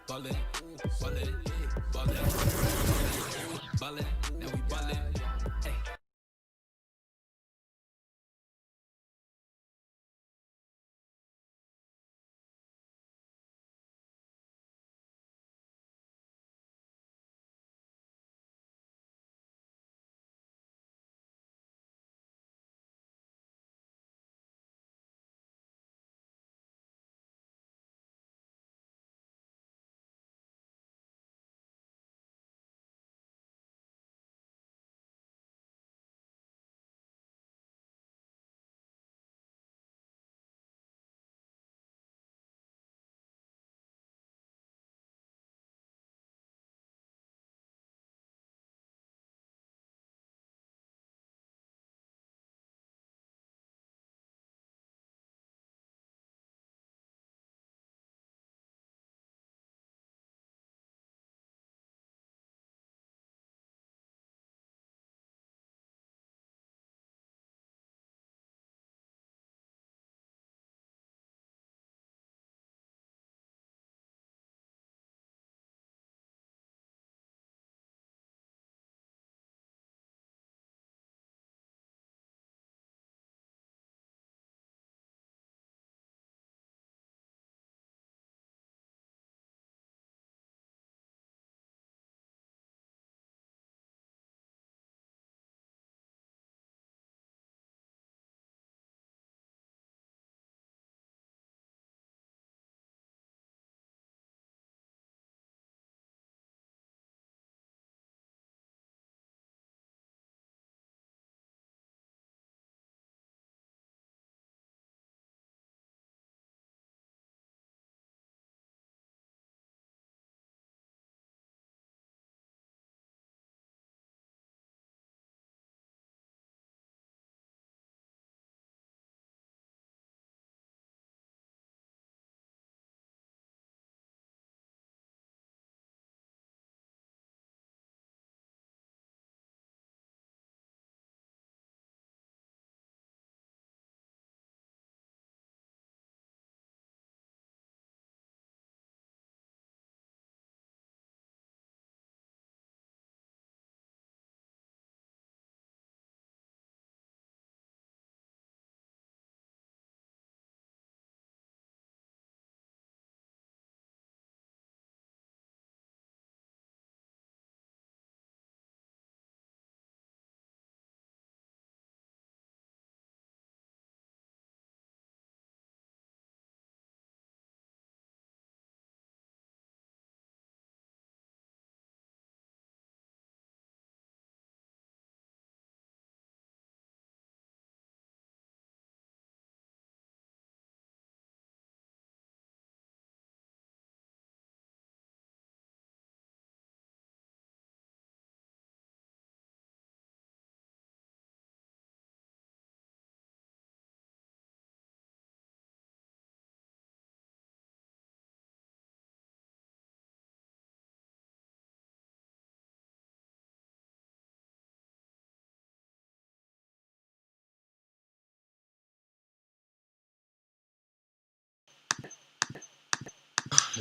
Ballin', ballin', ballin', ballin', now we ballin'. Hey.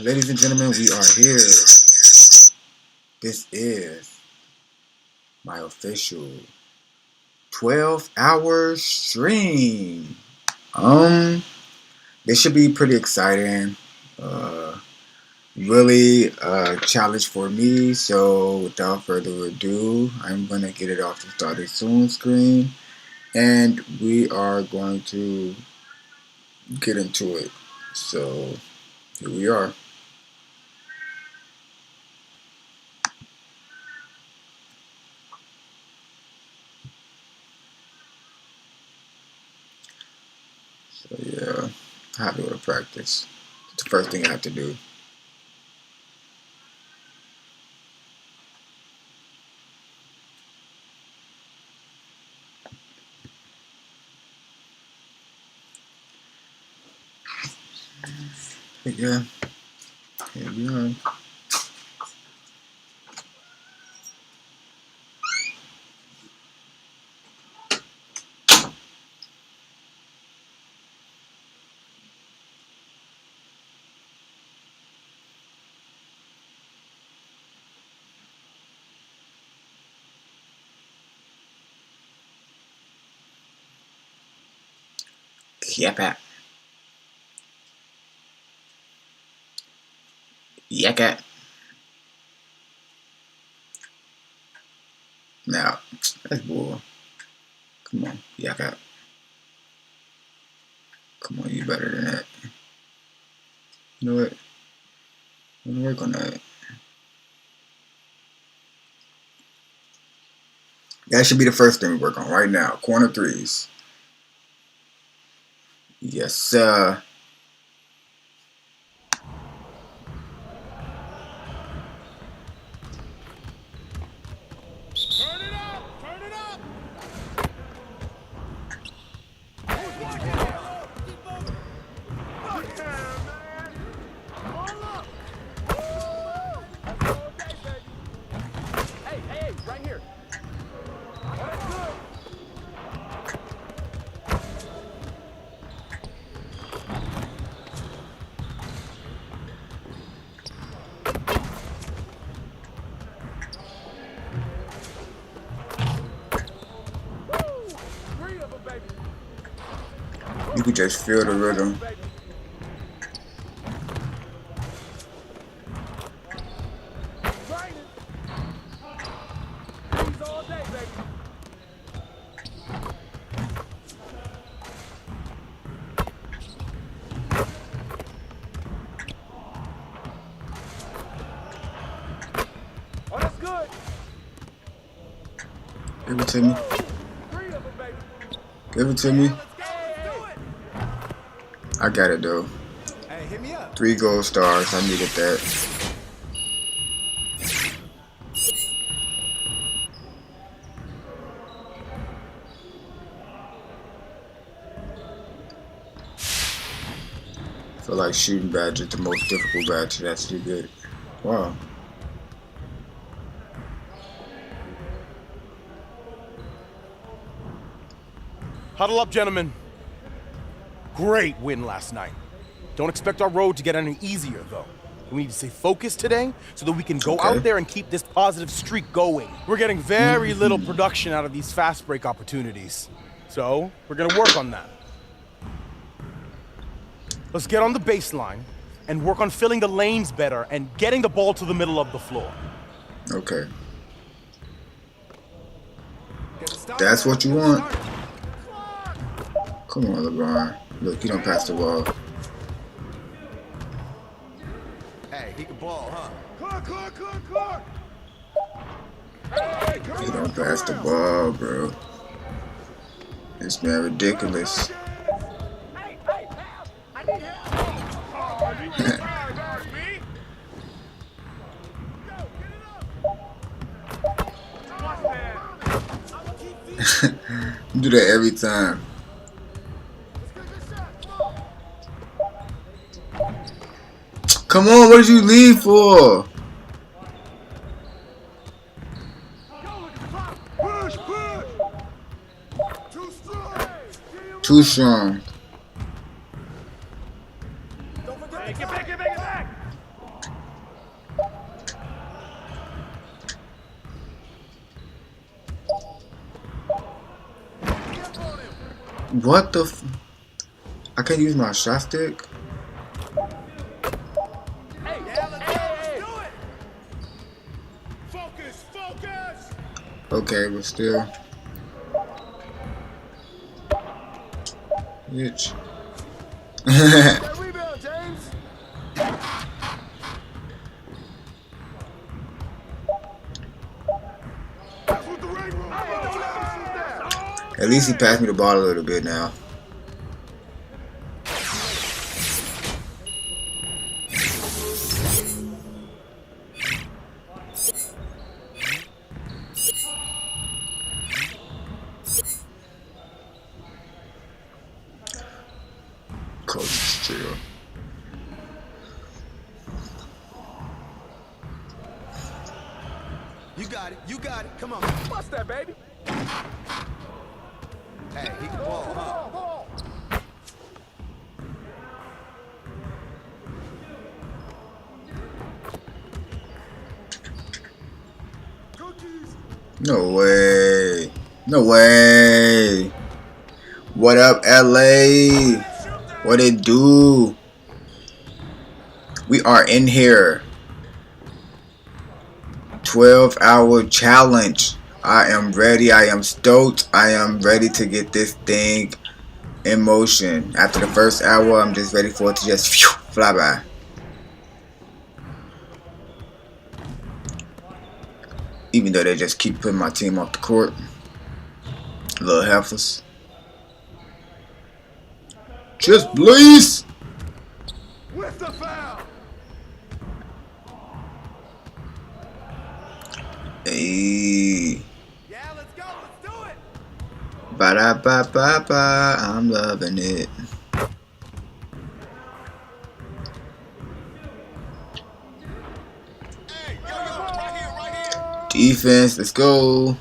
Ladies and gentlemen, we are here. This is my official 12-hour stream. Um, this should be pretty exciting. Uh, really a challenge for me. So without further ado, I'm gonna get it off the started soon screen, and we are going to get into it. So here we are. So yeah, I have to go to practice. It's the first thing I have to do. But yeah, here we are. Yep. Yaka. Now, that's bull. Come on, Yaka. Come on, you better than that. You know what? I'm gonna work on that. That should be the first thing we work on right now. Corner threes. Yes, sir. Turn it up! Turn it up! Hey, right here. You can just feel the rhythm. Give it to me. Give it to me. I got it though. Hey, hit me up. 3 gold stars. I needed that. I feel like shooting badge is the most difficult badge to actually get. Wow. Huddle up, gentlemen. Great win last night. Don't expect our road to get any easier, though. We need to stay focused today so that we can go out there and keep this positive streak going. We're getting very little production out of these fast break opportunities. So, we're gonna work on that. Let's get on the baseline and work on filling the lanes better and getting the ball to the middle of the floor. Okay. That's what you want. Come on, LeBron. Look, you don't pass the ball. Hey, he can ball, huh? You don't pass the ball, bro. This man ridiculous. You do that every time. Come on, what did you leave for? Too strong. Get back! What the f... I can't use my shot stick? Focus! Okay, but still. Bitch. Rebound, James! At least he passed me the ball a little bit now. Coach chill. You got it, come on. Bust that, baby! Hey, he can ball, huh? No way. No way. What up, LA? What it do? We are in here. 12-hour challenge. I am ready. I am stoked. I am ready to get this thing in motion. After the first hour, I'm just ready for it to just fly by. Even though they just keep putting my team off the court. Little heifers. Just please. With the foul. Hey. Yeah, let's go. Let's do it. Ba da ba ba ba. I'm loving it. Hey, yo, right here, right here. Defense, let's go.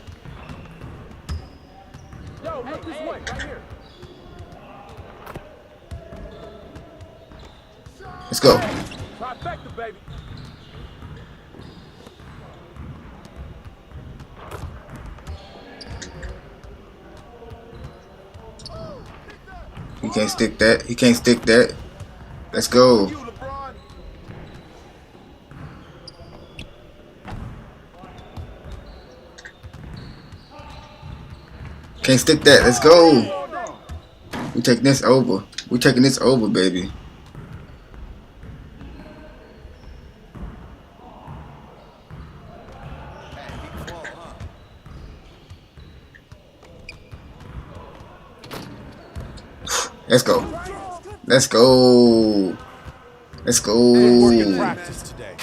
Yo, look this way, right here. Let's go. Trifecta, baby. He can't stick that. He can't stick that. Let's go. You, LeBron. Can't stick that. Let's go. We taking this over. We taking this over, baby. Let's go. Let's go. Let's Good work in go. practice today.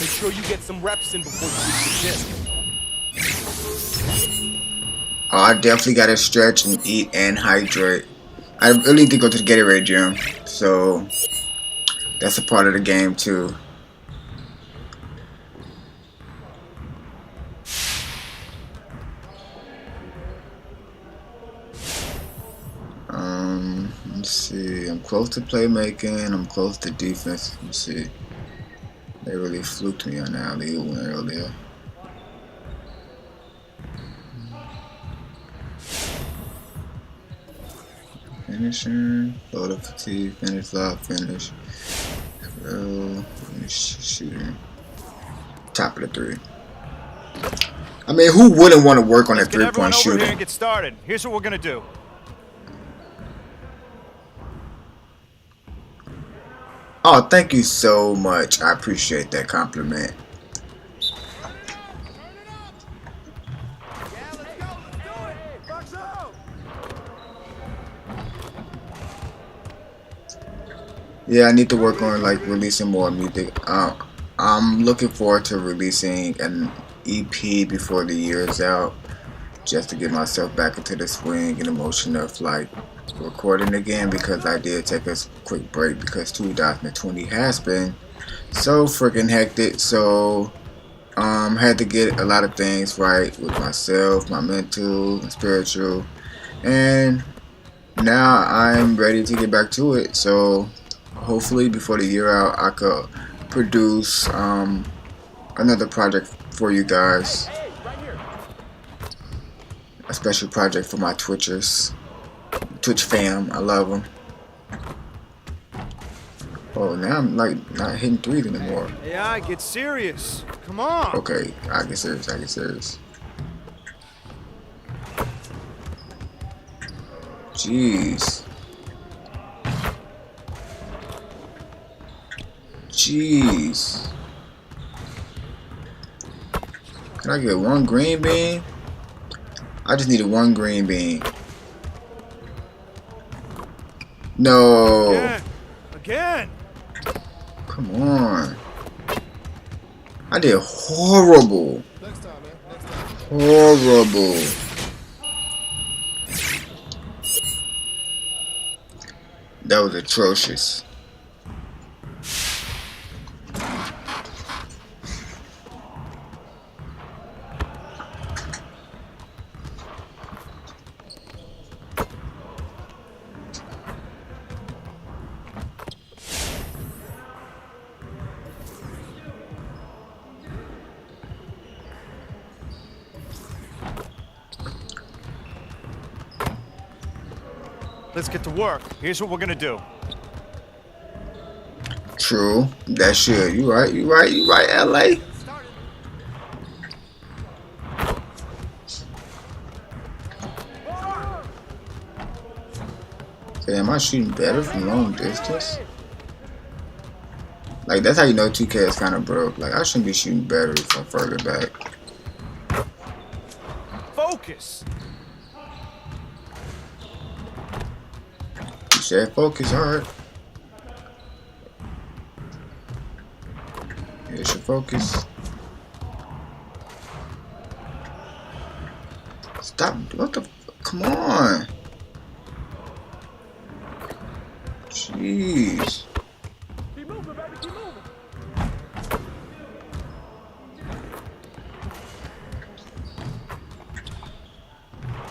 Make sure you get some reps in before you reach the gym. Oh, I definitely gotta stretch and eat and hydrate. I really need to go to the Gatorade gym, so that's a part of the game too. Let's see. I'm close to playmaking. I'm close to defense. Let's see. They really fluked me on the alley-oop one earlier. Finishing, photo fatigue, finish, lock, finish. Shooting. Top of the three. I mean, who wouldn't want to work on a three-point Here shooting? and get started. Here's what we're gonna do. Oh, thank you so much. I appreciate that compliment. Yeah, let's go. Let's do it. Hey, Bucks out. Yeah, I need to work on like releasing more music. I'm looking forward to releasing an EP before the year is out, just to get myself back into the swing and emotion of like recording again, because I did take a quick break because 2020 has been so freaking hectic. So had to get a lot of things right with myself, my mental and spiritual, and now I'm ready to get back to it. So hopefully before the year out I could produce another project for you guys, Hey, right here. a special project for my Twitchers, Twitch fam. I love them. Oh, now I'm like not hitting threes anymore. Yeah, get serious. Come on. Okay, I get serious. I get serious. Jeez. Jeez. Can I get one green bean? I just needed one green bean. No. Again. Come on. I did horrible. Next time, man. Next time. Horrible. That was atrocious. Let's get to work. Here's what we're gonna do. True. That shit. You right, LA. Hey, am I shooting better from long distance? Like, that's how you know 2K is kind of broke. Like, I shouldn't be shooting better from further back. Focus. You said focus, alright. Here's your focus. Stop. What the? Come on. Jeez. Keep moving, baby, keep moving.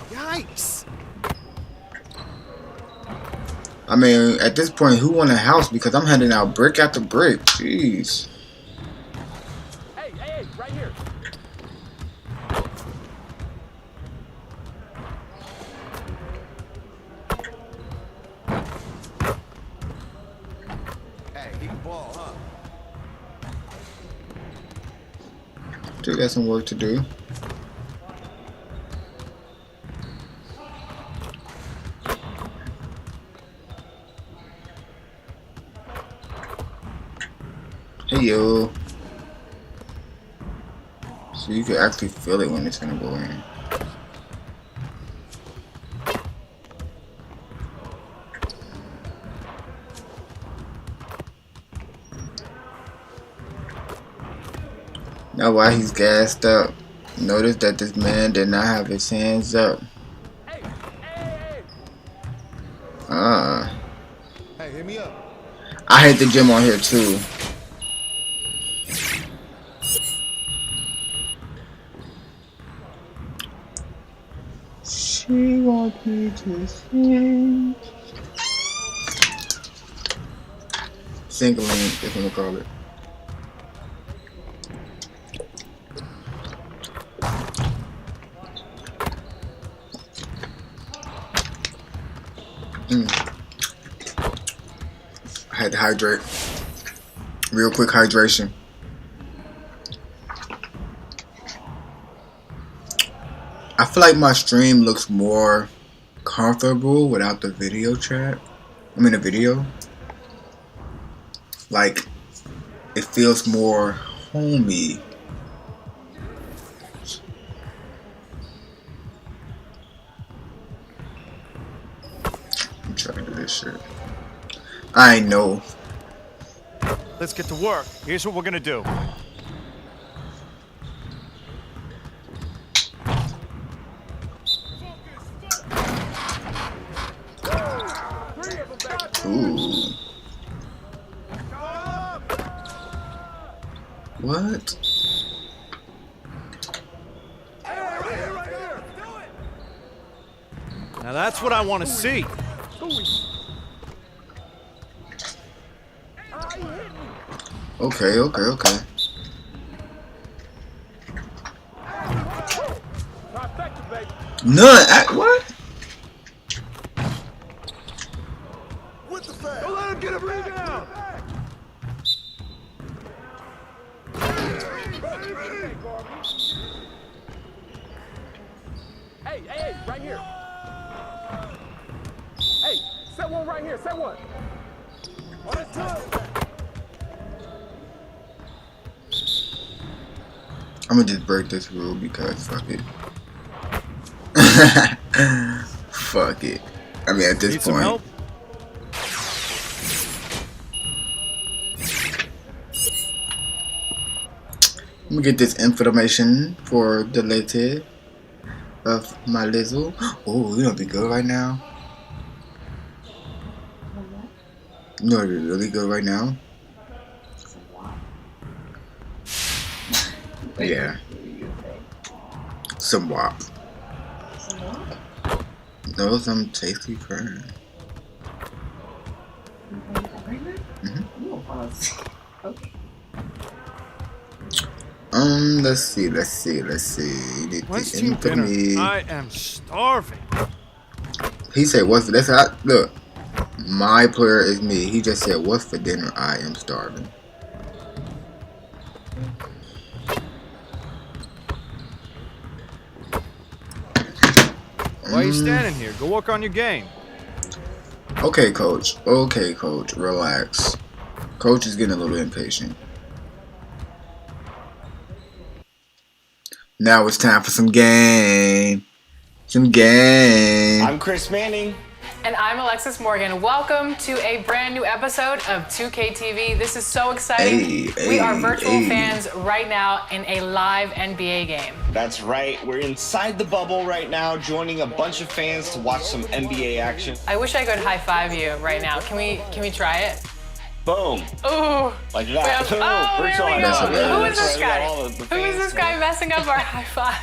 Yikes. I mean, at this point, who won a house? Because I'm handing out brick after brick. Jeez. Hey, right here. Hey, he can ball, huh? Still got some work to do. Hey yo. So you can actually feel it when it's gonna go in. Now while he's gassed up, notice that this man did not have his hands up. Hey. Hey, hit me up. I hit the gym on here too. She wants me to sing. Singling is what we call it. I had to hydrate. Real quick hydration. I feel like my stream looks more comfortable without the video chat. I mean the video. Like, it feels more homey. I'm trying to do this shit. I know. Let's get to work. Here's what we're gonna do. Ooh. What? Now that's what I want to see. Okay. Trifecta, baby. None. What? What the fuck? Don't let him get a rebound. Hey, right here. Hey, set one right here, set one. On his toe. I'm gonna just break this rule because fuck it. Fuck it. I mean, at this Need some point. help? Let me get this information for the later of my Lizzle. Oh, you know what'd be good right now? You know what'd be really good right now? Yeah. Some WAP. No, some tasty crab. Okay. Let's see. When's team dinner? I am starving. He said, "What's that's look? My player is me." He just said, "What's for dinner? I am starving." Why are you standing here? Go work on your game. Okay, coach. Okay, coach. Relax. Coach is getting a little impatient. Now it's time for some game. Some game. I'm Chris Manning. And I'm Alexis Morgan. Welcome to a brand new episode of 2K TV. This is so exciting. We are virtual fans right now in a live NBA game. That's right. We're inside the bubble right now, joining a bunch of fans to watch some NBA action. I wish I could high five you right now. Can we try it? Boom. Ooh. Like that. Boom. Oh, there we go. Who is this guy? Who Who is this guy messing up our high five?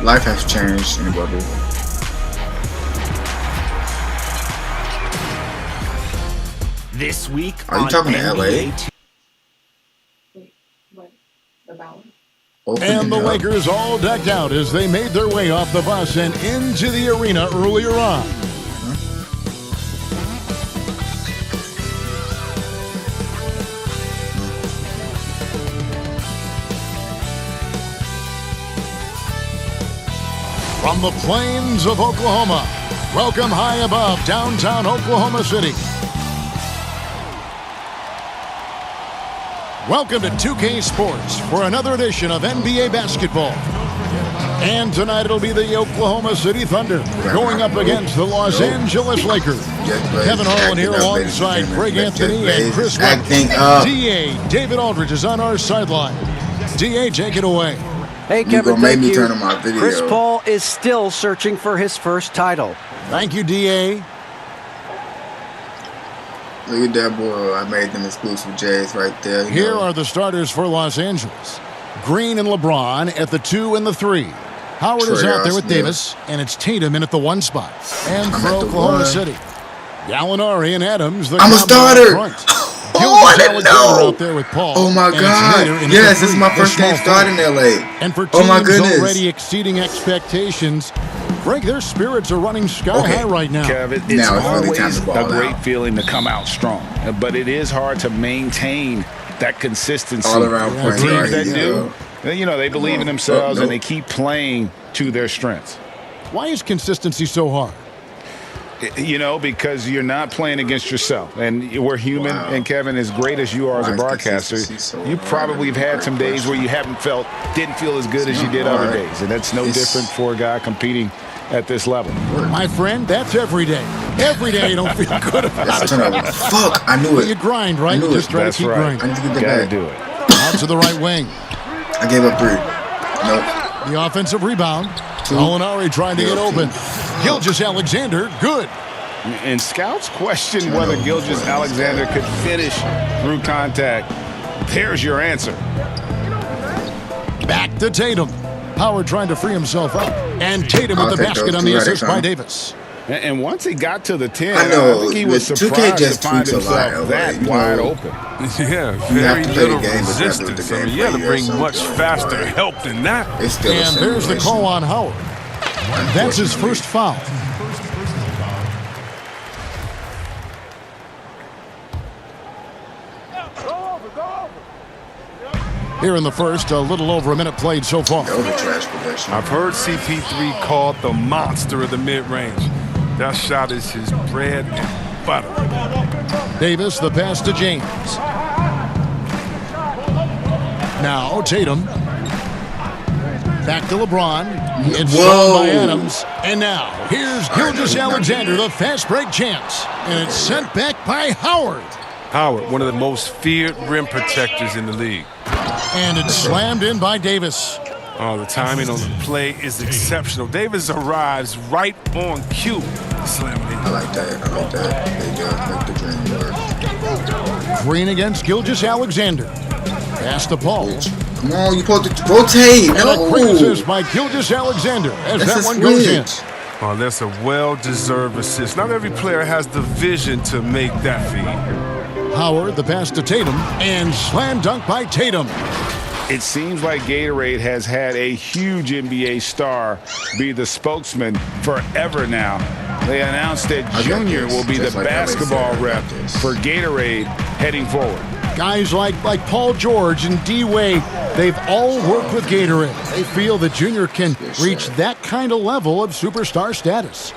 Life has changed in the bubble. This week Are you talking to LA? Wait, what about? And the Lakers all decked out as they made their way off the bus and into the arena earlier on. From the plains of Oklahoma, welcome high above downtown Oklahoma City. Welcome to 2K Sports for another edition of NBA basketball. And tonight it'll be the Oklahoma City Thunder going up against the Los Angeles Lakers. Kevin Harlan here alongside Greg Anthony and Chris acting up. DA David Aldridge is on our sideline. DA, take it away. Hey, You Kevin, gonna make thank me you. turn on my video. Chris Paul is still searching for his first title. Thank you, DA. Look at that boy. I made them exclusive J's right there. Here are the starters for Los Angeles. Green and LeBron at the 2 and the 3. Howard is Trey out there with Austin, Davis, and it's Tatum in at the 1 spot. And I'm for at the Oklahoma 1. City, Gallinari and Adams. The I'm a combo starter. up front. Oh, I didn't Alexander know. out there with Paul. Oh my And it's God. Nader in at Yes, the this is 3, my the first game small starting in forward. LA. And for Oh teams my goodness. already exceeding expectations, Greg, their spirits are running sky high right now. Kevin, it's Now it's really always time to ball a great out. feeling to come out strong, but it is hard to maintain that consistency. All around Yeah, point Teams guard. that yo. do, they believe in themselves no. and they keep playing to their strengths. Why is consistency so hard? Because you're not playing against yourself, and we're human. Wow. And Kevin, as great as you are as Why a is broadcaster, consistency so you hard? probably have had some days where you didn't feel as good as you did other hard. days, and that's no It's- different for a guy competing at this level. My friend, that's every day. Every day you don't feel good about That's a it. turnover. Fuck, I knew You it. grind, right? I knew You it. just try That's to keep right. I grinding. need to get the Gotta back. do it. Out to the right wing. I gave up 3. Nope. The offensive rebound. 2. Gallinari trying to get Yeah, open. 2. Gilgeous-Alexander, good. And scouts question whether Gilgeous-Alexander could finish through contact. There's your answer. Back to Tatum. Howard trying to free himself up. And Tatum with I'll the take basket those on 2 the at a assist by time. Davis. And once he got to the 10, I know, I think he was but 2K surprised just to find tweaks a lot, himself LA, that you wide know. open. Yeah, You very have to play little the game, but you have to do the resistance. I mean, game you got to play bring yourself, much though, faster right? help than that. It's still a And there's the simulation. call on Howard. That's his first foul. Here in the first, a little over a minute played so far. That was a trash possession. I've heard CP3 called the monster of the mid-range. That shot is his bread and butter. Davis, the pass to James. Now Tatum. Back to LeBron. It's Whoa. thrown by Adams. And now, here's Gilgeous-Alexander, the fast break chance. And it's sent back by Howard. Howard, one of the most feared rim protectors in the league. And it's slammed in by Davis. Oh, the timing on the play is exceptional. Davis arrives right on cue to slam it in. I like that. I like that. They make the dream work. Green against Gilgeous-Alexander. Pass to Paul. Come on, you supposed to rotate. And a quick No. assist by Gilgeous-Alexander as That's that a one goes in. switch. Oh, that's a well-deserved assist. Not every player has the vision to make that feed. Howard, the pass to Tatum, and slam dunk by Tatum. It seems like Gatorade has had a huge NBA star be the spokesman forever now. They announced that Junior will be the basketball rep for Gatorade heading forward. Guys like Paul George and D-Wade, they've all worked with Gatorade. They feel that Junior can reach that kind of level of superstar status.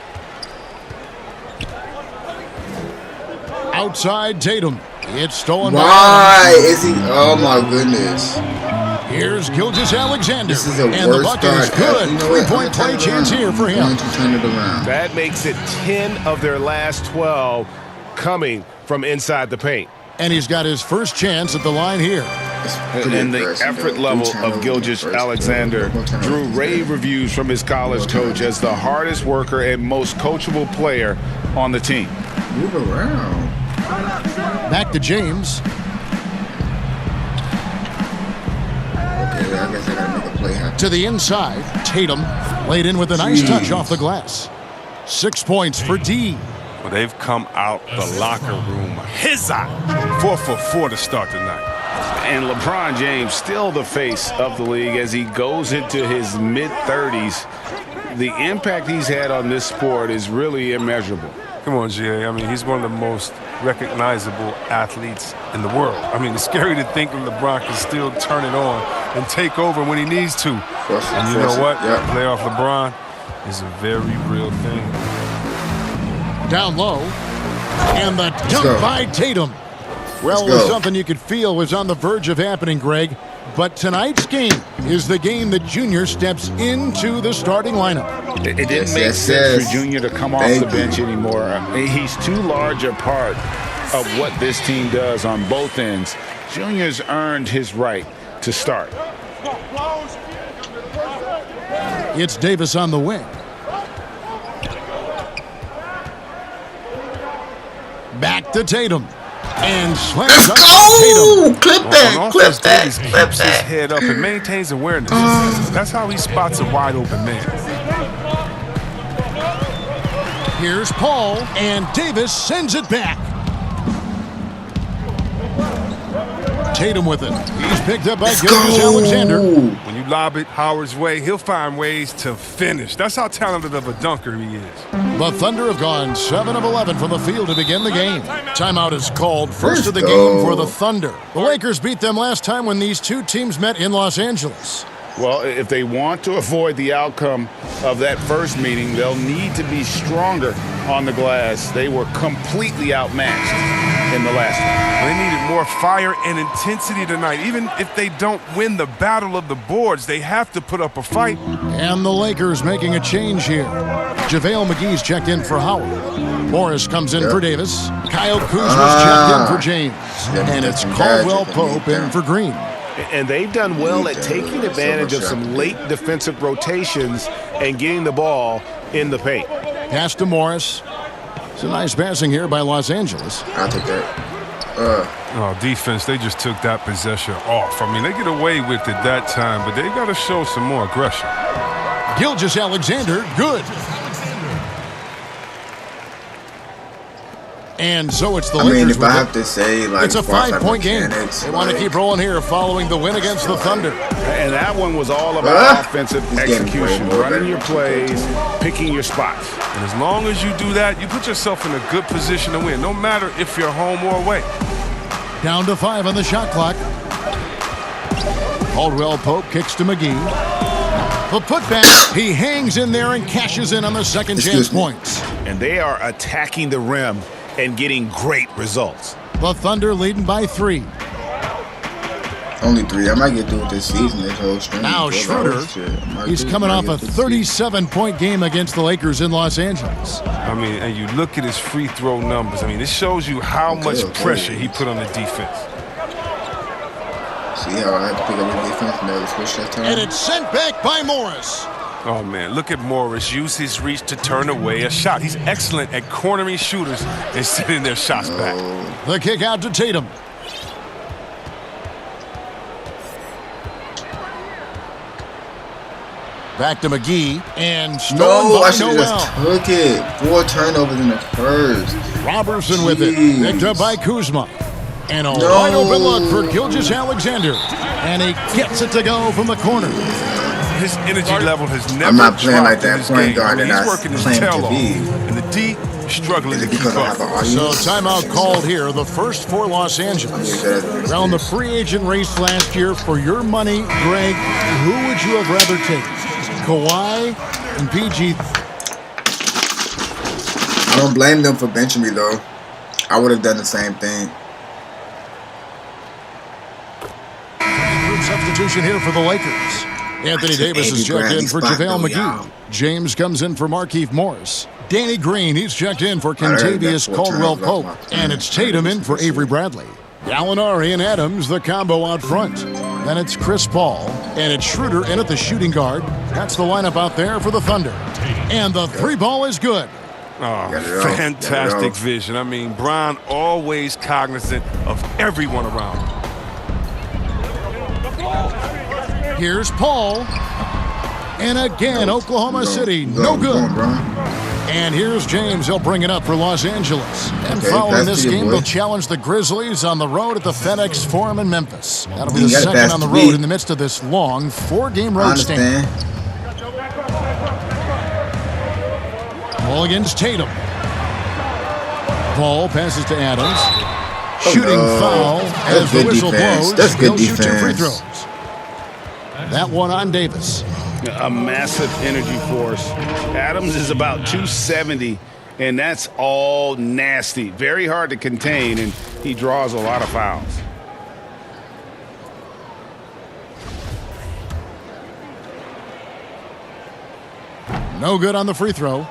Outside Tatum. It's stolen by Why is he? Oh my goodness. Here's Gilgeous-Alexander. This is a and the worst bucket is start. good. You know what? 3-point play chance here for him. I'm going to turn it around. That makes it 10 of their last 12 coming from inside the paint. And he's got his first chance at the line here. And the effort level of Gilgeous-Alexander drew rave reviews from his college coach as the hardest worker and most coachable player on the team. Move around. Back to James. Okay, I guess I gotta make a play happen. To the inside. Tatum laid in with a nice touch off the glass. 6 points for D. Well, they've come out the locker room his eye. 4 for 4 to start tonight. And LeBron James still the face of the league as he goes into his mid-30s. The impact he's had on this sport is really immeasurable. Come on, GA. I mean, he's one of the most recognizable athletes in the world. I mean, it's scary to think that LeBron can still turn it on and take over when he needs to. And you know what? Playoff LeBron is a very real thing. Down low. And the dunk by Tatum. Well, it was something you could feel was on the verge of happening, Greg. But tonight's game is the game that Junior steps into the starting lineup. It didn't make sense for Junior to come off the bench anymore. He's too large a part of what this team does on both ends. Junior's earned his right to start. It's Davis on the wing. Back to Tatum. And slams up Tatum. Clip that, clip that, clip that. Keeps his head up and maintains awareness. That's how he spots a wide open man. Here's Paul, and Davis sends it back. Tatum with it. He's picked up by Gilgeous-Alexander. When you lob it Howard's way, he'll find ways to finish. That's how talented of a dunker he is. The Thunder have gone 7 of 11 from the field to begin the game. Timeout is called. First of the game for the Thunder. The Lakers beat them last time when these two teams met in Los Angeles. Well, if they want to avoid the outcome of that first meeting, they'll need to be stronger on the glass. They were completely outmatched in the last one. They needed more fire and intensity tonight. Even if they don't win the battle of the boards, they have to put up a fight. And the Lakers making a change here. JaVale McGee's checked in for Howard. Morris comes in for Davis. Kyle Kuzma's checked in for James. And it's Caldwell Pope in for Green. And they've done well at taking advantage of some late defensive rotations and getting the ball in the paint. Pass to Morris. It's a nice passing here by Los Angeles. I'll take that. Defense, they just took that possession off. I mean, they get away with it that time, but they got to show some more aggression. Gilgeous-Alexander, good. And so it's the Lakers. I mean, if I have to say, like, it's a 5-point game. They want to keep rolling here following the win against the Thunder. And that one was all about offensive execution, running your plays, picking your spots. And as long as you do that, you put yourself in a good position to win, no matter if you're home or away. Down to 5 on the shot clock. Caldwell Pope kicks to McGee. The putback, he hangs in there and cashes in on the second chance points. And they are attacking the rim and getting great results. The Thunder leading by 3. Only 3. I might get through with this season, this whole string. Now Schroeder, he's coming off a 37-point game against the Lakers in Los Angeles. I mean, and you look at his free throw numbers. I mean, this shows you how much pressure he put on the defense. See how I had to pick up the defense and they switch that time? And it's sent back by Morris. Oh, man, look at Morris use his reach to turn away a shot. He's excellent at cornering shooters and sending their shots back. The kick out to Tatum. Back to McGee, and stolen by I should have just took it. 4 turnovers in the first. Robertson with it, picked up by Kuzma. And a wide open look for Gilgeous-Alexander. And he gets it to go from the corner. His energy level has never I'm not playing like that point guard, and he's I working his claim tail to off. be. In the D, struggling to keep up. So timeout called here, the first for Los Angeles. Around the free agent race last year, for your money, Greg, who would you have rather taken? Kawhi and PG? I don't blame them for benching me, though. I would have done the same thing. Group substitution here for the Lakers. Anthony Davis is checked in for JaVale McGee. James comes in for Markieff Morris. Danny Green, he's checked in for Kentavious Caldwell-Pope. And it's Tatum in for Avery Bradley. Gallinari and Adams, the combo out front. Then it's Chris Paul, and it's Schroeder in at the shooting guard. That's the lineup out there for the Thunder. And the three ball is good. Oh, fantastic vision. I mean, Bron always cognizant of everyone around him. Here's Paul. And again, Oklahoma City, no good. And here's James. He'll bring it up for Los Angeles. And following this game, they'll challenge the Grizzlies on the road at the FedEx Forum in Memphis. That'll be the second on the road in the midst of this long 4-game road stand. Ball against Tatum. Paul passes to Adams. Shooting foul as the whistle blows. That's good He'll shoot 2 free defense. throws. That one on Davis. A massive energy force. Adams is about 270, and that's all nasty. Very hard to contain, and he draws a lot of fouls. No good on the free throw.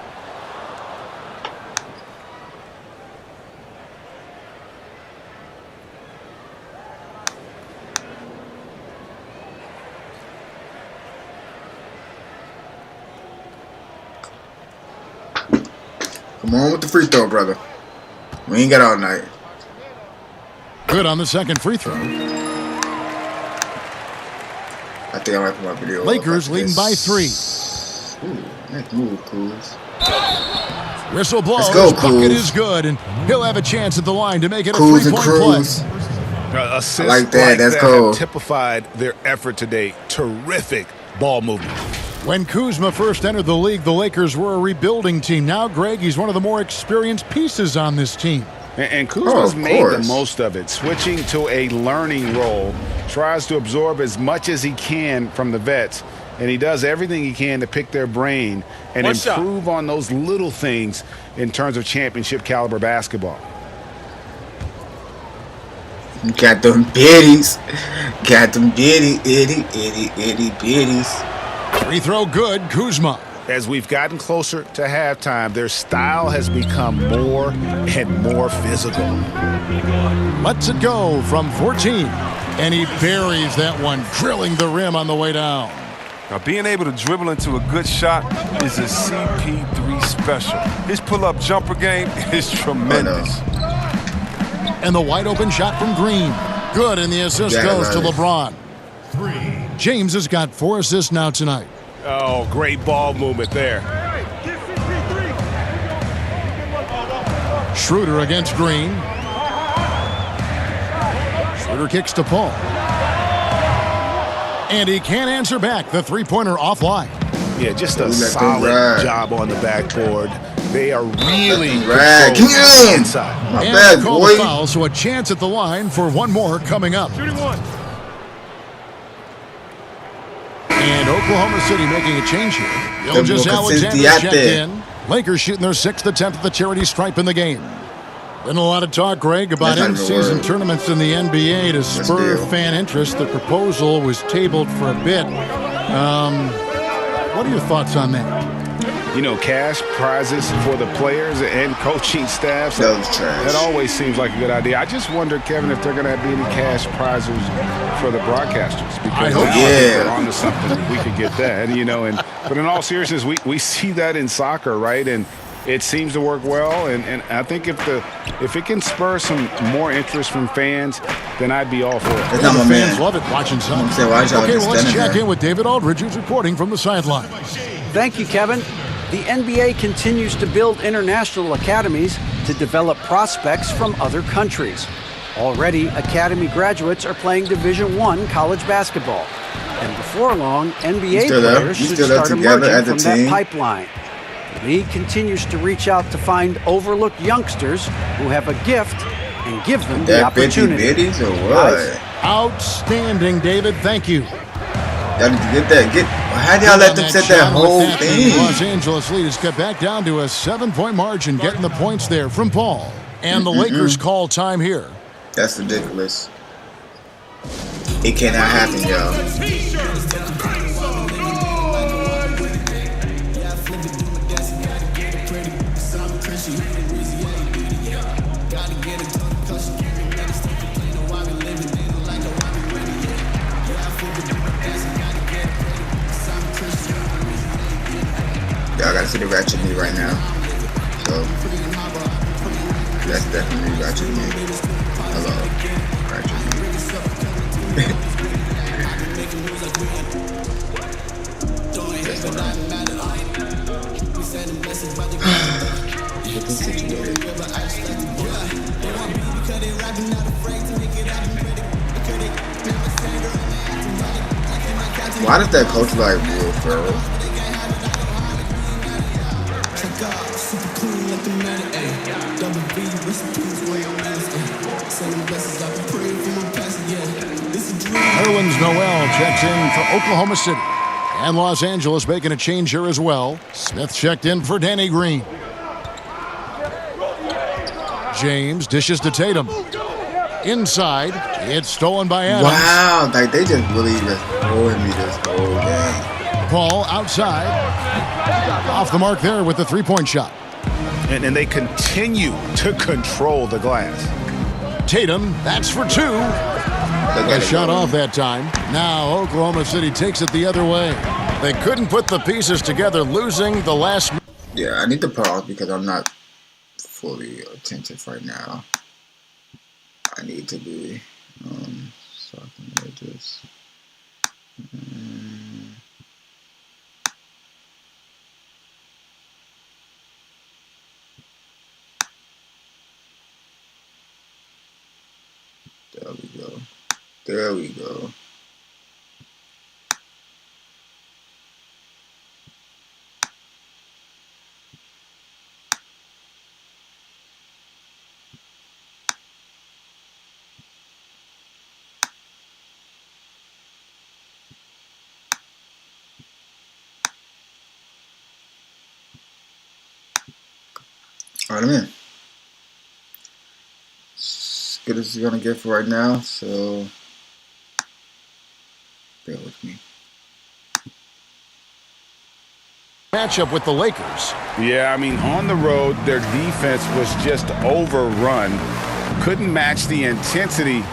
Come on with the free throw, brother. We ain't got all night. Good on the second free throw. I think I might put my video. Lakers leading by 3. Ooh, nice move, Kuz. Whistle blows. Let's go, Bucket Kuz. is good, and he'll have a chance at the line to make it a Kuz and 3-point Cruz. play. Assists like that. That's cool. have typified their effort today. Terrific ball movement. When Kuzma first entered the league, the Lakers were a rebuilding team. Now, Greg, he's one of the more experienced pieces on this team. And Kuzma's made the most of it, switching to a learning role, tries to absorb as much as he can from the vets, and he does everything he can to pick their brain and improve on those little things in terms of championship caliber basketball. Got them biddies. Got them itty bitties. Free throw good, Kuzma. As we've gotten closer to halftime, their style has become more and more physical. Lets it go from 14. And he buries that one, drilling the rim on the way down. Now, being able to dribble into a good shot is a CP3 special. His pull-up jumper game is tremendous. And the wide-open shot from Green. Good, and the assist goes to LeBron. James has got 4 assists now tonight. Oh, great ball movement there. Schroeder against Green. Schroeder kicks to Paul. And he can't answer back. The three-pointer offline. Yeah, just a solid job on the backboard. They are really inside. My bad, boy. Foul, so a chance at the line for one more coming up. Shooting one. And Oklahoma City making a change here. Gilgeous-Alexander checked in. Lakers shooting their 6th attempt at the charity stripe in the game. Been a lot of talk, Greg, about in-season tournaments in the NBA to spur fan interest. The proposal was tabled for a bit. What are your thoughts on that? You know, cash prizes for the players and coaching staffs. That always seems like a good idea. I just wonder, Kevin, if they're going to be any cash prizes for the broadcasters. Because I hope they're onto something. We could get that, you know. But in all seriousness, we see that in soccer, right? And it seems to work well. And I think if it can spur some more interest from fans, then I'd be all for it. The fans love it watching soccer. Okay, well, let's check in with David Aldridge, who's reporting from the sideline. Thank you, Kevin. The NBA continues to build international academies to develop prospects from other countries. Already, Academy graduates are playing Division I college basketball. And before long, NBA players should start emerging from that pipeline. The league continues to reach out to find overlooked youngsters who have a gift and give them the opportunity. Or what? Outstanding, David. Thank you. Y'all need to get that. How do y'all let them set that whole thing? Los Angeles lead is cut back down to a 7-point margin, getting the points there from Paul. And the Lakers call time here. That's ridiculous. It cannot happen, y'all. Y'all gotta see the ratchet me right now. So that's definitely ratchet me. Hello, ratchet me. Why does that coach like Will Ferrell? Nerlens Noel checks in for Oklahoma City. And Los Angeles making a change here as well. Smith checked in for Danny Green. James dishes to Tatum. Inside, it's stolen by Adams. Wow, like they just really just throwing me this whole game. Paul outside. Off the mark there with the three-point shot. And they continue to control the glass. Tatum, that's for two. A shot off that time. Now Oklahoma City takes it the other way. They couldn't put the pieces together, losing the last. Yeah, I need to pause because I'm not fully attentive right now. I need to be. So I can read this. There we go. There we go. All right, I'm in. As good as it's gonna get for right now, so bear with me. Matchup with the Lakers. Yeah, I mean, on the road, their defense was just overrun. Couldn't match the intensity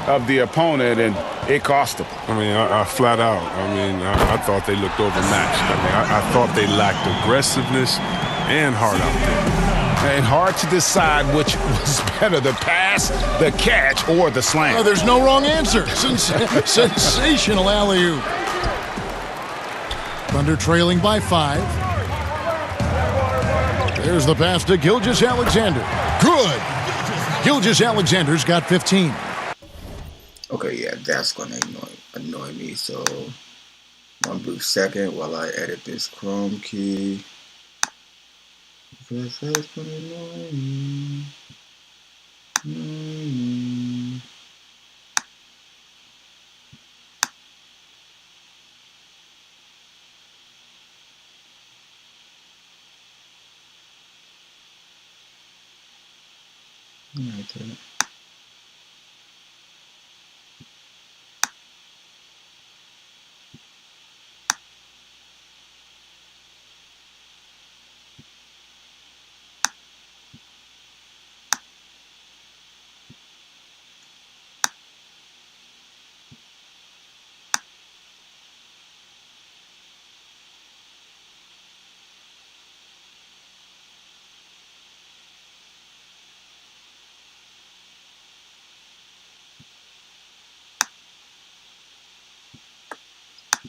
of the opponent, and it cost them. I mean, I flat out. I thought they looked overmatched. I thought they lacked aggressiveness and heart out there. And hard to decide which was better, the pass, the catch, or the slam. Oh, there's no wrong answer. Sensational alley-oop. Thunder trailing by 5. There's the pass to Gilgeous-Alexander. Good. Gilgeous-Alexander's got 15. Okay, yeah, that's gonna annoy me. So, one brief second while I edit this Chrome key. Because that's gonna annoy me. Right.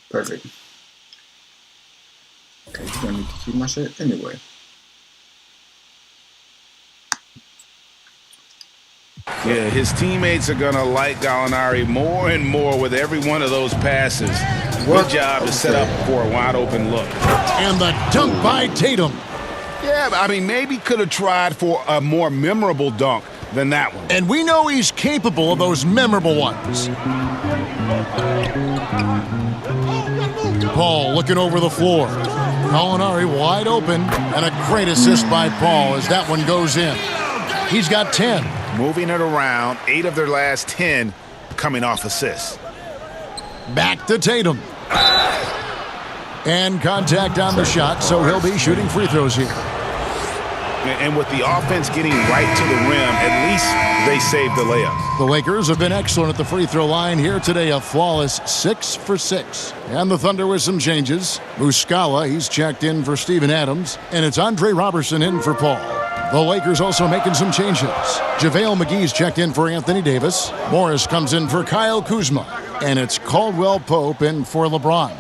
Perfect. Okay, you don't need to see my shit anyway. Yeah, his teammates are going to like Gallinari more and more with every one of those passes. Good job to set up for a wide-open look. And the dunk by Tatum. Yeah, I mean, maybe could have tried for a more memorable dunk than that one. And we know he's capable of those memorable ones. Paul looking over the floor. Gallinari wide open, and a great assist by Paul as that one goes in. He's got 10. Moving it around, 8 of their last 10 coming off assists. Back to Tatum. And contact on the shot, so he'll be shooting free throws here. And with the offense getting right to the rim, at least they saved the layup. The Lakers have been excellent at the free throw line here today, a flawless 6 for 6. And the Thunder with some changes. Muscala, he's checked in for Steven Adams, and it's Andre Robertson in for Paul. The Lakers also making some changes. JaVale McGee's checked in for Anthony Davis. Morris comes in for Kyle Kuzma, and it's Caldwell Pope in for LeBron.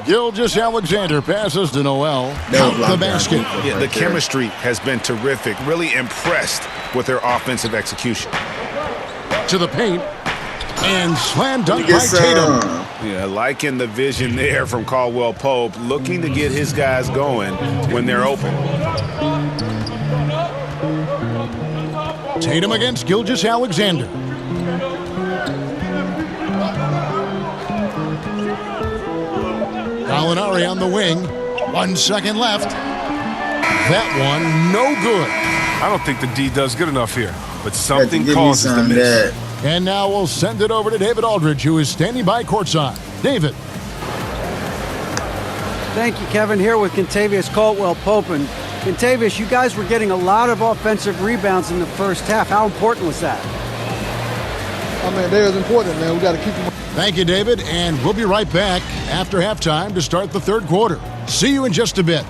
Gilgeous-Alexander passes to Noel. Count the basket. Yeah, the chemistry has been terrific. Really impressed with their offensive execution. To the paint. And slam dunk by Tatum. Yeah, liking the vision there from Caldwell Pope. Looking to get his guys going when they're open. Tatum against Gilgeous-Alexander. Gallinari on the wing. 1 second left. That one, no good. I don't think the D does good enough here, but something causes the miss. And now we'll send it over to David Aldridge, who is standing by courtside. David. Thank you, Kevin. Here with Kentavious Caldwell-Pope. And Kentavious, you guys were getting a lot of offensive rebounds in the first half. How important was that? I mean, they're important, man. We got to keep them. Thank you, David, and we'll be right back after halftime to start the third quarter. See you in just a bit.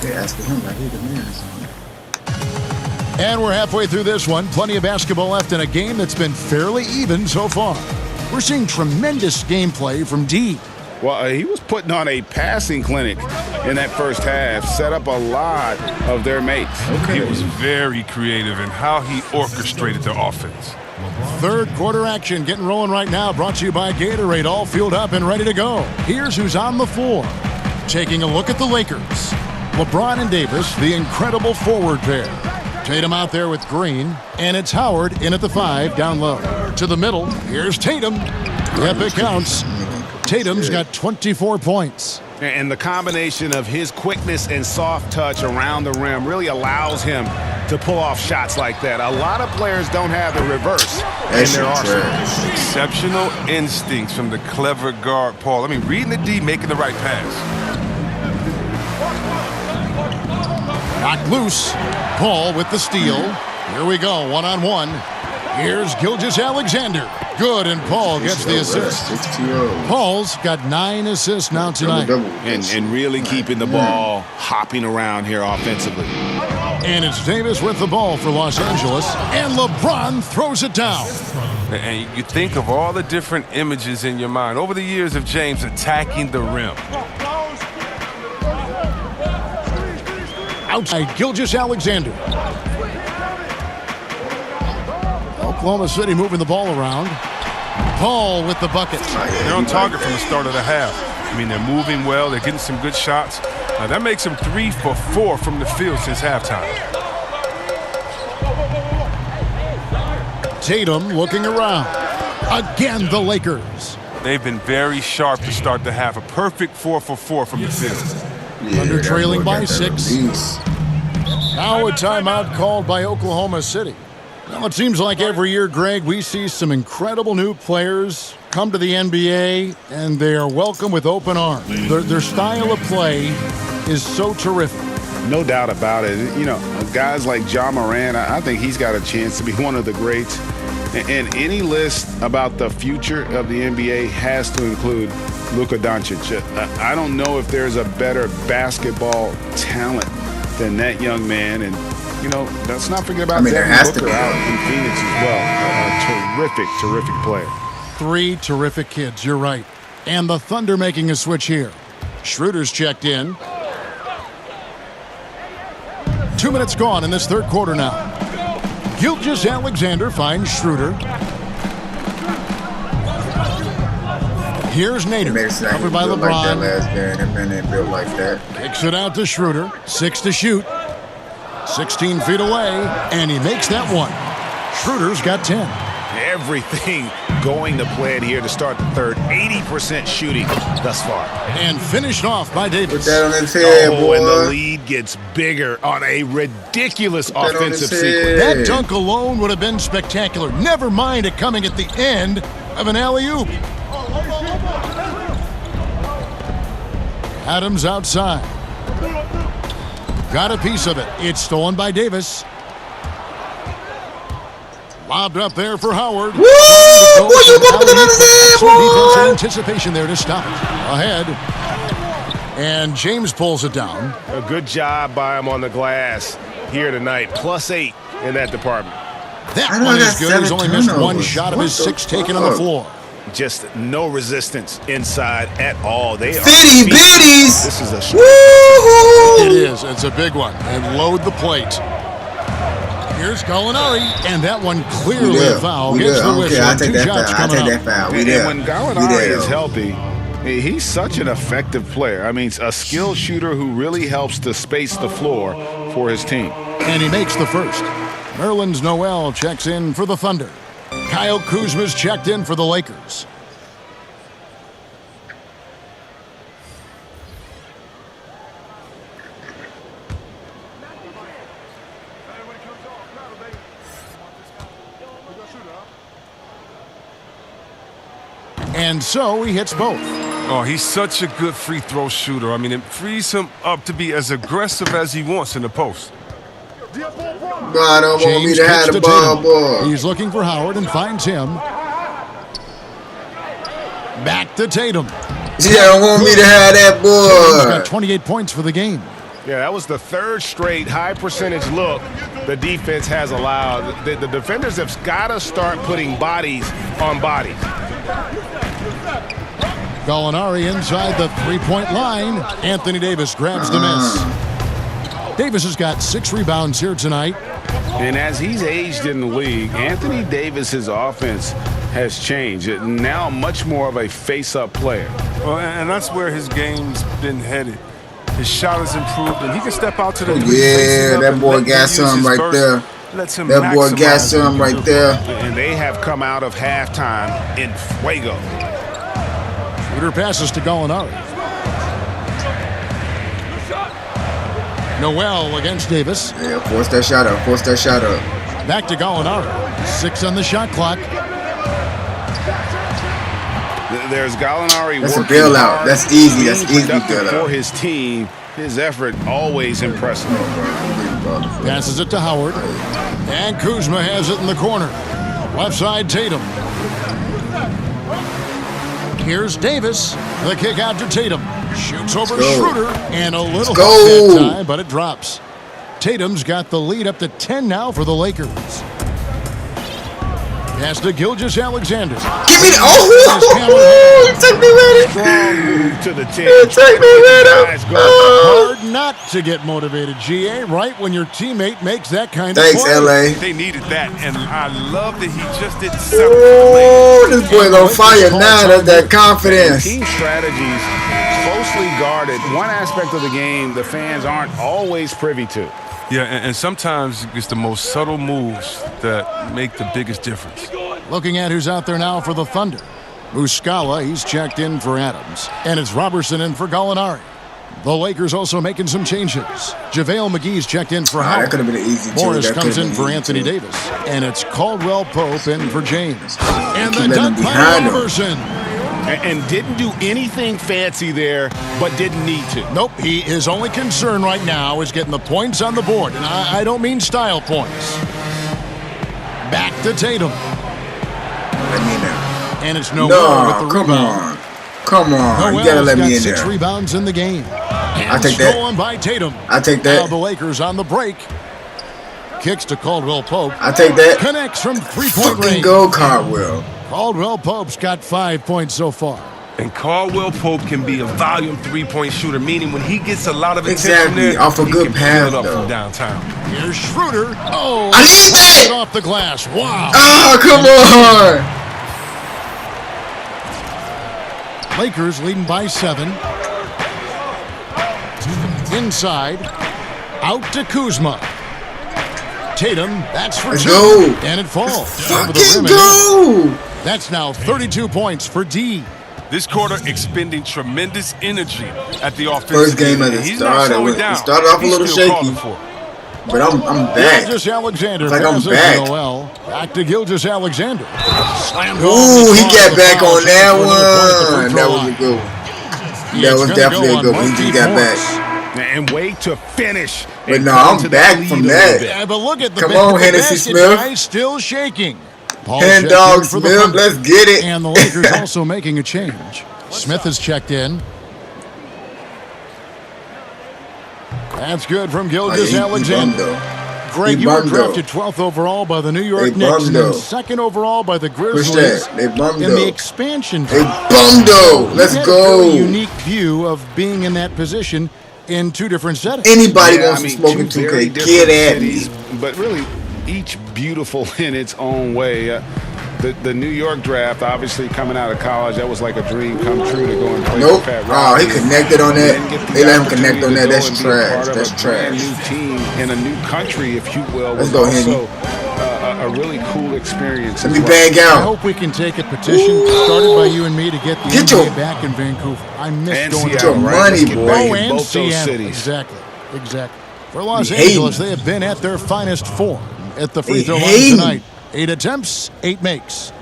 They're asking him like he's the man. And we're halfway through this one. Plenty of basketball left in a game that's been fairly even so far. We're seeing tremendous gameplay from D. Well, he was putting on a passing clinic in that first half, set up a lot of their mates. He was very creative in how he orchestrated the offense. Third quarter action getting rolling right now, brought to you by Gatorade, all fueled up and ready to go. Here's who's on the floor. Taking a look at the Lakers. LeBron and Davis, the incredible forward pair. Tatum out there with Green, and it's Howard in at the 5, down low. To the middle, here's Tatum. Yep, it counts. Tatum's got 24 points. And the combination of his quickness and soft touch around the rim really allows him to pull off shots like that. A lot of players don't have the reverse in their arsenal. Exceptional instincts from the clever guard, Paul. I mean, reading the D, making the right pass. Knocked loose. Paul with the steal. Here we go, one-on-one. Here's Gilgeous-Alexander. Good, and Paul gets the assist. Paul's got 9 assists now tonight. And really keeping the ball hopping around here offensively. And it's Davis with the ball for Los Angeles, and LeBron throws it down. And you think of all the different images in your mind over the years of James attacking the rim. Outside, Gilgeous-Alexander. Oklahoma City moving the ball around. Paul with the bucket. They're on target from the start of the half. I mean, they're moving well. They're getting some good shots. That makes them 3 for 4 from the field since halftime. Tatum looking around. Again, the Lakers. They've been very sharp to start the half. A perfect 4 for 4 from the field. Under trailing by 6. Now a timeout called by Oklahoma City. Well, it seems like every year, Greg, we see some incredible new players come to the NBA, and they are welcome with open arms. Their style of play is so terrific. No doubt about it. You know, guys like Ja Morant, I think he's got a chance to be one of the greats. And any list about the future of the NBA has to include Luka Doncic. I don't know if there's a better basketball talent than that young man. And, you know, let's not forget about Devin Booker out in Phoenix as well. A terrific, terrific player. 3 terrific kids, you're right. And the Thunder making a switch here. Schroeder's checked in. 2 minutes gone in this third quarter now. Gilgeous-Alexander finds Schroeder. Here's Nader, covered by LeBron. Kicks it out to Schroeder. 6 to shoot. 16 feet away, and he makes that one. Schroeder's got 10. Everything going to plan here to start the third. 80% shooting thus far. And finished off by Davis. Put that on his head, boy. And the lead gets bigger on a ridiculous offensive sequence. That dunk alone would have been spectacular. Never mind it coming at the end of an alley-oop. Adams outside. Got a piece of it. It's stolen by Davis. Lobbed up there for Howard. Woo! Boy, you bumping it on his head, boy! Anticipation there to stop it. Ahead. And James pulls it down. A good job by him on the glass here tonight. +8 in that department. That one is good. He's only missed one shot of his 6 taken on the floor. Just no resistance inside at all. They are Fitty bitties. This is a It is. It's a big one. And load the plate. Here's Gallinari, and that one clearly a foul. Gets the whistle. I take that foul. And when Gallinari is healthy, he's such an effective player. I mean, a skilled shooter who really helps to space the floor for his team. And he makes the first. Nerlens Noel checks in for the Thunder. Kyle Kuzma's checked in for the Lakers. And so he hits both. Oh, he's such a good free throw shooter. I mean, it frees him up to be as aggressive as he wants in the post. I don't want me to have the ball, boy. He's looking for Howard and finds him. Back to Tatum. Yeah, don't want me to have that, boy. Tatum's got 28 points for the game. Yeah, that was the third straight high percentage look the defense has allowed. The defenders have got to start putting bodies on bodies. Gallinari inside the three-point line. Anthony Davis grabs the miss. Davis has got 6 rebounds here tonight. And as he's aged in the league, Anthony Davis's offense has changed. Now much more of a face-up player. Well, and that's where his game's been headed. His shot has improved, and he can step out to the lead. Yeah, that boy got something right there. That boy got something right there. And they have come out of halftime in fuego. Shooter passes to Gallinari. Noel against Davis. Yeah, force that shot up. Force that shot up. Back to Gallinari. 6 on the shot clock. There's Gallinari. That's a bailout. That's easy. That's easy bailout. For his team, his effort always impressive. Passes it to Howard. And Kuzma has it in the corner. Left side, Tatum. Here's Davis. The kick out to Tatum. Shoots over Schroeder. And a little that time, but it drops. Tatum's got the lead up to 10 now for the Lakers. Pass to Gilgeous-Alexander. Give me the... Oh! Take me with it. Strong move to the 10. Take me with it. Hard not to get motivated, GA, right when your teammate makes that kind of play. Thanks, LA. They needed that, and I love that he just didn't settle. Oh, this boy's on fire now. That's that confidence. Team strategies closely guarded. One aspect of the game the fans aren't always privy to. Yeah, and sometimes it's the most subtle moves that make the biggest difference. Looking at who's out there now for the Thunder. Muscala, he's checked in for Adams. And it's Robertson in for Gallinari. The Lakers also making some changes. JaVale McGee's checked in for Howard. That could have been an easy Morris comes in for Anthony Davis. And it's Caldwell Pope in for James. And the dunk by Robertson. And didn't do anything fancy there, but didn't need to. Nope, his only concern right now is getting the points on the board. And I don't mean style points. Back to Tatum. Let me know. And it's Noel with the rebound. Come on. You gotta let me in there. 6 rebounds in the game. I take that. Stolen by Tatum. I take that. Now the Lakers on the break. Kicks to Caldwell Pope. I take that. Connects from 3-point range. Go Caldwell. Caldwell Pope's got 5 points so far. And Caldwell Pope can be a volume three-point shooter, meaning when he gets a lot of attention there, off a good pass up from downtown. Here's Schroeder. Oh, I need that! Off the glass. Wow. Oh, come on! Lakers leading by 7. Inside. Out to Kuzma. Tatum, that's for 2. Go. And it falls. Fucking go! That's now 32 points for D. This quarter expending tremendous energy at the offensive First game end. at the start, it started off a little shaky. But I'm back. Gilgeous-Alexander. It's like I'm back. Noel. Back to Gilgeous-Alexander. Ooh, he got back on that one. That was a good one. That was definitely a good one. He just got back. And way to finish. But no, I'm back from that. Yeah, but look at the Come on, Hennessy Smith. Still shaking. Hand dog Smith, let's get it. And the Lakers also making a change. Smith has checked in. That's good from Gilgeous-Alexander. Greg, you were drafted 12th overall by the New York Knicks and then 2nd overall by the Grizzlies. They bummed in the expansion. They bummed. Let's go. A very unique view of being in that position in 2 different settings. Anybody wants to smoke in 2K, get at me. But really, each beautiful in its own way. The New York draft, obviously coming out of college, that was like a dream come true to go and play with Pat Riley. Oh, he connected on that. They let him connect on that. That's trash. That's trash. A new team in a new country, if you will, was go, also a really cool experience. Let me bag out. I hope we can take a petition started by you and me to get the NBA back in Vancouver. I miss going to money, boy. Oh, and Seattle. Exactly. For Los Angeles, they have been at their finest form at the free throw line tonight. 8 attempts, 8 makes.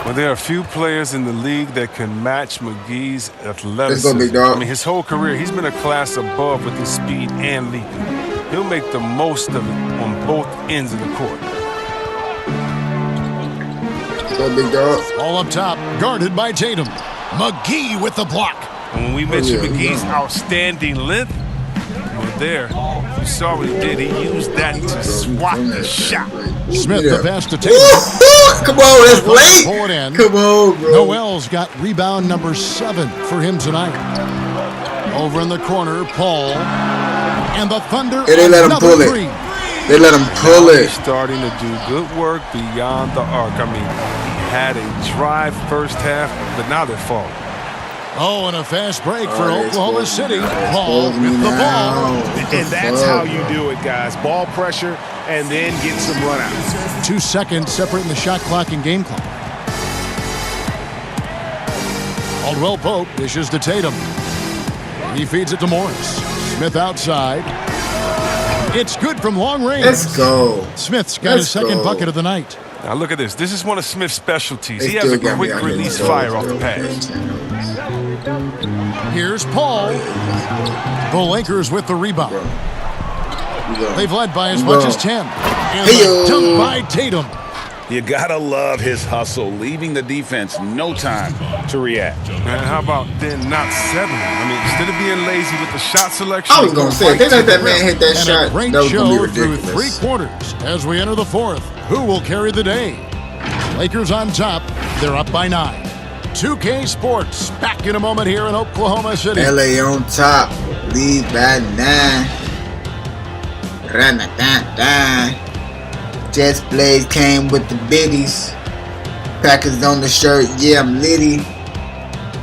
Well, there are a few players in the league that can match McGee's athleticism. Let's go, big dog. I mean, his whole career, he's been a class above with his speed and leaping. He'll make the most of it on both ends of the court. Let's go, big dog. All up top, guarded by Tatum. McGee with the block. And when we mentioned McGee's outstanding length, well, there, you saw what he did. He used that to swat the shot. Smith the pass to Tatum. Come on, that's late. Pull it in. Come on, bro. Noel's got rebound number 7 for him tonight. Over in the corner, Paul. And the Thunder. And they let him pull it. They let him pull it. He's starting to do good work beyond the arc. I mean, he had a drive first half, but now they're falling. Oh, and a fast break for Oklahoma City. Paul with the ball. And that's how you do it, guys. Ball pressure and then get some runouts. 2 seconds separating the shot clock and game clock. Caldwell Pope dishes to Tatum. He feeds it to Morris. Smith outside. It's good from long range. Let's go. Smith's got his second bucket of the night. Now look at this. This is one of Smith's specialties. He has a quick release fire off the pass. Here's Paul. The Lakers with the rebound. They've led by as much as 10. And the dunk by Tatum. You gotta love his hustle, leaving the defense no time to react. And how about then not settling? I mean, instead of being lazy with the shot selection, I was gonna say, if they let that man hit that and shot, a great that was gonna be show through ridiculous. 3 quarters as we enter the 4th. Who will carry the day? Lakers on top. They're up by 9. 2K Sports back in a moment here in Oklahoma City. LA on top, lead by 9. Run-a-dun-dun. Jets Blaze came with the biddies. Packers on the shirt, yeah, I'm litty.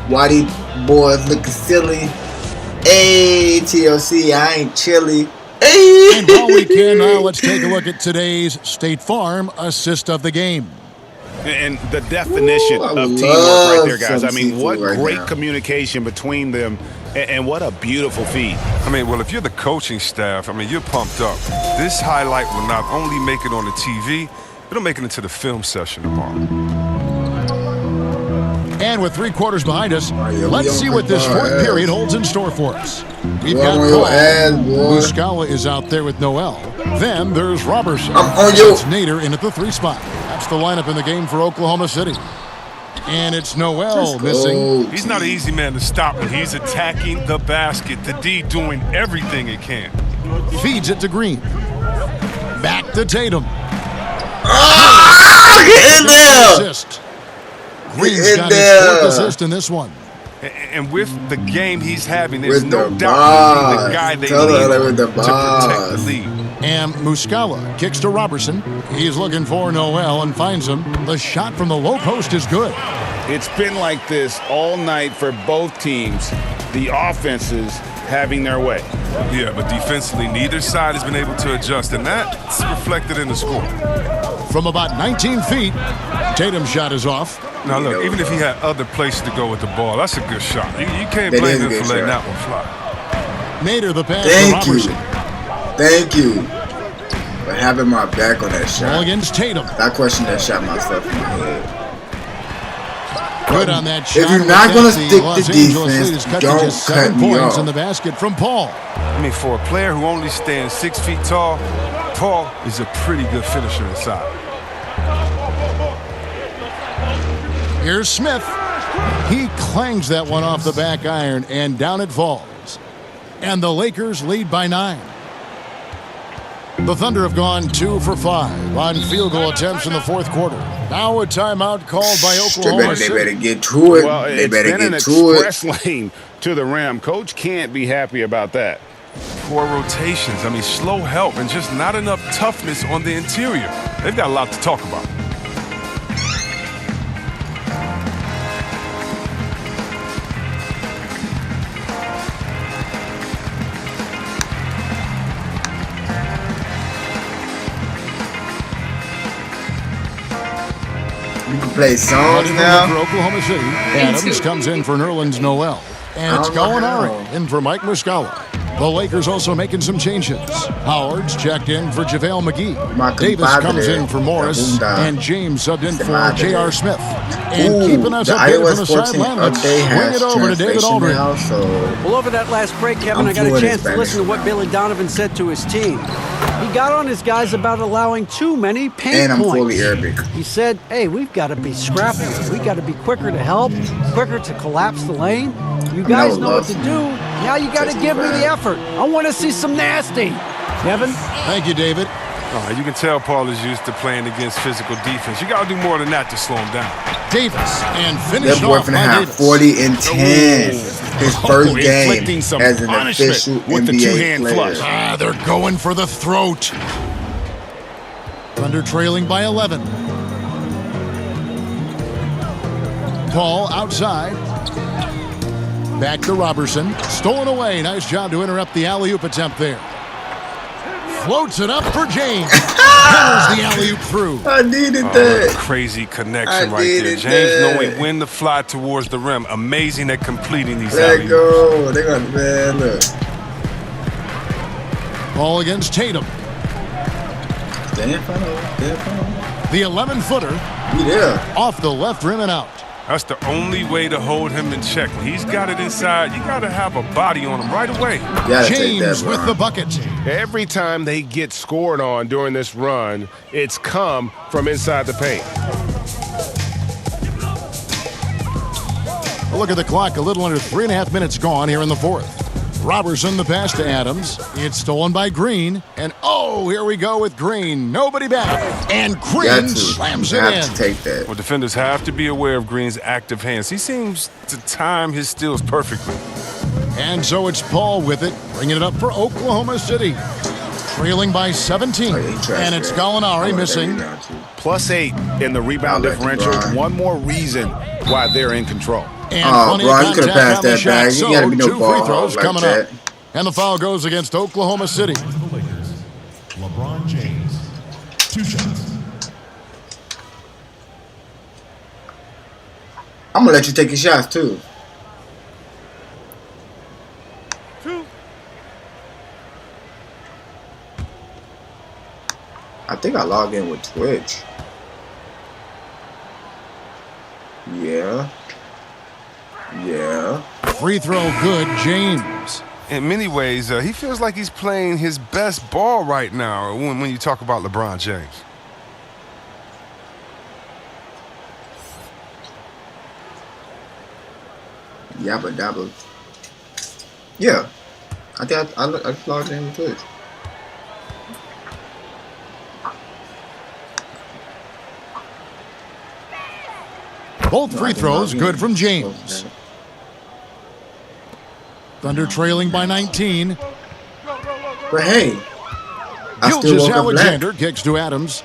Whitey boys looking silly. Hey, TLC, I ain't chilly. Hey. And while we can, now let's take a look at today's State Farm assist of the game. And the definition of teamwork right there, guys. I mean, what great communication between them, and what a beautiful feed. I mean, well, if you're the coaching staff, I mean, you're pumped up. This highlight will not only make it on the TV, it'll make it into the film session tomorrow. And with 3 quarters behind us, let's see what this 4th period holds in store for us. We've got Paul. Muscala is out there with Noel. Then there's Robertson. It's Nader in at the 3 spot. That's the lineup in the game for Oklahoma City. And it's Noel missing. He's not an easy man to stop, but he's attacking the basket. The D doing everything it can. Feeds it to Green. Back to Tatum. Get in there! Green's got his fourth assist in this one. And with the game he's having, there's no doubt he's the guy they need to protect the lead. And Muscala kicks to Robertson. He's looking for Noel and finds him. The shot from the low post is good. It's been like this all night for both teams. The offenses having their way. Yeah, but defensively, neither side has been able to adjust, and that's reflected in the score. From about 19 feet, Tatum's shot is off. Now, look, even if he had other places to go with the ball, that's a good shot. You can't blame him for letting that one fly. Nader, the pass to Robertson. Thank you for having my back on that shot. Ball against Tatum. I questioned that shot myself in my head. Good on that shot. If you're not going to stick to defense, don't cut me off. In the basket from Paul. I mean, for a player who only stands 6 feet tall, Paul is a pretty good finisher inside. Here's Smith. He clangs that one off the back iron, and down it falls. And the Lakers lead by 9. The Thunder have gone 2 for 5 on field goal attempts in the fourth quarter. Now a timeout called by Oklahoma City. They better get to it. Well, they better been get an to express lane to the rim. Coach can't be happy about that. Poor rotations. I mean, slow help and just not enough toughness on the interior. They've got a lot to talk about. Play songs now. For Oklahoma City, Adams comes in for Nerlens Noel. And it's Gallinari in for Mike Muscala. The Lakers also making some changes. Howard's checked in for JaVale McGee. Davis comes in for Morris. And James subbed in for J.R. Smith. And keeping us updated from the sideline, let's swing it over to David Aldridge. Well, over that last break, Kevin, I got a chance to listen to what Billy Donovan said to his team. He got on his guys about allowing too many paint points. And I'm fully Arabic. He said, hey, we've got to be scrappy. We got to be quicker to help, quicker to collapse the lane. You guys know what to do. Now you got to give me the effort. I want to see some nasty. Kevin? Thank you, David. You can tell Paul is used to playing against physical defense. You got to do more than that to slow him down. Davis and finish off by Davis. 40 and 10. His first game as an official with NBA player. They're going for the throat. Thunder trailing by 11. Paul outside. Back to Robertson. Stolen away. Nice job to interrupt the alley-oop attempt there. Floats it up for James. Hammers the alley-oop through. I needed that. Crazy connection right there. James knowing when to fly towards the rim. Amazing at completing these alley-oops. Let go. They got man. Look. Ball against Tatum. The 11-footer. Yeah. Off the left rim and out. That's the only way to hold him in check. When he's got it inside, you got to have a body on him right away. James with the bucket. Every time they get scored on during this run, it's come from inside the paint. Look at the clock. A little under 3.5 minutes gone here in the fourth. Robertson, the pass to Adams. It's stolen by Green. And, here we go with Green. Nobody back. And Green slams it in. Take that. Well, defenders have to be aware of Green's active hands. He seems to time his steals perfectly. And so it's Paul with it, bringing it up for Oklahoma City. Trailing by 17. And it's Gallinari missing. +8 in the rebound differential. One more reason why they're in control. And bro, you could have passed that back. You gotta be no 2 ball free throws like coming that. up. And the foul goes against Oklahoma City. LeBron James, 2 shots. I'm gonna let you take your shots too. 2. I think I logged in with Twitch. Yeah. Free throw good, James. In many ways, he feels like he's playing his best ball right now when you talk about LeBron James. Yabba dabba. Yeah. I think I logged in with Twitch. Both free throws good from James. Thunder trailing by 19. But hey, Gilgeous-Alexander kicks to Adams.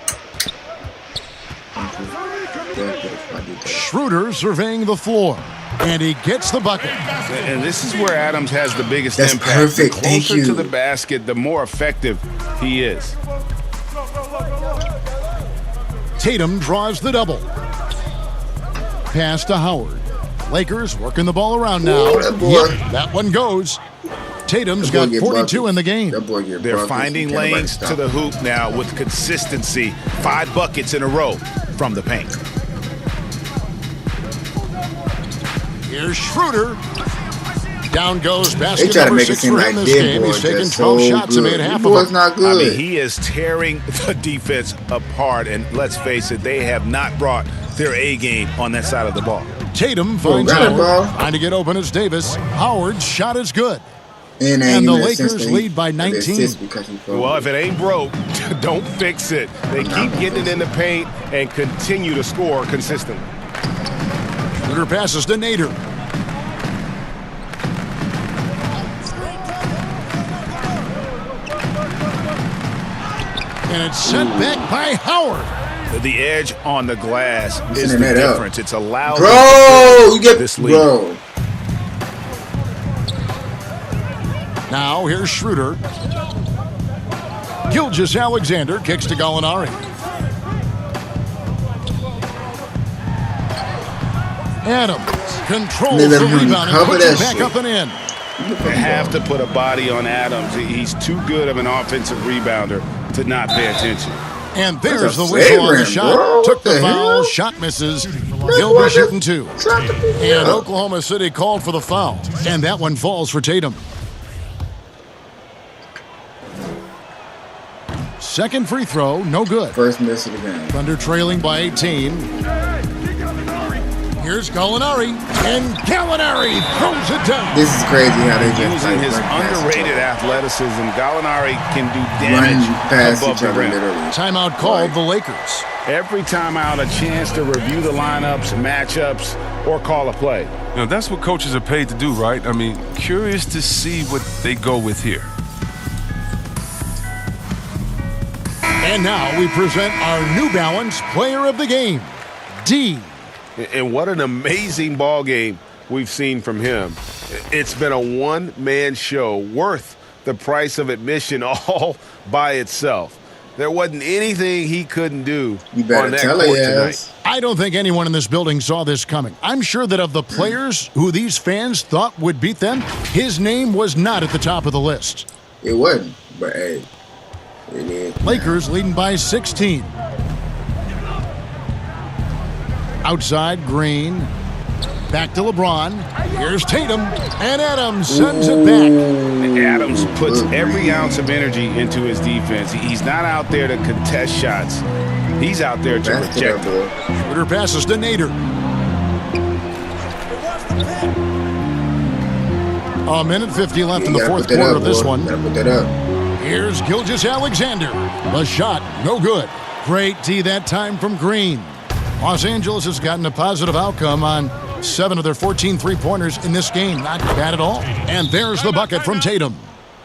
Schroeder surveying the floor, and he gets the bucket. And this is where Adams has the biggest impact. Perfect. The closer to the basket, the more effective he is. Tatum draws the double. Pass to Howard. Lakers working the ball around now. That one goes. Tatum's got 42 in the game. They're finding lanes to the hoop now with consistency. 5 buckets in a row from the paint. Here's Schroeder. Down goes basket number 6 for him this game. He's taken 12 shots and made half of them. Not good. I mean, he is tearing the defense apart. And let's face it, they have not brought their A game on that side of the ball. Tatum finds Howard. Trying to get open as Davis. Howard's shot is good. And the Lakers lead by 19. Well, if it ain't broke, don't fix it. They keep getting it in the paint and continue to score consistently. Schroeder passes to Nader. And it's sent back by Howard. The edge on the glass is the difference. It's allowed you get this lead. Now here's Schroeder. Gilgeous-Alexander kicks to Gallinari. Adams controls the rebound and puts it back up and in. They have to put a body on Adams. He's too good of an offensive rebounder to not pay attention. And there's the whistle on the shot. Took the foul. Shot misses. Gilbert shooting 2. And Oklahoma City called for the foul. And that one falls for Tatum. Second free throw, no good. First miss of the game. Thunder trailing by 18. Here's Gallinari, and Gallinari throws it down. This is crazy how they just using his underrated athleticism. Gallinari can do damage above the rim. Timeout called the Lakers. Every timeout, a chance to review the lineups, matchups, or call a play. You know, that's what coaches are paid to do, right? I mean, curious to see what they go with here. And now we present our New Balance Player of the Game, D. And what an amazing ball game we've seen from him. It's been a one-man show worth the price of admission all by itself. There wasn't anything he couldn't do on that court tonight. I don't think anyone in this building saw this coming. I'm sure that of the players who these fans thought would beat them, his name was not at the top of the list. It wasn't, but hey. It is. Lakers leading by 16. Outside, Green. Back to LeBron. Here's Tatum. And Adams sends it back. Adams puts every ounce of energy into his defense. He's not out there to contest shots. He's out there to reject them. Schroeder passes to Nader. A minute 50 left in the fourth quarter of this one. Put that up. Here's Gilgeous-Alexander. The shot, no good. Great D that time from Green. Los Angeles has gotten a positive outcome on 7 of their 14 three-pointers in this game. Not bad at all. And there's the bucket from Tatum.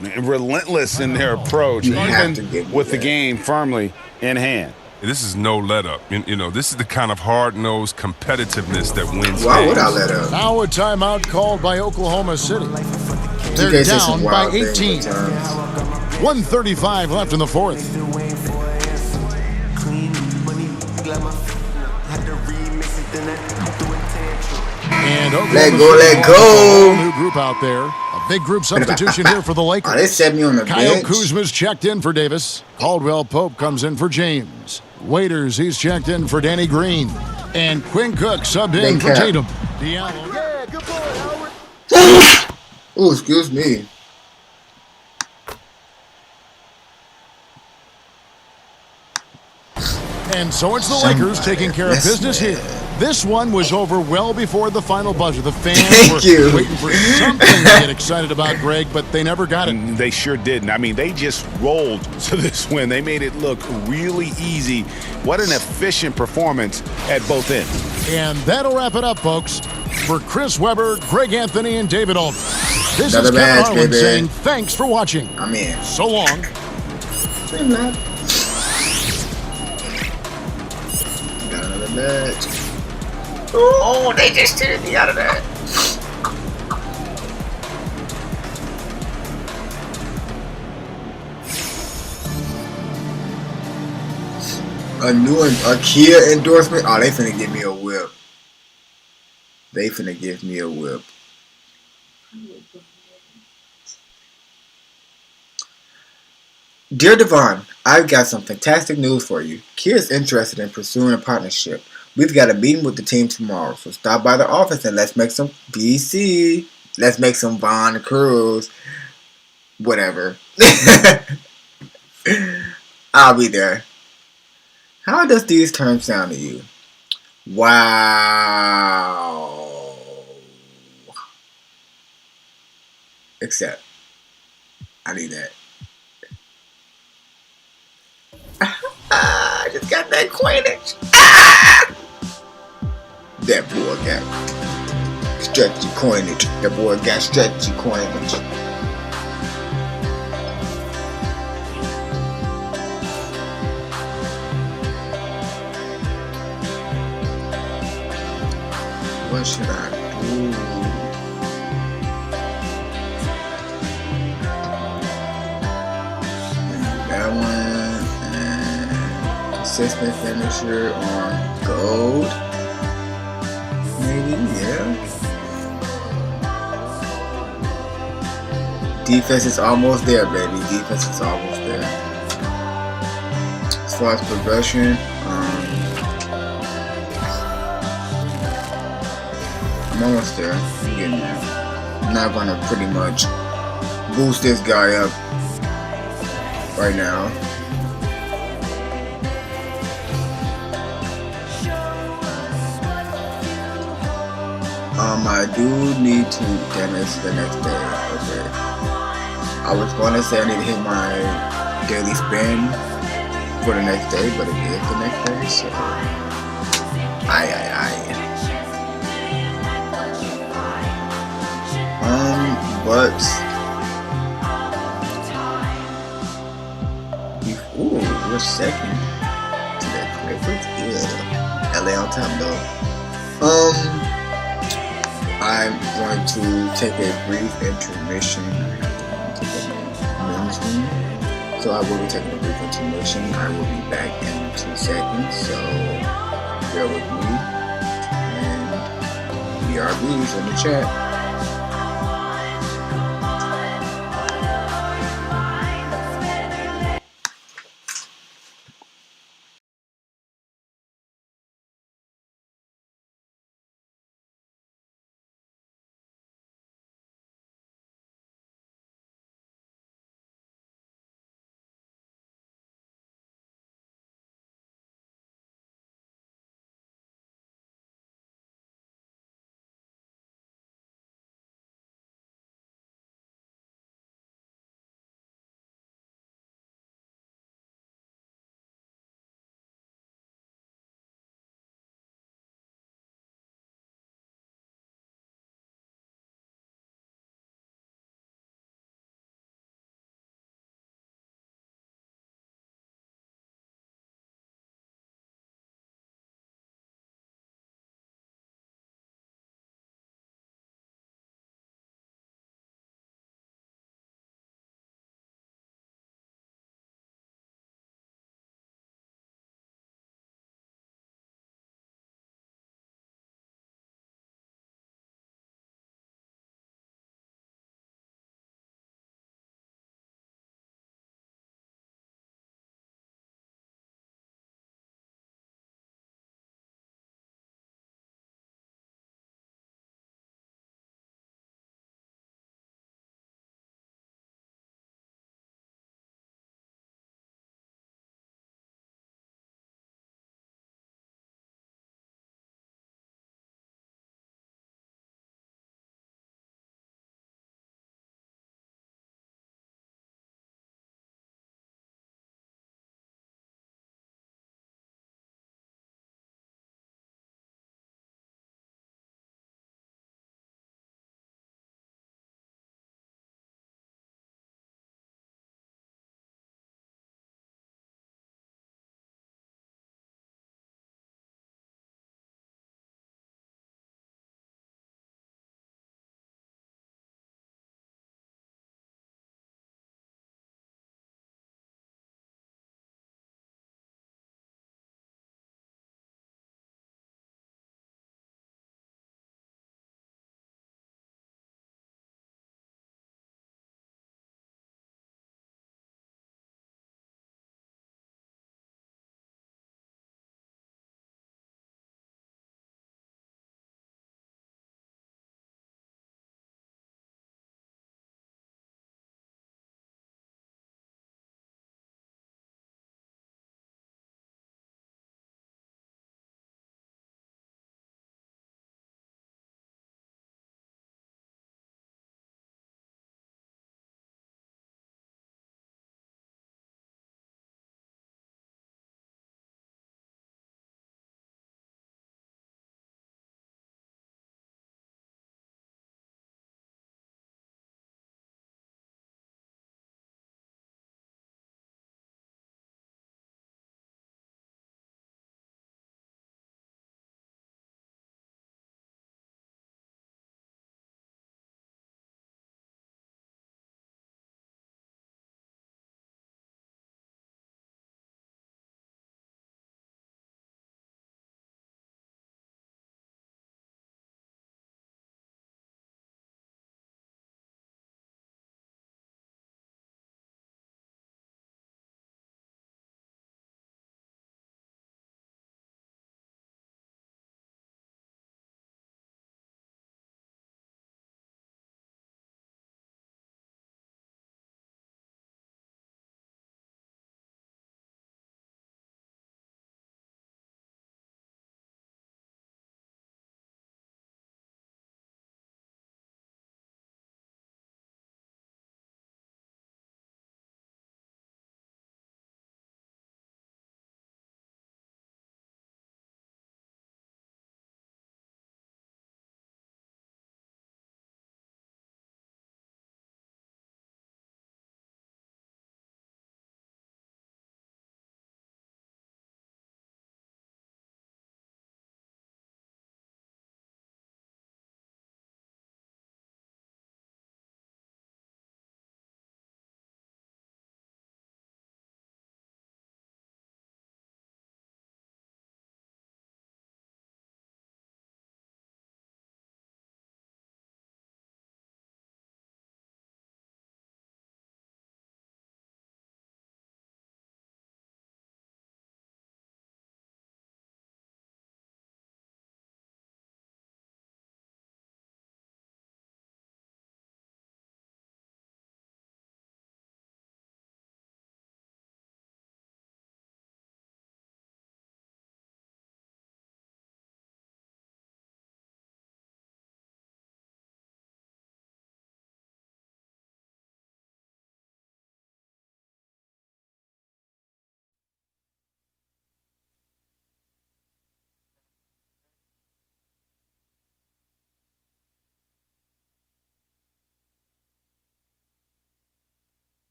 Relentless in their approach, even with the game firmly in hand. This is no let-up. You know, this is the kind of hard-nosed competitiveness that wins Why games. would I let up? Now a timeout called by Oklahoma City. They're down by 18. 1:35 left in the fourth. And let go. New group out there. A big group substitution here for the Lakers. They set me on the Kyle bench. Kuzma's checked in for Davis. Caldwell Pope comes in for James. Waiters, he's checked in for Danny Green. And Quinn Cook subbed in for Tatum. Diallo. Yeah, good boy, Howard. Oh, excuse me. And so it's the Lakers taking care of business here. This one was over well before the final buzzer. The fans were waiting for something to get excited about, Greg, but they never got it. They sure didn't. I mean, they just rolled to this win. They made it look really easy. What an efficient performance at both ends. And that'll wrap it up, folks. For Chris Webber, Greg Anthony, and David Aldridge, this Another is Kevin match, Harlan baby. saying thanks for watching. I'm in. So long. Got another match. Oh, they just cheated me out of that. A Kia endorsement. Oh, they finna give me a whip. They finna give me a whip. Dear Devon, I've got some fantastic news for you. Kia is interested in pursuing a partnership. We've got a meeting with the team tomorrow, so stop by the office and let's make some BC. Let's make some Von Cruz. Whatever. I'll be there. How does these terms sound to you? Wow. Except, I need that. I just got that coinage. That boy got stretchy coinage. That boy got stretchy coinage. What should I do? That one and consistent finisher on gold. Maybe, yeah. Defense is almost there, baby. Defense is almost there. As far as progression, I'm almost there. I'm getting there. I'm not gonna pretty much boost this guy up right now. I do need to damage the next day. Okay. I was gonna say I need to hit my daily spin for the next day, but it is the next day, so but ooh, we're second to the Clippers. Yeah, LA on top though. I'm going to take a brief intermission. So I will be taking a brief intermission. I will be back in 2 seconds. So bear with me. And BRBs in the chat.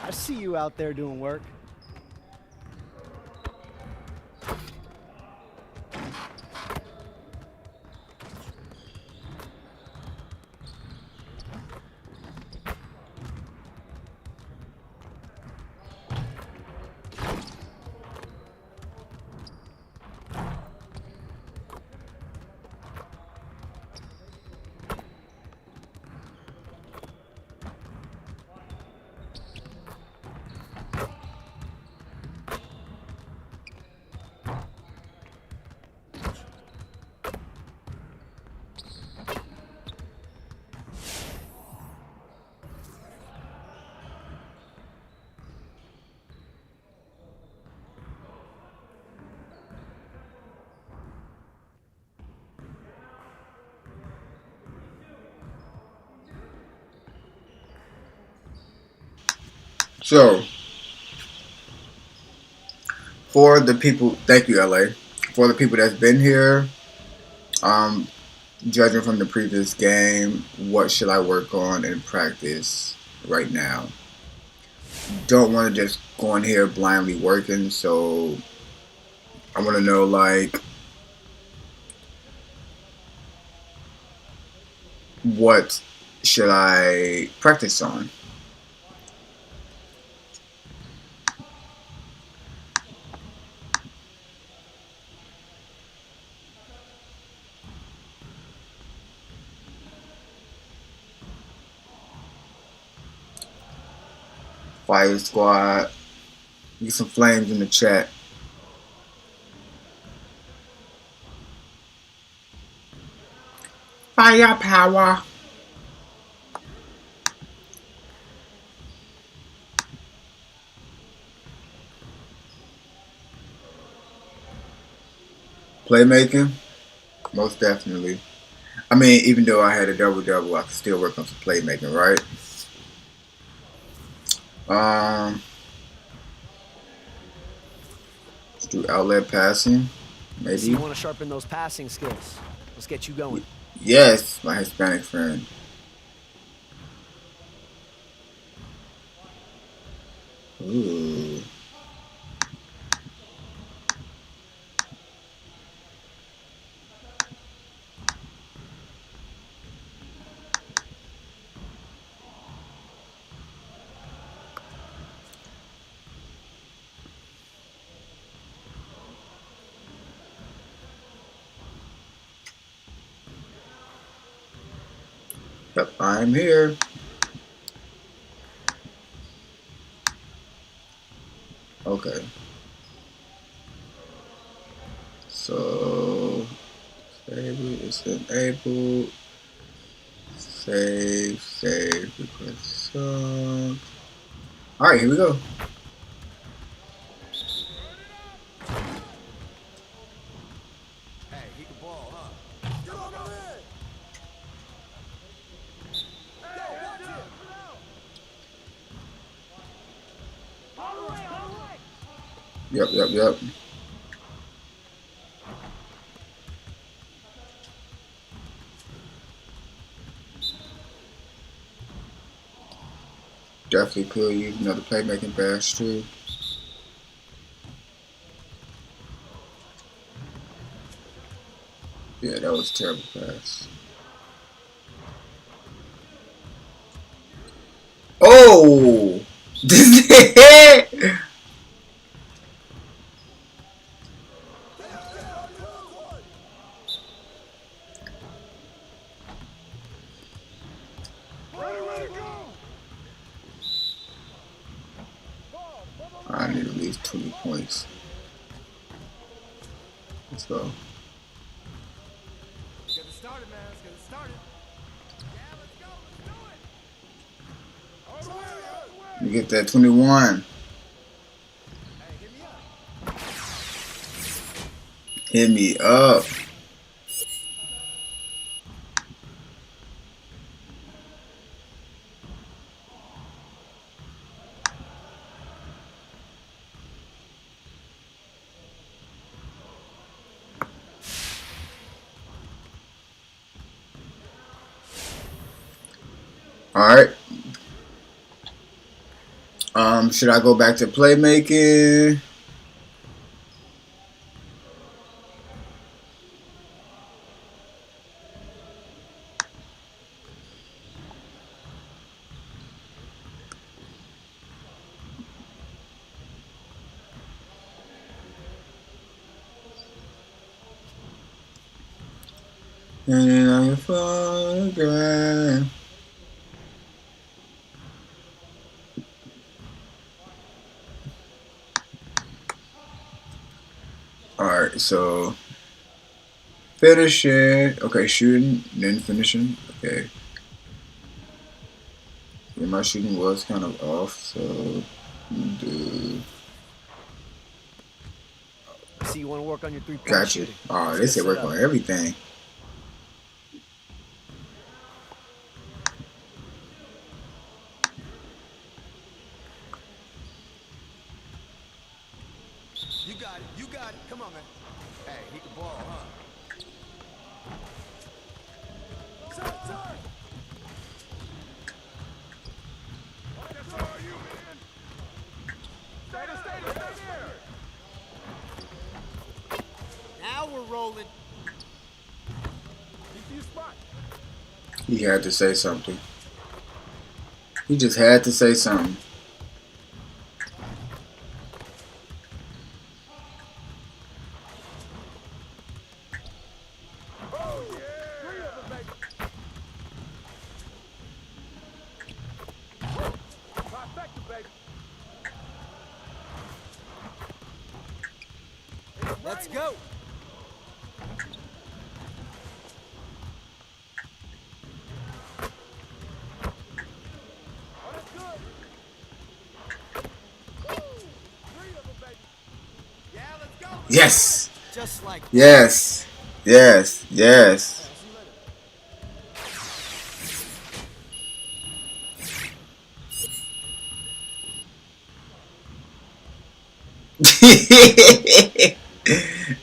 I see you out there doing work. So, for the people, thank you, LA. For the people that's been here, judging from the previous game, what should I work on in practice right now? Don't want to just go in here blindly working, so I want to know, like, what should I practice on? Fire Squad, get some flames in the chat. Firepower. Playmaking, most definitely. I mean, even though I had a double-double, I could still work on some playmaking, right? Let's do outlet passing, maybe. So you want to sharpen those passing skills. Let's get you going. Yes, my Hispanic friend. Ooh. Yep, I'm here. Okay. So, it's enabled. Save, request song. Alright, here we go. Yep. Definitely could use another playmaking pass too. Yeah, that was a terrible pass. Oh! This is it! I need at least 20 points. Let's go. Let's get it started, man. Let's get it started. Yeah, let's go. Let's do it. You get that 21. Hey, hit me up. Alright. Should I go back to playmaking? And then I photograph. Alright, so finishing. Okay, shooting, then finishing. Okay. Yeah, my shooting was kind of off, so do. See, you want to work on your 3-point Gotcha. shooting. Oh, they said work on everything. You got it. You got it. Come on, man. Hey, he can ball, huh? Turn. What are you, man? Stay there. Now we're rolling. He had to say something. He just had to say something. Let's go. Yes. Just like yes. Yes. Yes.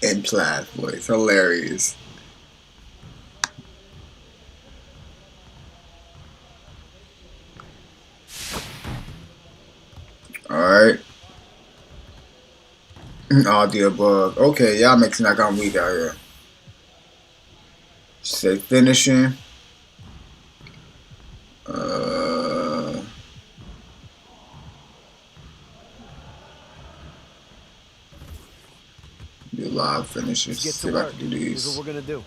Implied voice. Hilarious. Alright. All the above. Okay, y'all make sense. I got weak out here. Say finishing. Do live finishes. See if I can do these. Here's what we're gonna do.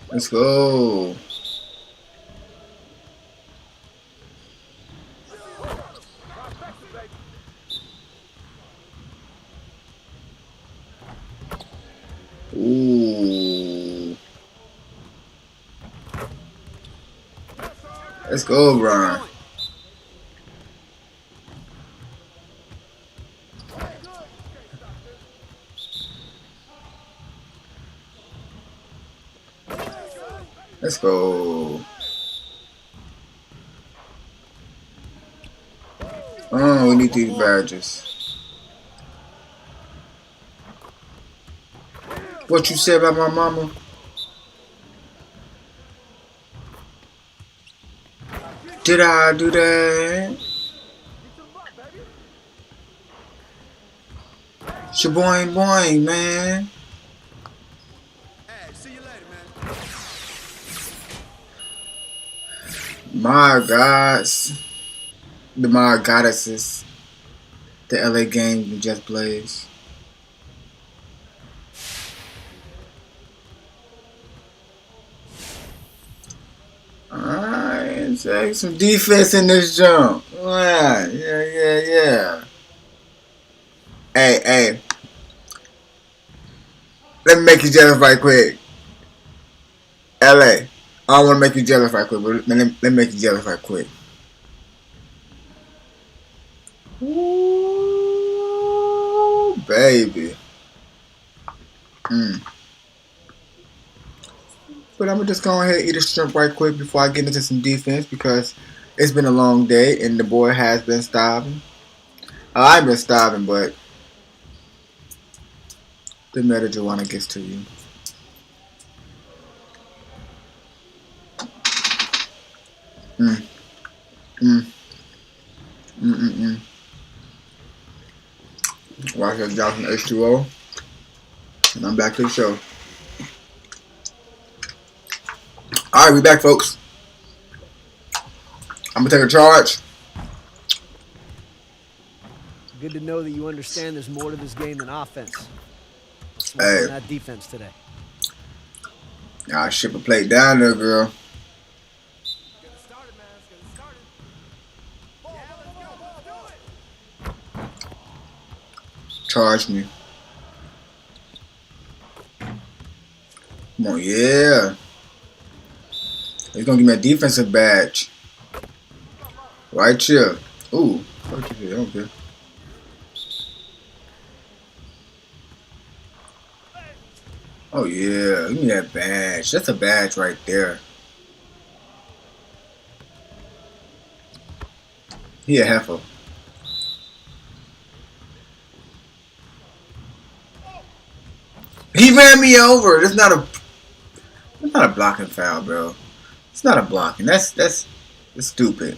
Let's go. Ooh. Let's go, Brian. Let's go. Oh, we need these badges. What you said about my mama? Did I do that? Shaboing boing, man. My gods. My goddesses. The LA Games and Just Blaze. Alright, take some defense in this jump. Yeah. Hey. Let me make you jealous right quick. LA. I don't want to make you jealous right quick, but let me make you jealous right quick. Ooh, baby. But I'm going to just go ahead and eat a shrimp right quick before I get into some defense because It's been a long day, and the boy has been starving. I've been starving, but the marijuana gets to you. Watch that drop some H2O, and I'm back to the show. Alright, we back, folks. I'm gonna take a charge. Good to know that you understand there's more to this game than offense. Let's Hey. on that defense today. Nah, ship a plate down there, girl. Charge me. Come on, yeah. He's gonna give me a defensive badge. Right here. Ooh. Okay, I don't care. Oh yeah, give me that badge. That's a badge right there. He a heifer. He ran me over. That's not a blocking foul, bro. It's not a blocking. That's stupid.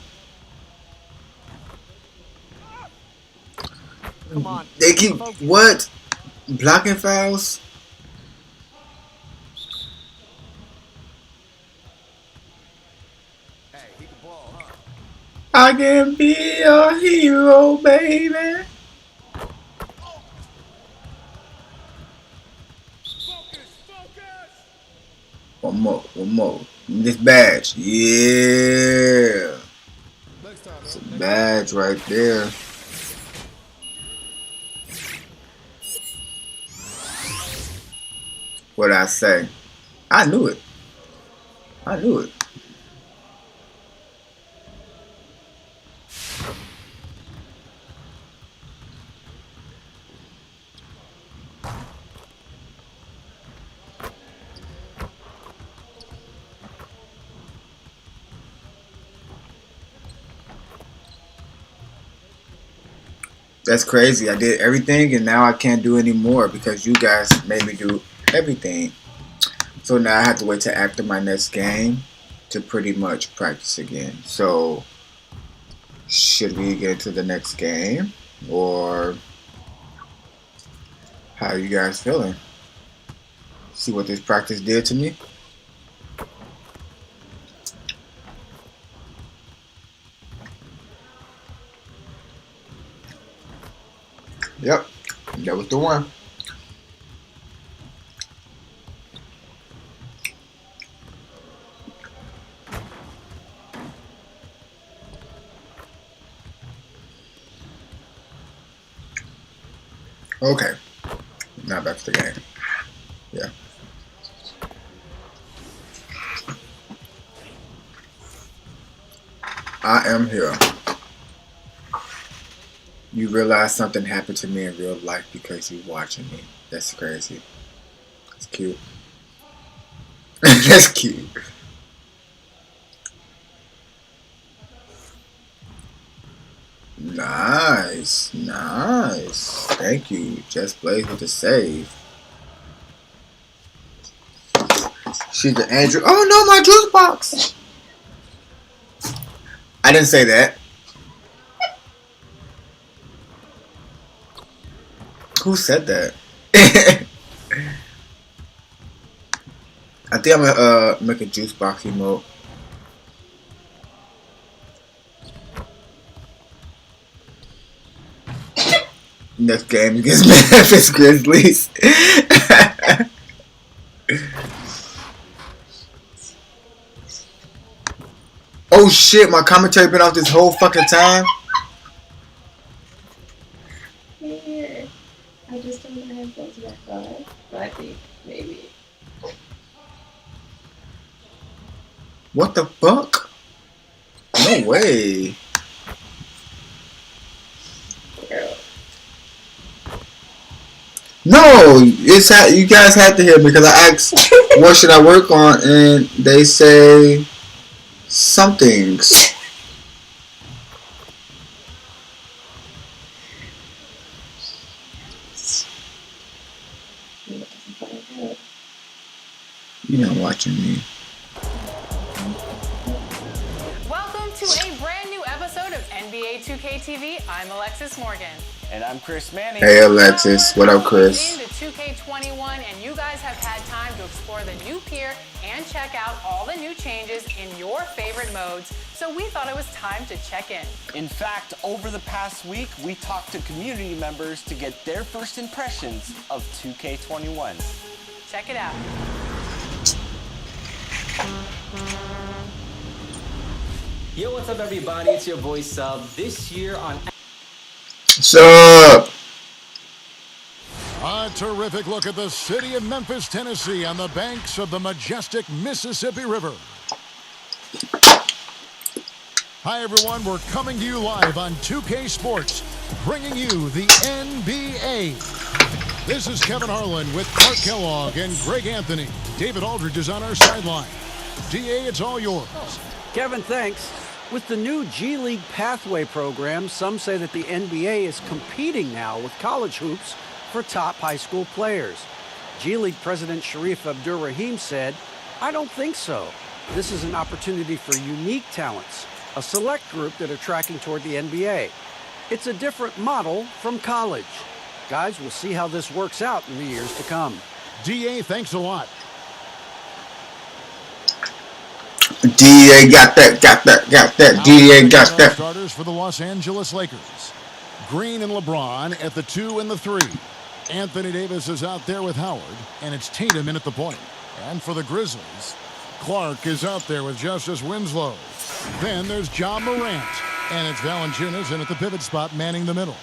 Come on. They keep what? Blocking fouls? I can be a hero, baby. One more. This badge. Yeah. It's a badge right there. What'd I say? I knew it. That's crazy. I did everything and now I can't do any more because you guys made me do everything. So now I have to wait till after my next game to pretty much practice again. So should we get into the next game, or how are you guys feeling? See what this practice did to me? Yep, that was the one. Okay, now back to the game. Yeah. I am here. You realize something happened to me in real life because you're watching me. That's crazy. That's cute. That's cute. Nice. Thank you. Just Blaze with the save. She's the Andrew. Oh no, my juice box. I didn't say that. Who said that? I think I'm gonna make a juice box emote. Next game against Memphis Grizzlies. Oh shit, my commentary been off this whole fucking time. I just don't have headphones back on, but I think maybe. What the fuck? No way. No, it's you guys had to hear because I asked what should I work on and they say some things. You're not watching me. Welcome to a brand new episode of NBA 2K TV. I'm Alexis Morgan. And I'm Chris Manning. Hey Alexis, what up, Chris? To 2K21, and you guys have had time to explore the new pier and check out all the new changes in your favorite modes. So we thought it was time to check in. In fact, over the past week, we talked to community members to get their first impressions of 2K21. Check it out. Yo, what's up, everybody? It's your boy Sub. This year on... What's up? A terrific look at the city of Memphis, Tennessee on the banks of the majestic Mississippi River. Hi, everyone. We're coming to you live on 2K Sports, bringing you the NBA. This is Kevin Harlan with Clark Kellogg and Greg Anthony. David Aldridge is on our sideline. DA, it's all yours. Kevin, thanks. With the new G League Pathway program, some say that the NBA is competing now with college hoops for top high school players. G League President Sharif Abdur-Rahim said, "I don't think so. This is an opportunity for unique talents, a select group that are tracking toward the NBA. It's a different model from college. Guys, we'll see how this works out in the years to come." DA, thanks a lot. DA got that. DA got that. Starters for the Los Angeles Lakers. Green and LeBron at the 2 and the 3. Anthony Davis is out there with Howard, and it's Tatum in at the point. And for the Grizzlies, Clark is out there with Justice Winslow. Then there's John Morant, and it's Valanciunas in at the pivot spot, manning the middle.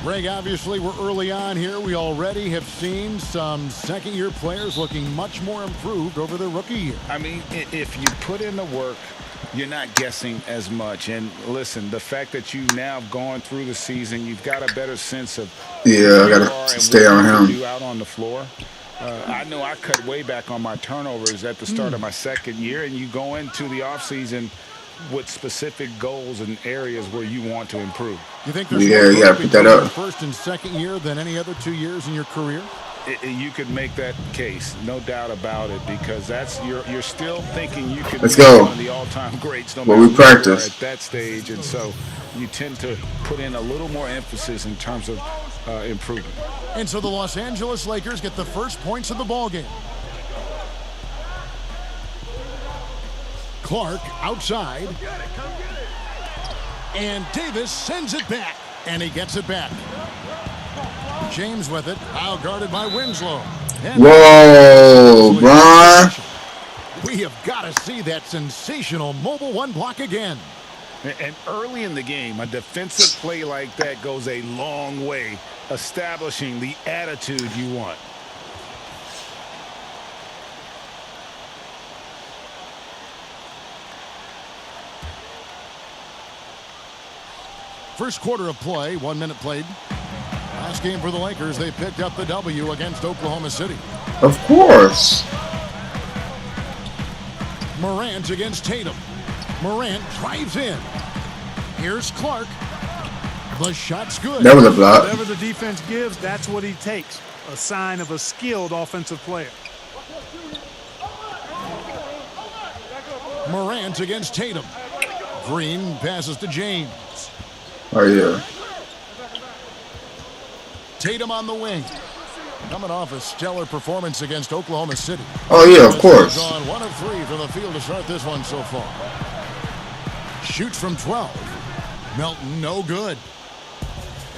Greg, obviously, we're early on here. We already have seen some second-year players looking much more improved over their rookie year. I mean, if you put in the work, you're not guessing as much. And listen, the fact that you now have gone through the season, you've got a better sense of I gotta stay on him. Out on the floor. I know I cut way back on my turnovers at the start of my second year, and you go into the offseason with specific goals and areas where you want to improve. You think there's you gotta put that up. First and second year than any other 2 years in your career? You could make that case, no doubt about it, because that's you're still thinking you can be one of the all-time greats no well, matter we practice at that stage, and so you tend to put in a little more emphasis in terms of improvement. And so the Los Angeles Lakers get the first points of the ball game. Clark outside. And Davis sends it back. And he gets it back. James with it. Now guarded by Winslow. And whoa, Bron. We have got to see that sensational mobile one block again. And early in the game, a defensive play like that goes a long way, establishing the attitude you want. First quarter of play, 1 minute played. Last game for the Lakers, they picked up the W against Oklahoma City. Of course. Morant against Tatum. Morant drives in. Here's Clark. The shot's good. That was a block. Whatever the defense gives, that's what he takes. A sign of a skilled offensive player. Morant against Tatum. Green passes to James. Oh, yeah. Tatum on the wing. Coming off a stellar performance against Oklahoma City. Oh, yeah, of course. On 1 of 3 from the field to start this one so far. Shoots from 12. Melton, no good.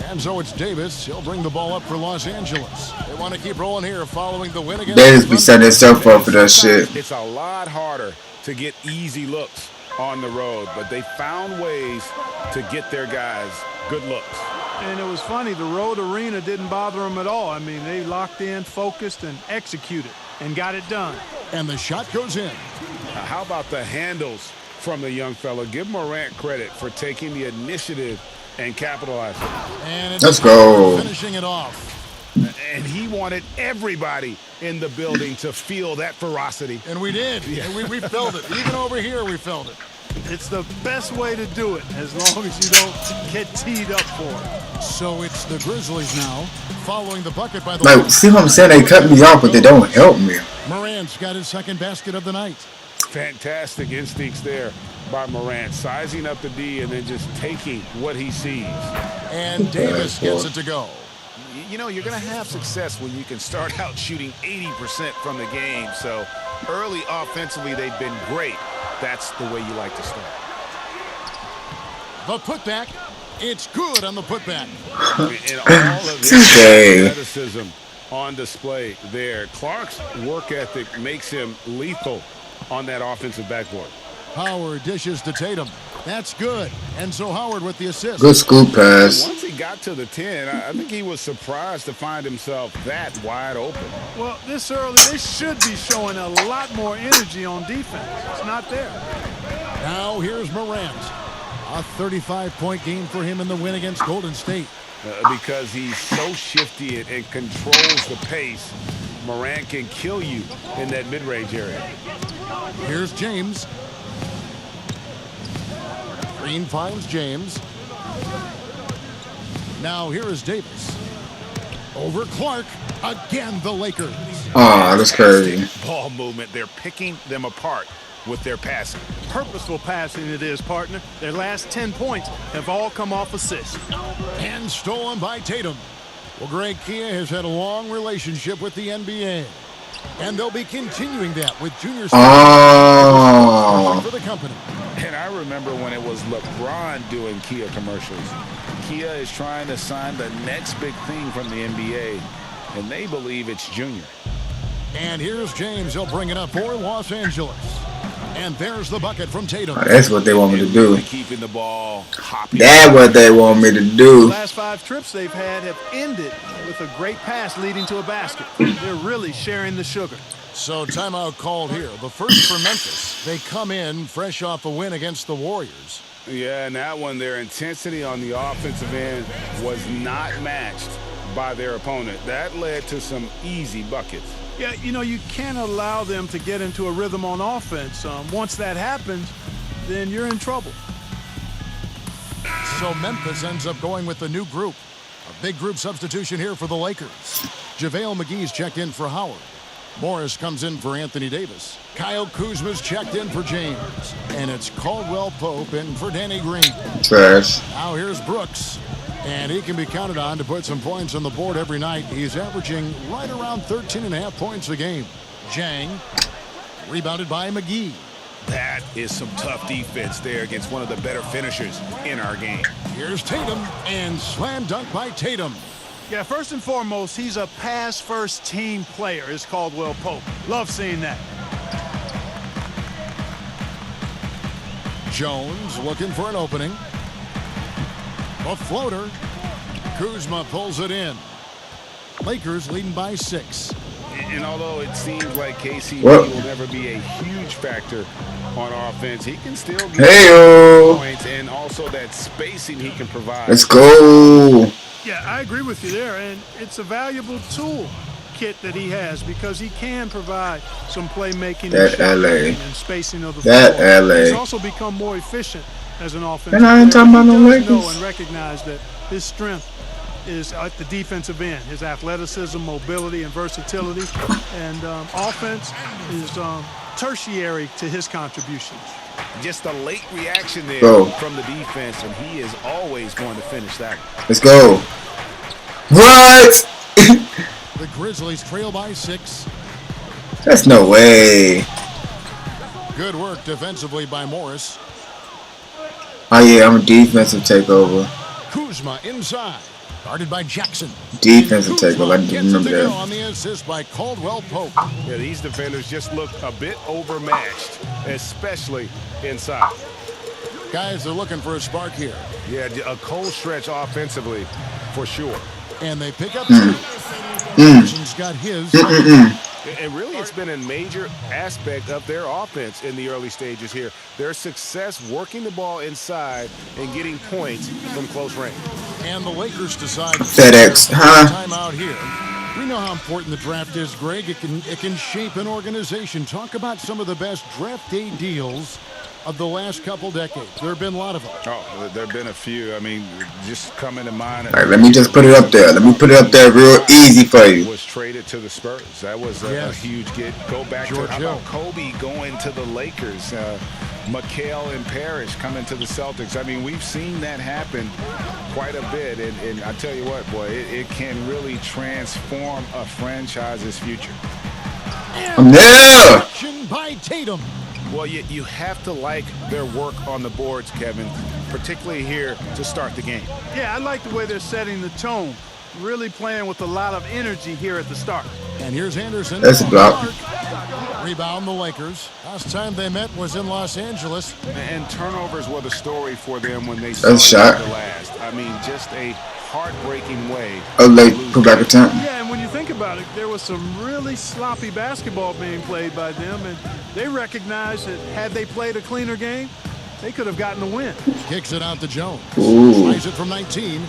And so it's Davis. He'll bring the ball up for Los Angeles. They want to keep rolling here following the win against Davis be setting himself up for that shit. It's a lot harder to get easy looks on the road, but they found ways to get their guys good looks. And it was funny, the road arena didn't bother them at all. I mean, they locked in, focused, and executed, and got it done. And the shot goes in. How about the handles from the young fella? Give Morant credit for taking the initiative and capitalizing. And let's go. Finishing it off. And he wanted everybody in the building to feel that ferocity. And we did. Yeah. And we felt it. Even over here, we felt it. It's the best way to do it, as long as you don't get teed up for it. So it's the Grizzlies now, following the bucket by the... Like, see what I'm saying? They cut me off, but they don't help me. Morant's got his second basket of the night. Fantastic instincts there by Morant, sizing up the D and then just taking what he sees. And Davis gets it to go. You know, you're going to have success when you can start out shooting 80% from the game. So early offensively, they've been great. That's the way you like to start. The putback. It's good on the putback. And all of his athleticism on display there. Clark's work ethic makes him lethal on that offensive backboard. Howard dishes to Tatum. That's good. And so Howard with the assist. Good scoop pass. Once he got to the 10, I think he was surprised to find himself that wide open. Well, this early, they should be showing a lot more energy on defense. It's not there. Now here's Morant. A 35-point game for him in the win against Golden State. Because he's so shifty and controls the pace, Morant can kill you in that mid-range area. Here's James. Green finds James. Now here is Davis. Over Clark. Again, the Lakers. Oh, that's crazy. Ball movement. They're picking them apart with their passing. Purposeful passing it is, partner. Their last 10 points have all come off assists. And stolen by Tatum. Well, Greg Kia has had a long relationship with the NBA. And they'll be continuing that with junior for the company. And I remember when it was LeBron doing Kia commercials. Kia is trying to sign the next big thing from the NBA, and they believe it's Junior. And here's James. He'll bring it up for Los Angeles. And there's the bucket from Tatum. Oh, that's what they want me to do. Keeping the ball hopping. That's what they want me to do. The last 5 trips they've had have ended with a great pass leading to a basket. They're really sharing the sugar. So timeout called here. The first for Memphis. They come in fresh off a win against the Warriors. Yeah, and that one, their intensity on the offensive end was not matched by their opponent. That led to some easy buckets. Yeah, you know, you can't allow them to get into a rhythm on offense. Once that happens, then you're in trouble. So Memphis ends up going with the new group. A big group substitution here for the Lakers. JaVale McGee's checked in for Howard. Morris comes in for Anthony Davis. Kyle Kuzma's checked in for James. And it's Caldwell Pope in for Danny Green. Trash. Now here's Brooks. And he can be counted on to put some points on the board every night. He's averaging right around 13.5 points a game. Jang, rebounded by McGee. That is some tough defense there against one of the better finishers in our game. Here's Tatum, and slam dunk by Tatum. Yeah, first and foremost, he's a pass-first team player, is Caldwell Pope. Love seeing that. Jones looking for an opening. A floater. Kuzma pulls it in. Lakers leading by 6. And although it seems like KCP will never be a huge factor on offense, he can still get points and also that spacing he can provide. Let's go. Yeah, I agree with you there, and it's a valuable tool kit that he has because he can provide some playmaking and spacing of the floor. He's also become more efficient as an offensive player. And I ain't talking about no Lakers. Know and recognize that his strength is at the defensive end, his athleticism, mobility, and versatility, and offense is tertiary to his contributions. Just a late reaction there from the defense, and he is always going to finish that one. Let's go. What? The Grizzlies trail by 6. That's no way. Good work defensively by Morris. Oh yeah, I'm a defensive takeover. Kuzma inside. Guarded by Jackson. Defensive takeover. I didn't remember that. On the assist by Caldwell Pope. Yeah, these defenders just look a bit overmatched, especially inside. Guys are looking for a spark here. Yeah, a cold stretch offensively, for sure. And they pick up 2. Jackson's got his. And really, it's been a major aspect of their offense in the early stages here. Their success working the ball inside and getting points from close range. And the Lakers decide FedEx, time out here. We know how important the draft is, Greg. It can shape an organization. Talk about some of the best draft day deals of the last couple decades. There have been a lot of them. Oh, there have been a few. I mean, just coming to mind. All right, let me just put it up there. Let me put it up there real easy for you. Was traded to the Spurs. That was a huge get. Go back to how about Kobe going to the Lakers. McHale and Parrish coming to the Celtics. I mean, we've seen that happen quite a bit. And I tell you what, boy, it can really transform a franchise's future. Yeah. By Tatum. Well, you have to like their work on the boards, Kevin, particularly here to start the game. Yeah, I like the way they're setting the tone. Really playing with a lot of energy here at the start. And here's Anderson. That's a block. Rebound the Lakers. Last time they met was in Los Angeles. And turnovers were the story for them when they started the last. I mean, just a heartbreaking way. A late putback attempt. Yeah, and when you think about it, there was some really sloppy basketball being played by them, and they recognized that had they played a cleaner game, they could have gotten the win. Kicks it out to Jones. Ooh. Tries it from 19.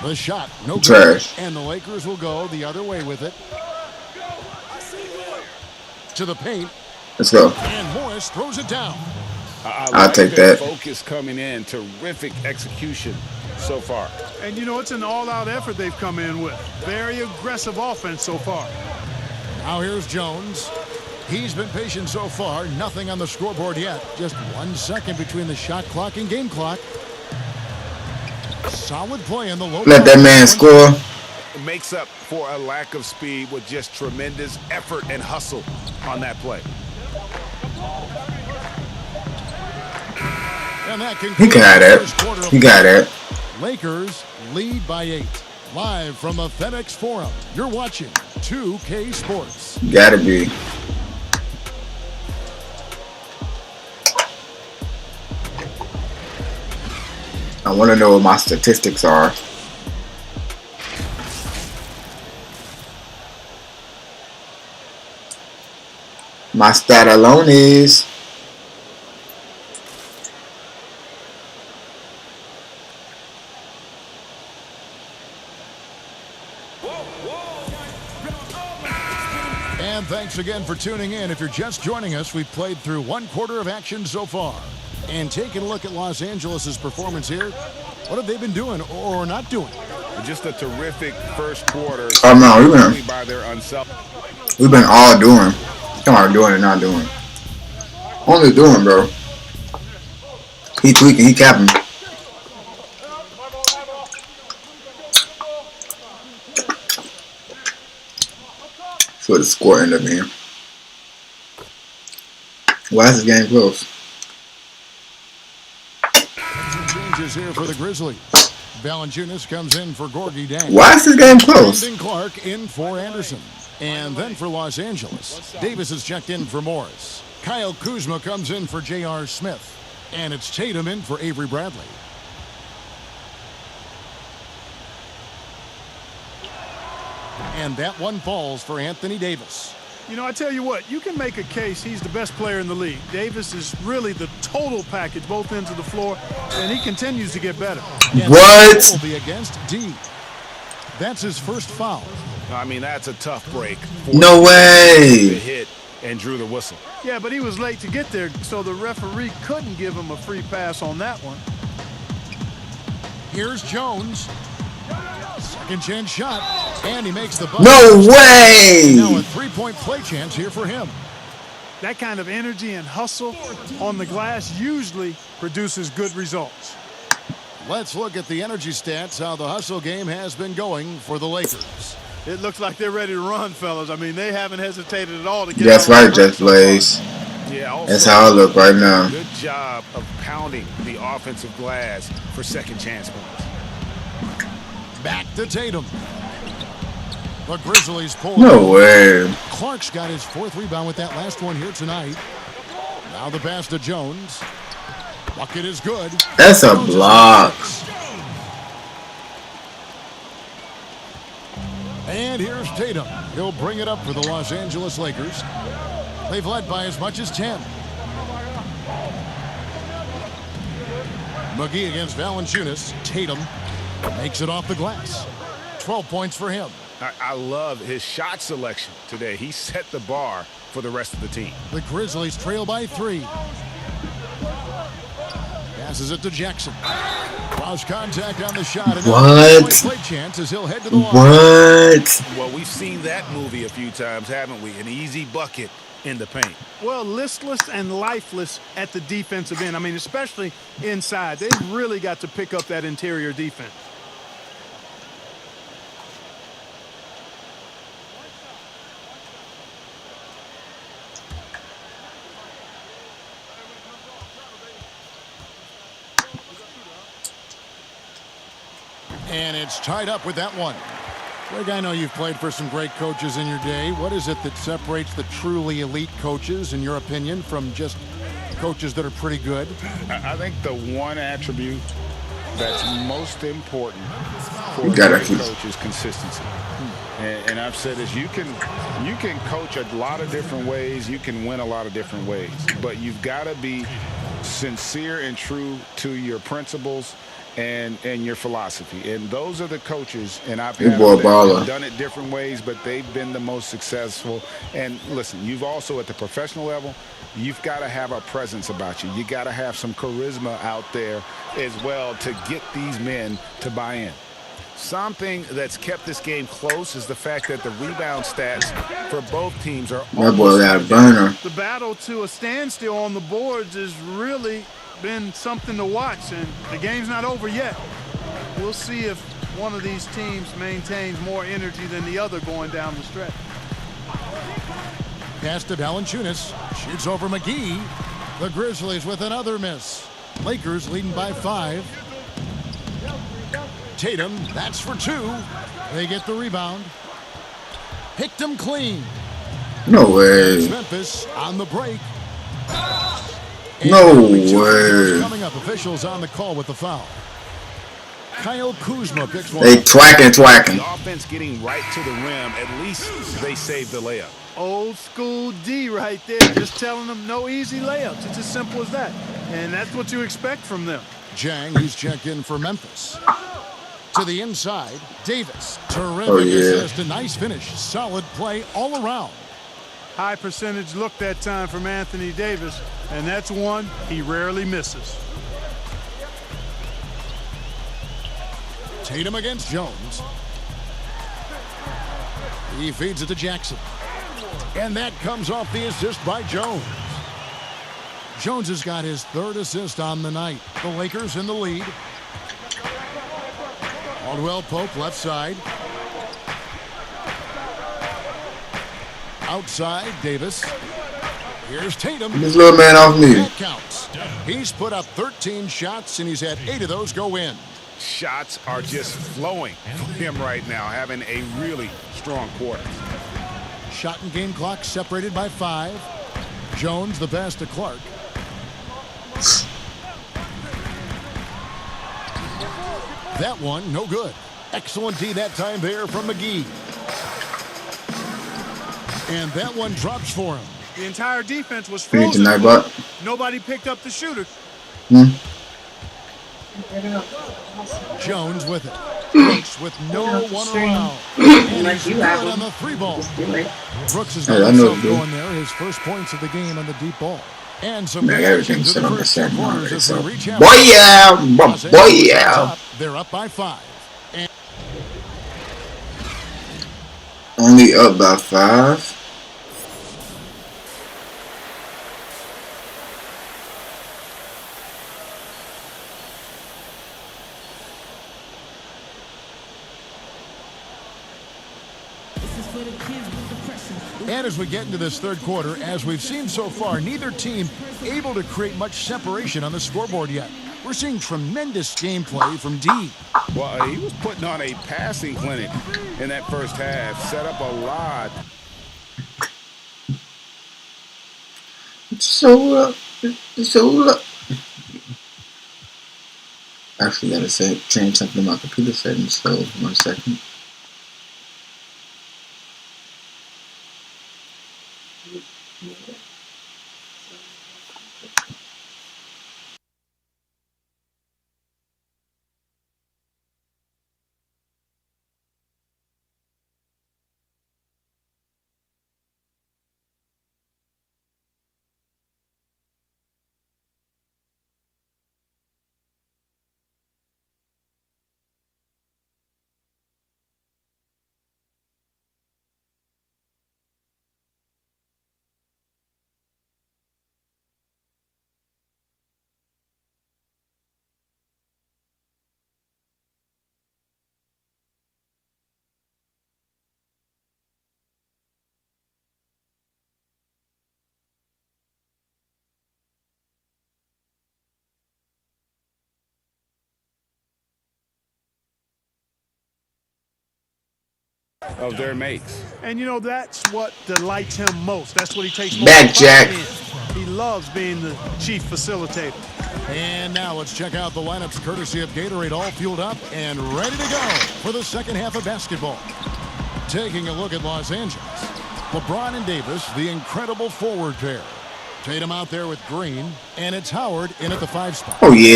The shot, no trash. Good. And the Lakers will go the other way with it. To the paint. Let's go. And Morris throws it down. I'll take that. Focus coming in. Terrific execution so far. And, you know, it's an all-out effort they've come in with. Very aggressive offense so far. Now here's Jones. He's been patient so far. Nothing on the scoreboard yet. Just 1 second between the shot clock and game clock. Solid play in the low. Let that man score. It makes up for a lack of speed with just tremendous effort and hustle on that play. And that he got it. He got it. Lakers lead by 8. Live from the FedEx Forum, you're watching 2K Sports. Gotta be. I want to know what my statistics are. My stat alone is and thanks again for tuning in. If you're just joining us, we've played through 1/4 of action so far. And taking a look at Los Angeles' performance here, what have they been doing or not doing? Just a terrific first quarter. Oh no, we've been all doing. Come on, doing and not doing. Only doing, bro. He tweaking, he capping. So what the score ended up being. Why is this game close? Changes here for the Grizzlies. Valanciunas comes in for Gorgie Dang. Why is this game close? Brandon Clark in for Anderson. And then for Los Angeles, Davis is checked in for Morris. Kyle Kuzma comes in for J.R. Smith. And it's Tatum in for Avery Bradley. And that one falls for Anthony Davis. You know, I tell you what, you can make a case he's the best player in the league. Davis is really the total package, both ends of the floor, and he continues to get better. And what? Will be against D. That's his first foul. I mean, that's a tough break. No way. Hit and drew the whistle. Yeah, but he was late to get there, so the referee couldn't give him a free pass on that one. Here's Jones. Second chance shot, and he makes the bucket. No way! Now a three-point play chance here for him. That kind of energy and hustle on the glass usually produces good results. Let's look at the energy stats, how the hustle game has been going for the Lakers. It looks like they're ready to run, fellas. I mean, they haven't hesitated at all to get. That's right, Jeff Blaze. Yeah, that's how I look right now. Good job of pounding the offensive glass for second chance points. Back to Tatum. The Grizzlies pull. No way. Clark's got his 4th rebound with that last one here tonight. Now the pass to Jones. Bucket is good. That's a block. And here's Tatum. He'll bring it up for the Los Angeles Lakers. They've led by as much as 10. McGee against Valanciunas. Tatum makes it off the glass. 12 points for him. I love his shot selection today. He set the bar for the rest of the team. The Grizzlies trail by 3. Passes it to Jackson. Lost contact on the shot. And what? Play chance as he'll head to the line. What? Well, we've seen that movie a few times, haven't we? An easy bucket in the paint. Well, listless and lifeless at the defensive end. I mean, especially inside. They've really got to pick up that interior defense. And it's tied up with that one. Greg, I know you've played for some great coaches in your day. What is it that separates the truly elite coaches, in your opinion, from just coaches that are pretty good? I think the one attribute that's most important for a coach is consistency. And I've said this, you can coach a lot of different ways, you can win a lot of different ways, but you've got to be sincere and true to your principles and your philosophy. And those are the coaches, and I've had done it different ways, but they've been the most successful. And listen, you've also at the professional level, you've got to have a presence about you. You got to have some charisma out there as well to get these men to buy in. Something that's kept this game close is the fact that the rebound stats for both teams are almost got a burner. The battle to a standstill on the boards has really been something to watch, and the game's not over yet. We'll see if one of these teams maintains more energy than the other going down the stretch. Pass to Valanciunas. Shoots over McGee. The Grizzlies with another miss. Lakers leading by 5. Tatum, that's for 2. They get the rebound. Picked him clean. No way. Memphis on the break. No way. Coming up, officials on the call with the foul. Kyle Kuzma picks one. They twacking. The offense getting right to the rim. At least they saved the layup. Old school D right there. Just telling them no easy layups. It's as simple as that. And that's what you expect from them. Jang, he's checked in for Memphis. To the inside, Davis. Terrific assist, a nice finish. Solid play all around. High percentage look that time from Anthony Davis, and that's one he rarely misses. Tatum against Jones. He feeds it to Jackson. And that comes off the assist by Jones. Jones has got his 3rd assist on the night. The Lakers in the lead. Caldwell Pope left side. Outside, Davis. Here's Tatum. This little man off me. That counts. He's put up 13 shots, and he's had 8 of those go in. Shots are just flowing for him right now, having a really strong quarter. Shot and game clock separated by 5. Jones the pass to Clark. That one, no good. Excellent D that time there from McGee. And that one drops for him. The entire defense was frozen. Nobody picked up the shooter. Jones with it. Brooks with no one around. And he's good on the 3-ball. Brooks has got himself going there. His first points of the game on the deep ball. And some everything's in the first 2 quarters as we reach out. Boy, yeah. They're up by 5. And only up by 5. And as we get into this 3rd quarter, as we've seen so far, neither team able to create much separation on the scoreboard yet. We're seeing tremendous gameplay from D. Well, he was putting on a passing clinic in that first half, set up a lot. So actually gotta change something in my computer settings, so 1 second. of their mates. And you know, that's what delights him most. That's what he takes most Back, Jack. pride in. He loves being the chief facilitator. And now let's check out the lineups courtesy of Gatorade, all fueled up and ready to go for the second half of basketball. Taking a look at Los Angeles, LeBron and Davis, the incredible forward pair. Tatum out there with Green, and it's Howard in at the 5 spot. Oh, yeah.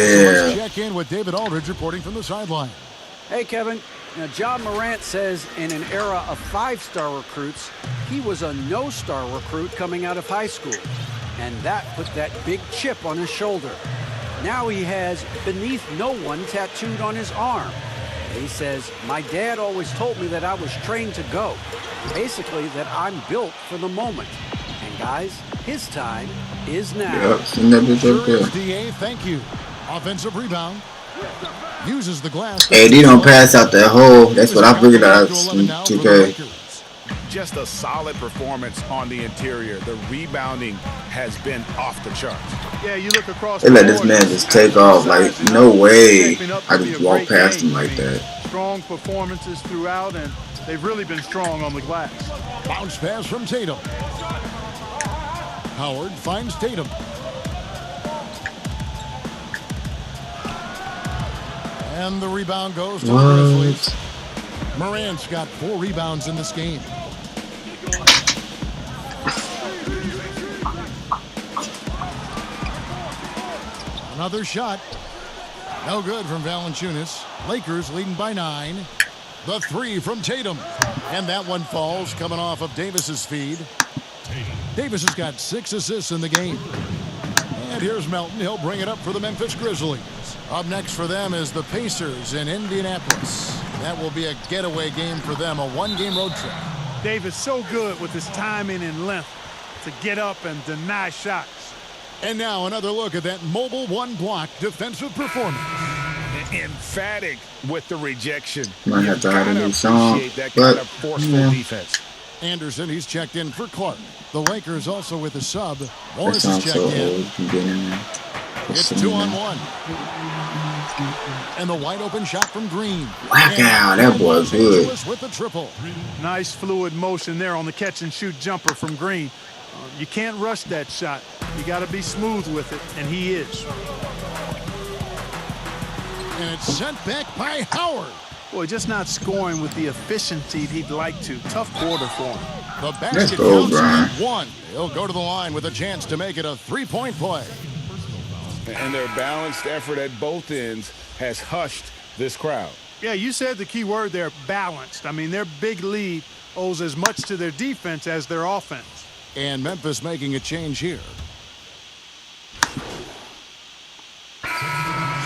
So let's check in with David Aldridge reporting from the sideline. Hey, Kevin. Now, John Morant says in an era of 5-star recruits, he was a no-star recruit coming out of high school. And that put that big chip on his shoulder. Now he has beneath no one tattooed on his arm. He says, my dad always told me that I was trained to go. Basically, that I'm built for the moment. And guys, his time is now. Sure, DA, thank you. Offensive rebound. Uses the glass. Hey, they don't pass out that hole. That's what I figured out in 2K. Just a solid performance on the interior. The rebounding has been off the charts. Yeah, you look across. They let this man just take off. Like, no way I just walk past him like that. Strong performances throughout, and they've really been strong on the glass. Bounce pass from Tatum. Howard finds Tatum. And the rebound goes to the Grizzlies. Morant's got 4 rebounds in this game. Another shot. No good from Valanciunas. Lakers leading by 9. The 3 from Tatum. And that one falls coming off of Davis's feed. Davis has got 6 assists in the game. And here's Melton. He'll bring it up for the Memphis Grizzlies. Up next for them is the Pacers in Indianapolis. That will be a getaway game for them, a 1-game road trip. Davis so good with his timing and length to get up and deny shots. And now another look at that mobile 1-block defensive performance. Emphatic with the rejection. Might have to have a new song, that but kind of forceful defense. Anderson, he's checked in for Clark. The Lakers also with a sub. Morris that is checked so in. old. You can get in there. It's 2-on-1. And the wide open shot from Green. Wow, that boy good. With the triple. Nice fluid motion there on the catch and shoot jumper from Green. You can't rush that shot. You got to be smooth with it, and he is. And it's sent back by Howard. Boy, just not scoring with the efficiency he'd like to. Tough quarter for him. The basket counts at 1. He'll go to the line with a chance to make it a 3-point play. And their balanced effort at both ends has hushed this crowd. Yeah, you said the key word there, balanced. I mean, their big lead owes as much to their defense as their offense. And Memphis making a change here.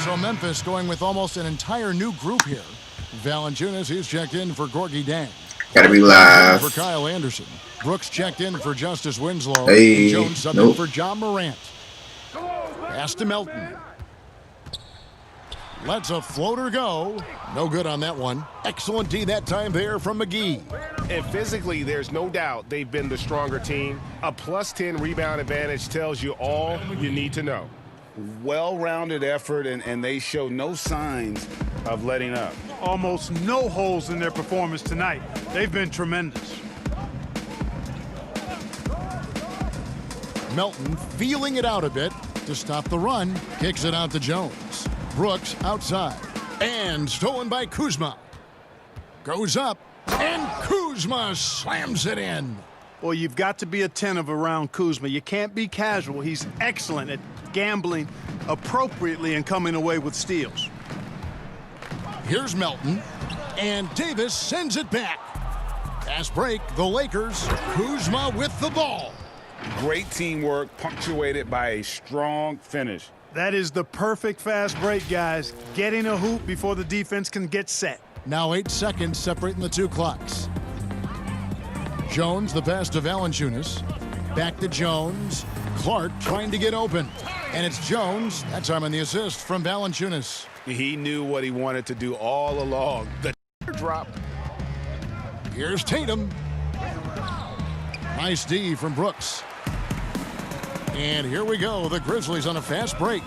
So Memphis going with almost an entire new group here. Valanciunas, he's checked in for Gorgui Dieng. Gotta be live. For Kyle Anderson. Brooks checked in for Justice Winslow. Hey, and Jones subbed in for John Morant. Pass to Melton. Lets a floater go. No good on that one. Excellent D that time there from McGee. And physically, there's no doubt they've been the stronger team. A +10 rebound advantage tells you all you need to know. Well-rounded effort, and they show no signs of letting up. Almost no holes in their performance tonight. They've been tremendous. Melton feeling it out a bit to stop the run. Kicks it out to Jones. Brooks outside. And stolen by Kuzma. Goes up. And Kuzma slams it in. Well, you've got to be attentive around Kuzma. You can't be casual. He's excellent at gambling appropriately and coming away with steals. Here's Melton. And Davis sends it back. Fast break, the Lakers. Kuzma with the ball. Great teamwork punctuated by a strong finish. That is the perfect fast break, guys. Getting a hoop before the defense can get set. Now 8 seconds separating the 2 clocks. Jones, the pass to Valanciunas. Back to Jones. Clark trying to get open. And it's Jones. That time on the assist from Valanciunas. He knew what he wanted to do all along. The drop. Here's Tatum. Nice D from Brooks. And here we go. The Grizzlies on a fast break.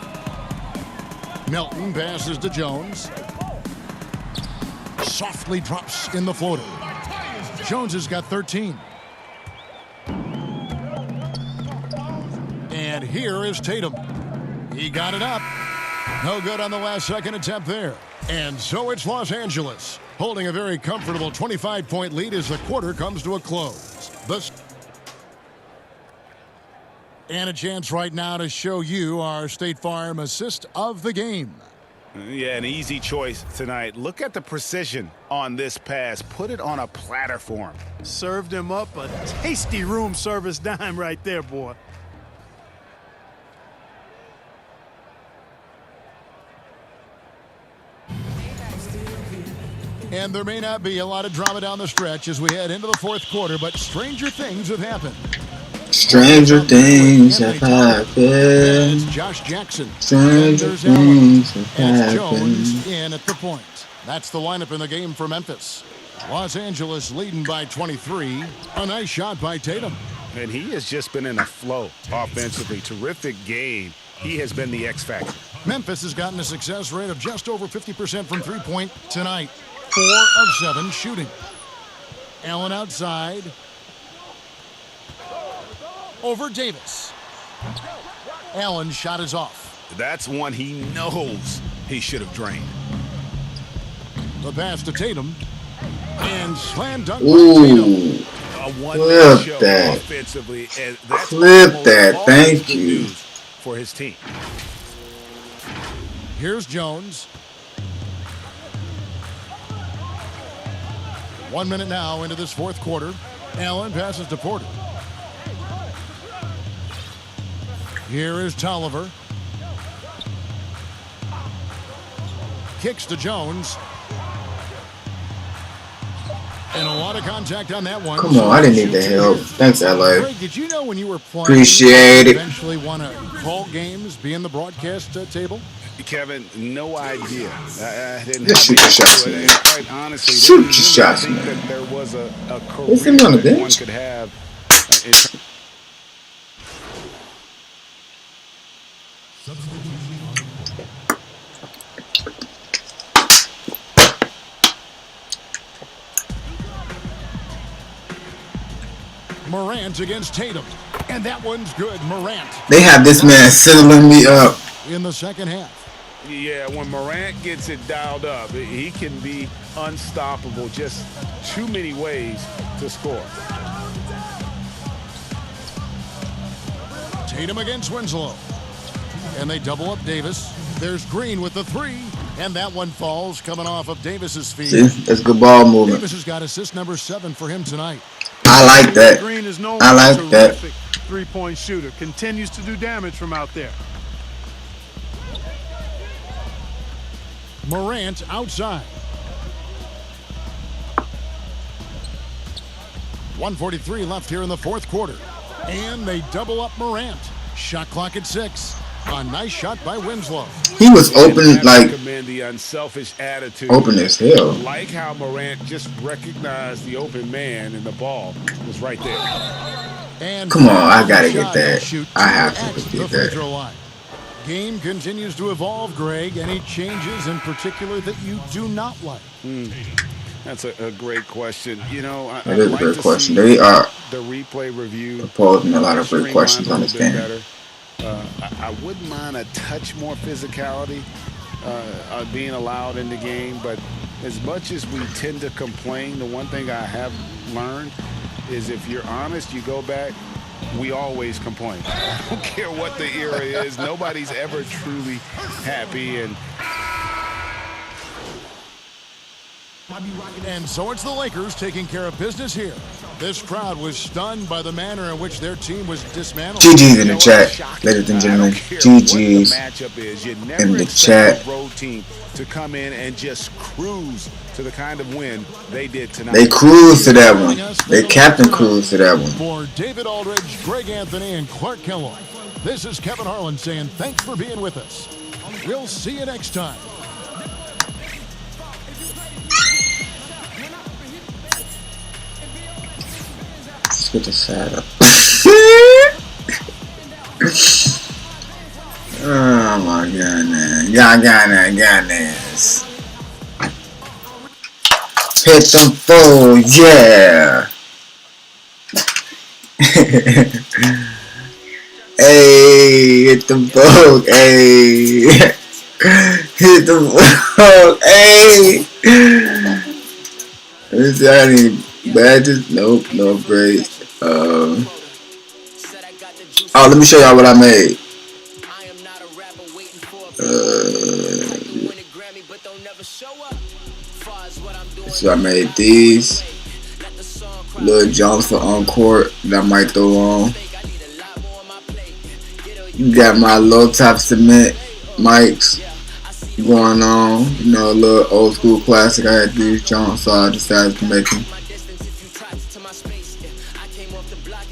Melton passes to Jones. softly drops in the floater. Jones has got 13. And here is Tatum. He got it up. No good on the last second attempt there. And so it's Los Angeles, holding a very comfortable 25-point lead as the quarter comes to a close. And a chance right now to show you our State Farm assist of the game. Yeah, an easy choice tonight. Look at the precision on this pass. Put it on a platter for him. Served him up a tasty room service dime right there, boy. And there may not be a lot of drama down the stretch as we head into the fourth quarter, but stranger things have happened. Stranger things have happened. Josh Jackson. Stranger things have happened. Jones in at the point. That's the lineup in the game for Memphis. Los Angeles leading by 23. A nice shot by Tatum. And he has just been in a flow offensively. Terrific game. He has been the X factor. Memphis has gotten a success rate of just over 50% from three-point tonight. 4 of 7 shooting. Allen outside. Over Davis. Allen's shot is off. That's one he knows he should have drained. The pass to Tatum. And slam dunk. Ooh. Clip that. Offensively, and that's clip that. Thank you. For his team. Here's Jones. 1 minute now into this fourth quarter. Allen passes to Porter. Here is Tolliver. Kicks to Jones. And a lot of contact on that one. Come on, I didn't need the help. Thanks, LA. Greg, did you know when you were playing, appreciate it. Eventually want to call games, be in the broadcast table? Kevin, no idea. I didn't just shoot your shots, man. Quite honestly, shoot your shots, man. That there was a career on the bench. One could have. Morant against Tatum. And that one's good. Morant. They have this man settling me up. In the second half. Yeah, when Morant gets it dialed up, he can be unstoppable. Just too many ways to score. Tatum against Winslow. And they double up Davis. There's Green with the three. And that one falls coming off of Davis's feet. See, that's good ball movement. Davis has got assist number 7 for him tonight. I like that. Green is known I like as a that. terrific three-point shooter. Continues to do damage from out there. Morant outside. 1:43 left here in the fourth quarter. And they double up Morant. Shot clock at 6. A nice shot by Winslow. He was open, like, the unselfish attitude. Open as hell. Like how Morant just recognized the open man and the ball was right there. And come on, I gotta get that. I have to get that. Game continues to evolve, Greg. Any changes in particular that you do not like? That's a great question. You know, that is a great question. They are the replay review posing a lot of great questions on this game. I wouldn't mind a touch more physicality being allowed in the game, but as much as we tend to complain, the one thing I have learned is if you're honest, you go back, we always complain. I don't care what the era is. Nobody's ever truly happy. And so it's the Lakers taking care of business here. This crowd was stunned by the manner in which their team was dismantled. GG's in the chat, ladies and gentlemen. GG's in the chat. Road team to come in and just cruise to the kind of win they did tonight. They cruised to that one. They captain cruised to that one. For David Aldridge, Greg Anthony, and Clark Kellogg, this is Kevin Harlan saying thanks for being with us. We'll see you next time. Let's get the side up. Oh my goodness. Goodness. Hit them full, yeah. Hey, hit them full, hey. Hit them full, hey. Let me see, I need badges. Nope, no great. Oh, let me show y'all what I made. So I made these little jumps for on-court that I might throw on. Got my low top cement mics going on. You know, a little old school classic. I had these jumps, so I decided to make them.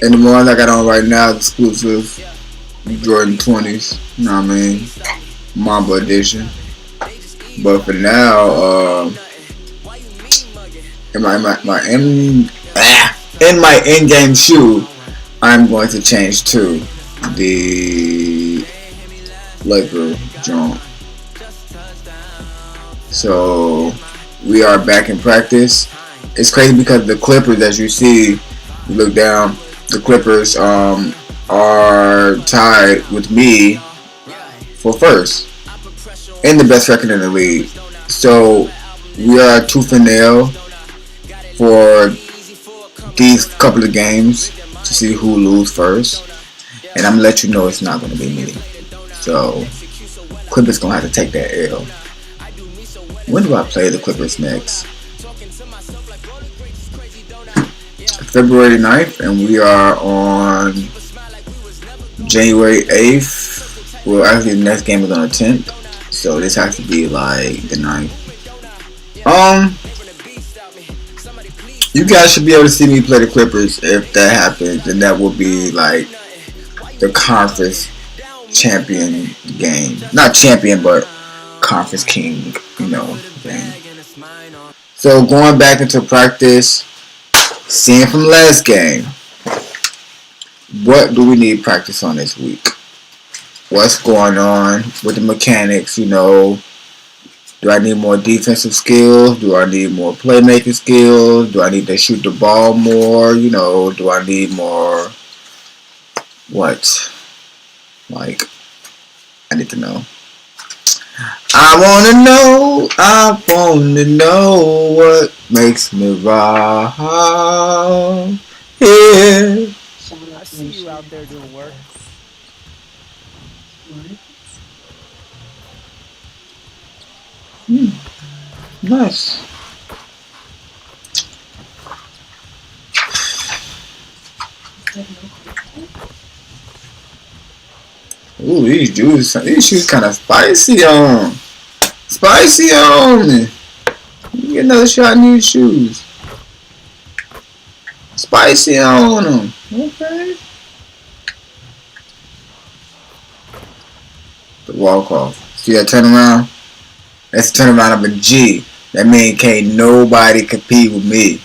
And the ones I got on right now is exclusive Jordan 20s. You know what I mean? Mamba edition. But for now, in my in-game shoe, I'm going to change to the Laker jump. So we are back in practice. It's crazy because the Clippers, as you see, you look down, the Clippers are tied with me for first and the best record in the league. So we are tooth and nail for these couple of games to see who lose first, and I'm gonna let you know it's not gonna be me. So Clippers gonna have to take that L. When do I play the Clippers next? February 9th, and we are on January 8th. Well, actually the next game is on the 10th, so this has to be like the 9th. You guys should be able to see me play the Clippers if that happens, and that will be like the conference champion game. Not champion, but conference king, you know, game. So going back into practice, seeing from last game, what do we need practice on this week? What's going on with the mechanics, you know? Do I need more defensive skills? Do I need more playmaking skills? Do I need to shoot the ball more? You know, do I need more what? Like, I need to know. I wanna know what makes me right here. I see you out there doing work. Nice. Ooh, these shoes kind of spicy on. Spicy on me. You get another shot in these shoes. Spicy on them. Okay. The walk off. See that turnaround? That's the turnaround of a G. That means can't nobody compete with me.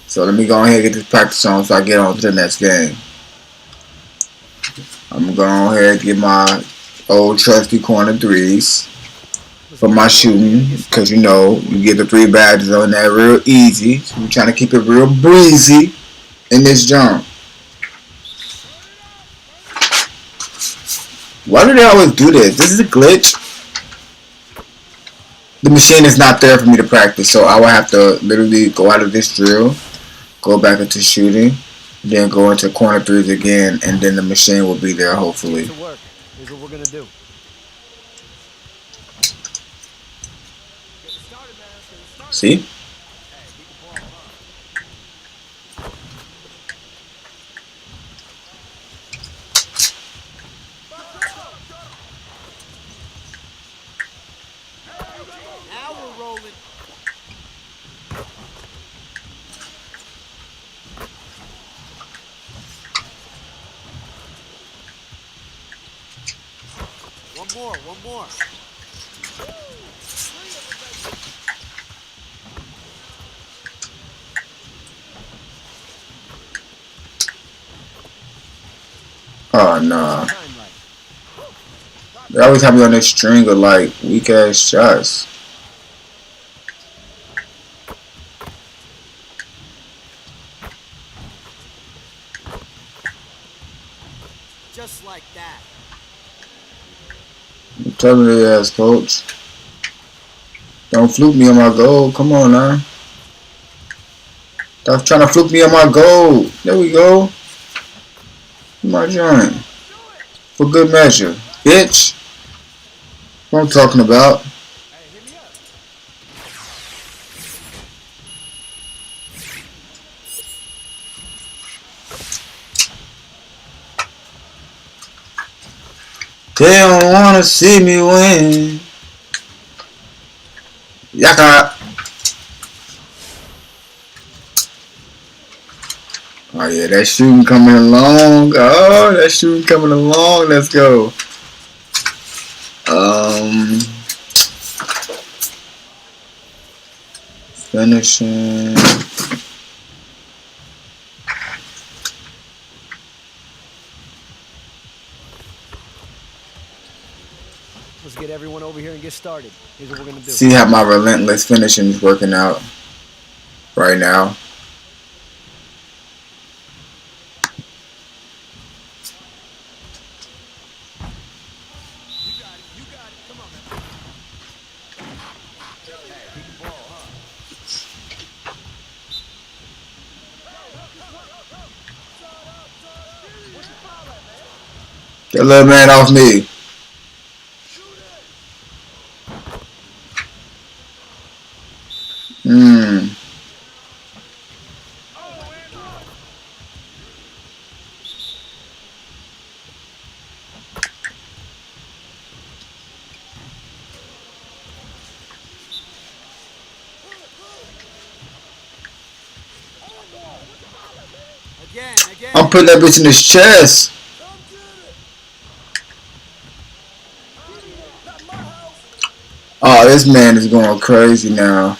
So let me go ahead and get this practice on so I get on to the next game. I'm going to go ahead and get my old trusty corner threes for my shooting, because you know you get the 3 badges on that real easy. So we're trying to keep it real breezy in this jump. Why do they always do this? This is a glitch. The machine is not there for me to practice, so I will have to literally go out of this drill, go back into shooting, then go into corner threes again, and then the machine will be there hopefully. Here's what we're gonna do. See? One more. Oh no. They always have me on this string of like weak ass shots. Just like that. I'm telling your ass, coach. Don't fluke me on my goal. Come on now. Stop trying to fluke me on my goal. There we go. My joint. For good measure. Bitch. What I'm talking about. They don't wanna see me win. Yaka. Oh yeah, that shooting coming along. Oh, that shooting coming along. Let's go. Finishing. Let's get everyone over here and get started. Here's what we're gonna do. See how my relentless finishing is working out right now. Get a little man off me. I'm putting that bitch in his chest. Oh, this man is going crazy now.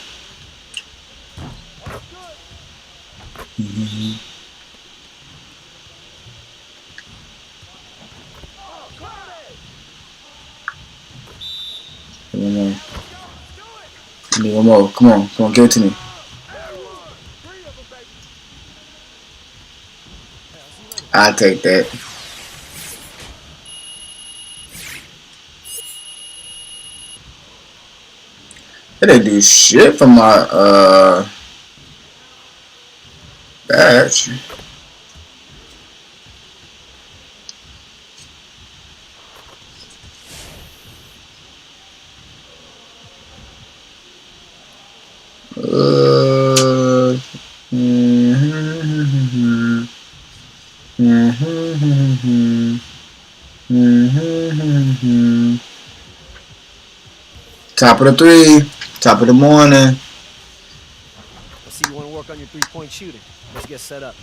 I need one more. Come on, give it to me. I'll take that. They didn't do shit for my badge. Top of the three, top of the morning. I see you want to work on your three-point shooting. Let's get set up.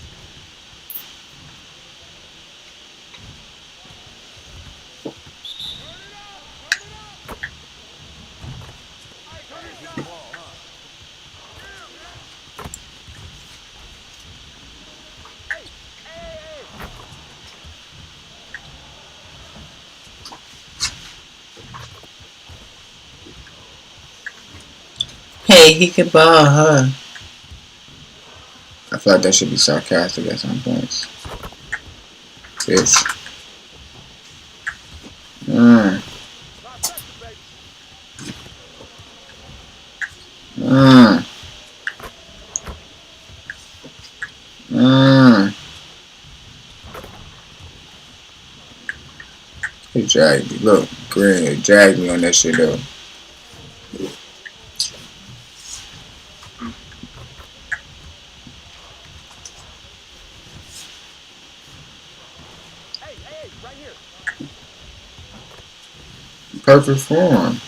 Hey, he could ball, huh? I feel like that should be sarcastic at some points. Bitch. He dragged me. Look, Green dragged me on that shit though. Perfect form.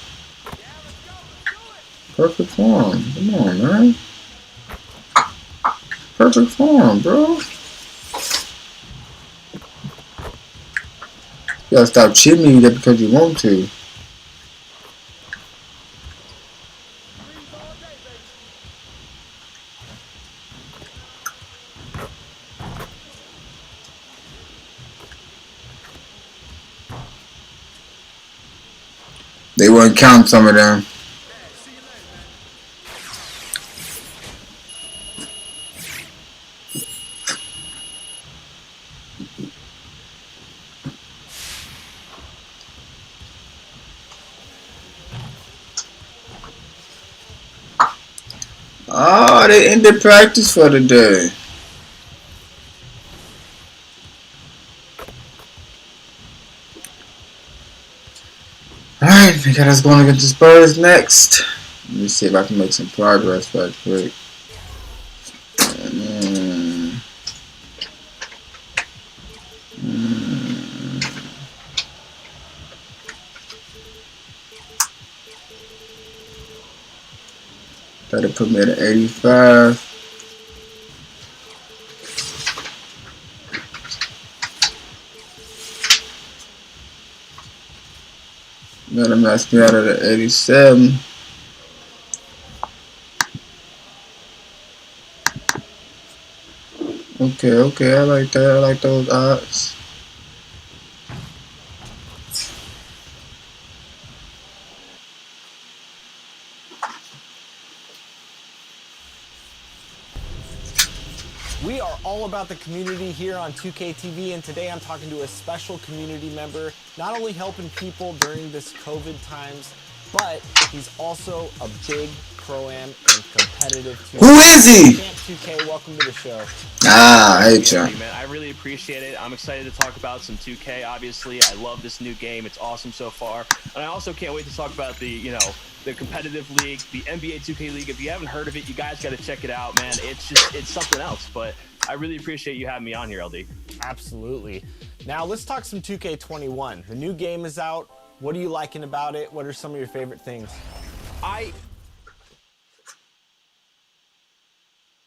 Perfect form. Come on, man. Perfect form, bro. You gotta stop cheating me just because you want to. They wouldn't count some of them. Oh, they ended practice for the day. Alright, we got us going against the Spurs next. Let me see if I can make some progress right quick. That'll put me at 85. That'll match me out at 87. Okay, I like that. I like those odds. We are all about the community here on 2K TV, and today I'm talking to a special community member, not only helping people during this COVID times, but he's also a big Pro-Am and competitive 2K. Who is he? Champ 2K, welcome to the show. I hate you. Man, I really appreciate it. I'm excited to talk about some 2K, obviously. I love this new game. It's awesome so far. And I also can't wait to talk about the competitive league, the NBA 2K League. If you haven't heard of it, you guys got to check it out, man. It's something else. But I really appreciate you having me on here, LD. Absolutely. Now let's talk some 2K21. The new game is out. What are you liking about it? What are some of your favorite things?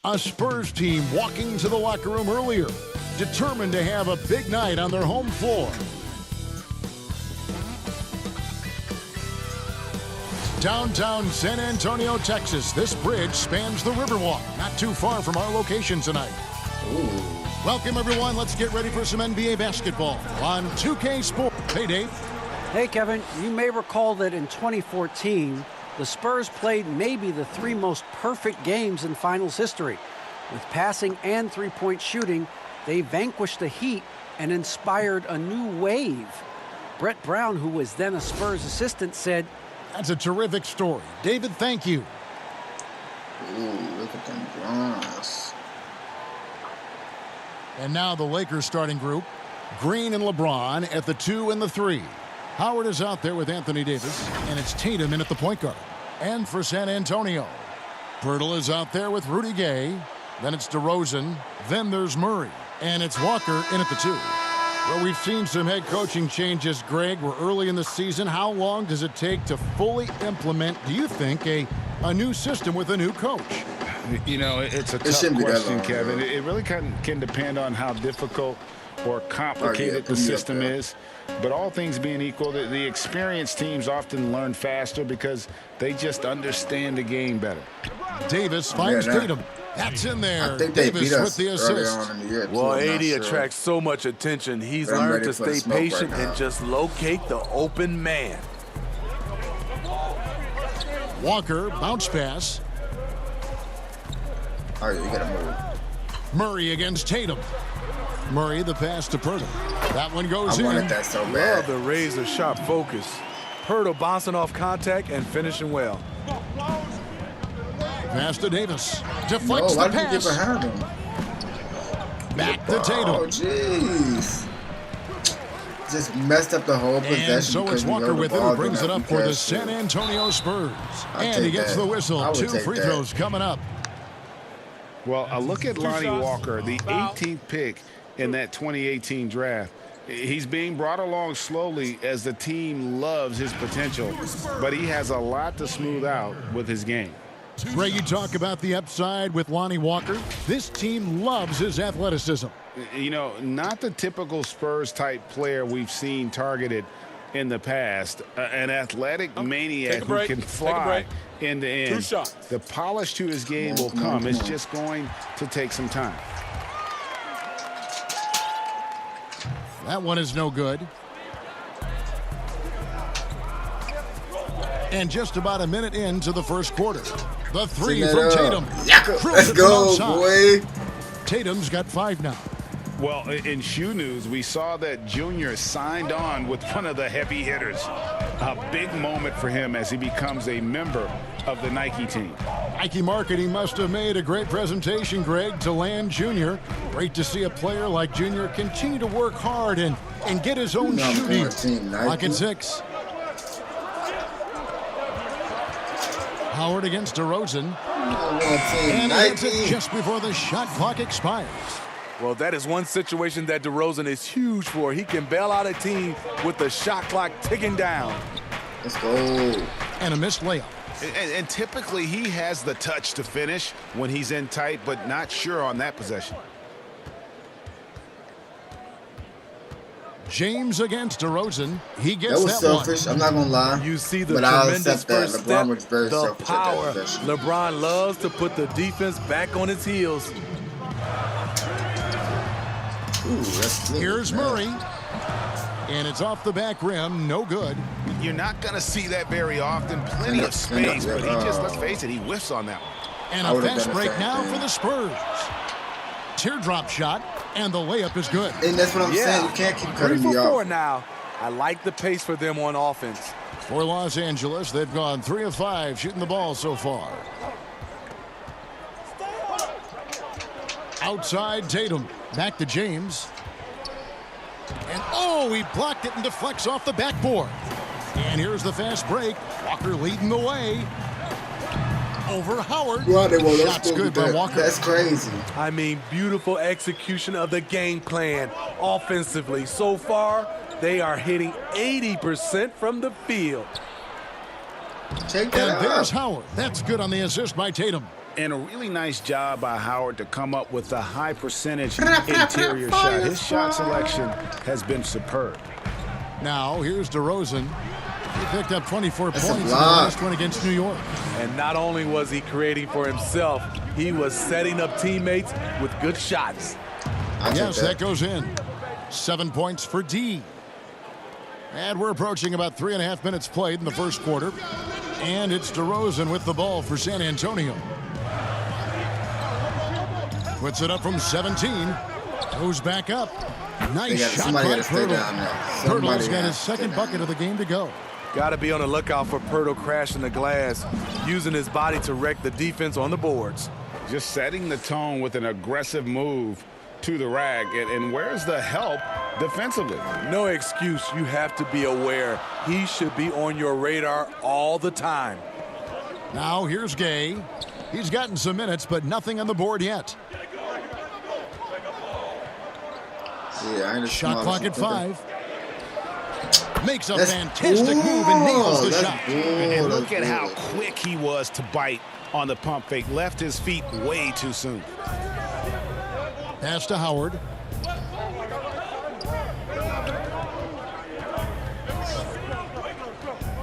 A Spurs team walking to the locker room earlier, determined to have a big night on their home floor. Downtown San Antonio, Texas, this bridge spans the Riverwalk, not too far from our location tonight. Ooh. Welcome, everyone. Let's get ready for some NBA basketball on 2K Sports. Hey, Dave. Hey, Kevin. You may recall that in 2014, the Spurs played maybe the three most perfect games in finals history. With passing and three-point shooting, they vanquished the Heat and inspired a new wave. Brett Brown, who was then a Spurs assistant, said, "That's a terrific story. David, thank you." Ooh, look at them bronze. And now the Lakers starting group. Green and LeBron at the 2 and the 3. Howard is out there with Anthony Davis, and it's Tatum in at the point guard. And for San Antonio, Poeltl is out there with Rudy Gay. Then it's DeRozan. Then there's Murray. And it's Walker in at the 2. Well, we've seen some head coaching changes, Greg. We're early in the season. How long does it take to fully implement, do you think, a new system with a new coach? You know, it's a tough question, Kevin. It really can depend on how difficult or complicated the system is. But all things being equal, the experienced teams often learn faster because they just understand the game better. Davis finds Tatum. That's in there. I think they Davis beat us with the assist. early on in the year, well, AD attracts so much attention. He's learned to stay patient and just locate the open man. Walker, bounce pass. All right, you gotta move. Murray against Tatum. Murray, the pass to Poeltl. That one goes in. I wanted that so bad. Love the razor-sharp focus. Poeltl bouncing off contact and finishing well. Pass to Davis. Deflects the why pass. Did you get behind him? Back to Tatum. Oh, jeez. Just messed up the whole possession. And so it's Walker with it, who brings it up for the San Antonio Spurs. And he gets the whistle. 2 free throws coming up. Well, a look at Lonnie Walker, the 18th pick in that 2018 draft. He's being brought along slowly as the team loves his potential, but he has a lot to smooth out with his game. Ray, you talk about the upside with Lonnie Walker. This team loves his athleticism. You know, not the typical Spurs-type player we've seen targeted in the past. An athletic maniac who can fly end to end. 2 shots. The polish to his game will come. It's just going to take some time. That one is no good. And just about a minute into the first quarter. The 3 from Tatum. Let's go, boy. Tatum's got 5 now. Well, in shoe news, we saw that Junior signed on with one of the heavy hitters. A big moment for him as he becomes a member of the Nike team. Nike marketing must have made a great presentation, Greg, to Land Jr. Great to see a player like Jr. continue to work hard and get his own shooting. Clock at 6. Howard against DeRozan. And he hits it just before the shot clock expires. Well, that is one situation that DeRozan is huge for. He can bail out a team with the shot clock ticking down. Let's go. And a missed layup. And typically he has the touch to finish when he's in tight, but not sure on that possession. James against DeRozan. He gets that was selfish. I'm not gonna lie. You see the tremendous first step, the power. LeBron loves to put the defense back on its heels. Ooh, that's good. Here's Murray. And it's off the back rim. No good. You're not going to see that very often. Plenty of space, but he just, let's face it, he whiffs on that one. And a fast break now for the Spurs. Teardrop shot, and the layup is good. And that's what I'm saying. You can't keep cutting me off. 3 for 4 now. I like the pace for them on offense. For Los Angeles, they've gone 3 of 5 shooting the ball so far. Outside Tatum. Back to James. And oh, he blocked it and deflects off the backboard. And here's the fast break. Walker leading the way. Over Howard. Shot's good by Walker. That's crazy. I mean, beautiful execution of the game plan offensively. So far, they are hitting 80% from the field. Check that out. And there's Howard. That's good on the assist by Tatum. And a really nice job by Howard to come up with the high percentage interior shot. His shot selection has been superb. Now, here's DeRozan. He picked up 24 points in the last one against New York. And not only was he creating for himself, he was setting up teammates with good shots. Yes, that goes in. 7 points for D. And we're approaching about 3.5 minutes played in the first quarter. And it's DeRozan with the ball for San Antonio. Puts it up from 17. Goes back up. Nice shot by Pirtle. Pirtle's got his second bucket of the game to go. Got to be on the lookout for Pirtle crashing the glass, using his body to wreck the defense on the boards. Just setting the tone with an aggressive move to the rack. And where's the help defensively? No excuse. You have to be aware. He should be on your radar all the time. Now here's Gay. He's gotten some minutes, but nothing on the board yet. Yeah, shot clock at 5. Makes a fantastic move and nails the shot. And look at how quick he was to bite on the pump fake. Left his feet way too soon. Pass to Howard.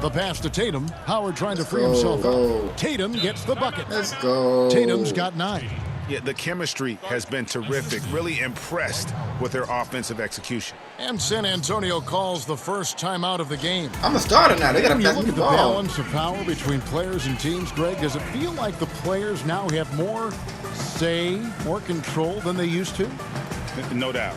The pass to Tatum. Howard trying to free himself up. Tatum gets the bucket. Let's go. Tatum's got 9. Yeah, the chemistry has been terrific. Really impressed with their offensive execution. And San Antonio calls the first timeout of the game. I'm a starter now. They got to pass me the ball. Look at the balance of power between players and teams, Greg. Does it feel like the players now have more say, more control than they used to? No doubt.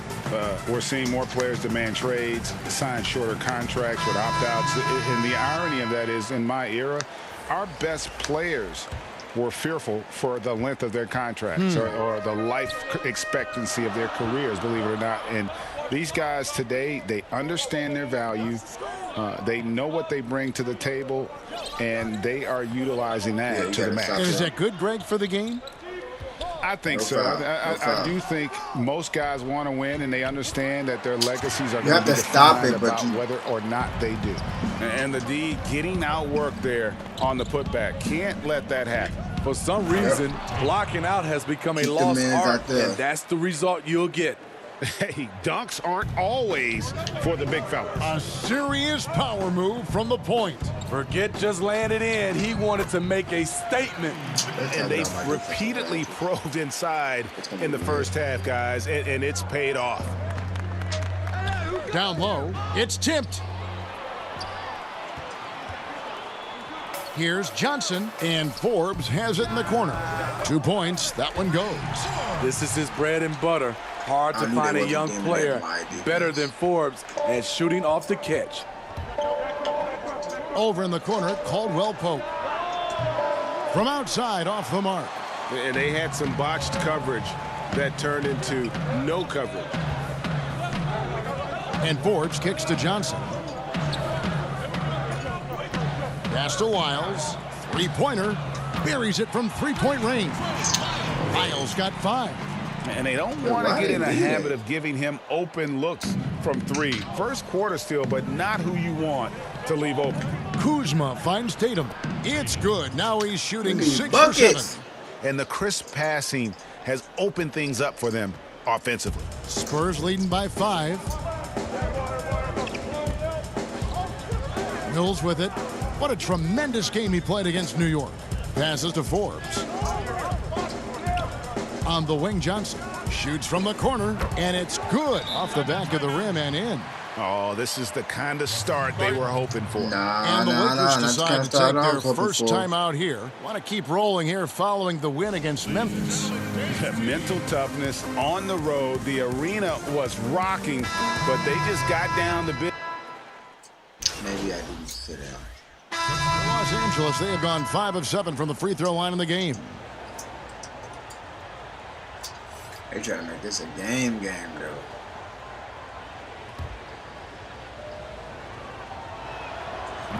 We're seeing more players demand trades, sign shorter contracts with opt-outs. And the irony of that is, in my era, our best players were fearful for the length of their contracts or the life expectancy of their careers, believe it or not. And these guys today, they understand their value. They know what they bring to the table, and they are utilizing that to the max. And is that good, Greg, for the game? I think so. I do think most guys want to win, and they understand that their legacies are going to be defined about whether or not they do. And the D getting outworked there on the putback. Can't let that happen. For some reason, blocking out has become a lost art, and that's the result you'll get. Hey, dunks aren't always for the big fella. A serious power move from the point. Forget just landed in. He wanted to make a statement. And they repeatedly probed inside in the first half, guys, and it's paid off. Down low, it's tipped. Here's Johnson, and Forbes has it in the corner. 2 points, that one goes. This is his bread and butter. Hard to find a young player better than Forbes at shooting off the catch. Over in the corner, Caldwell Pope. From outside, off the mark. And they had some botched coverage that turned into no coverage. And Forbes kicks to Johnson. Pass to Lyles. Three-pointer. Buries it from three-point range. Lyles got 5. And they don't want to get in a habit of giving him open looks from 3. First quarter still, but not who you want to leave open. Kuzma finds Tatum. It's good. Now he's shooting 6 for 7. And the crisp passing has opened things up for them offensively. Spurs leading by 5. Mills with it. What a tremendous game he played against New York. Passes to Forbes. On the wing, Johnson shoots from the corner, and it's good off the back of the rim and in. Oh, this is the kind of start they were hoping for. And the Lakers decide to take their first time out here. Want to keep rolling here following the win against Memphis. Mental toughness on the road. The arena was rocking, but they just got down the bit. Maybe I didn't sit down. Los Angeles, they have gone 5 of 7 from the free throw line in the game. They're trying to make this a game, though.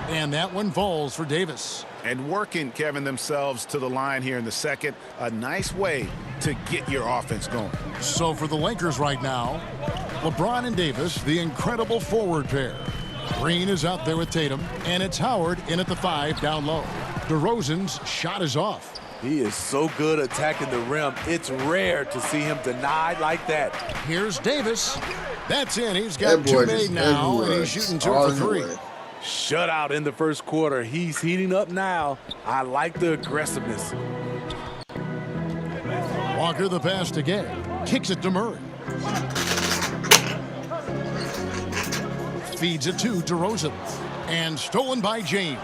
And that one falls for Davis. And working, Kevin, themselves to the line here in the second. A nice way to get your offense going. So for the Lakers right now, LeBron and Davis, the incredible forward pair. Green is out there with Tatum, and it's Howard in at the 5 down low. DeRozan's shot is off. He is so good attacking the rim. It's rare to see him denied like that. Here's Davis. That's in. He's got 2 made now, and he's shooting 2 for 3. Shutout in the first quarter. He's heating up now. I like the aggressiveness. Walker the pass to Gay. Kicks it to Murray. Feeds it to DeRozan. And stolen by James.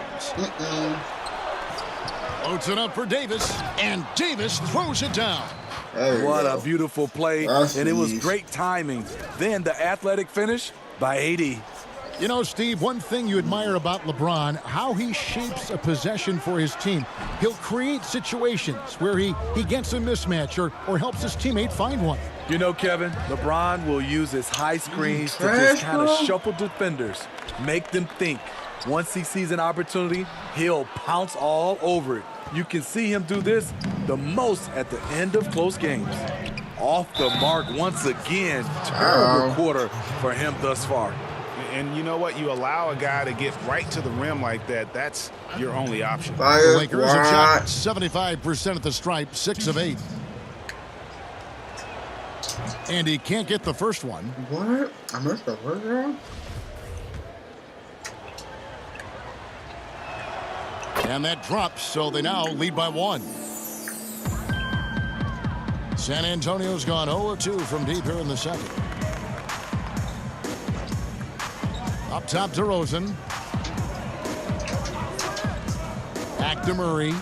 Loads it up for Davis. And Davis throws it down. What a beautiful play. And it was great timing. Then the athletic finish by AD. You know, Steve, one thing you admire about LeBron, how he shapes a possession for his team. He'll create situations where he gets a mismatch or helps his teammate find one. You know, Kevin, LeBron will use his high screens to just kind of shuffle defenders, make them think. Once he sees an opportunity, he'll pounce all over it. You can see him do this the most at the end of close games. Off the mark once again. Terrible quarter for him thus far. And you know what? You allow a guy to get right to the rim like that. That's your only option. The Lakers have shot 75% at the stripe, 6 of 8. And he can't get the first one. What? I missed the first one? And that drops, so they now lead by 1. San Antonio's gone 0 of 2 from deep here in the second. Up top, DeRozan. Back to Murray.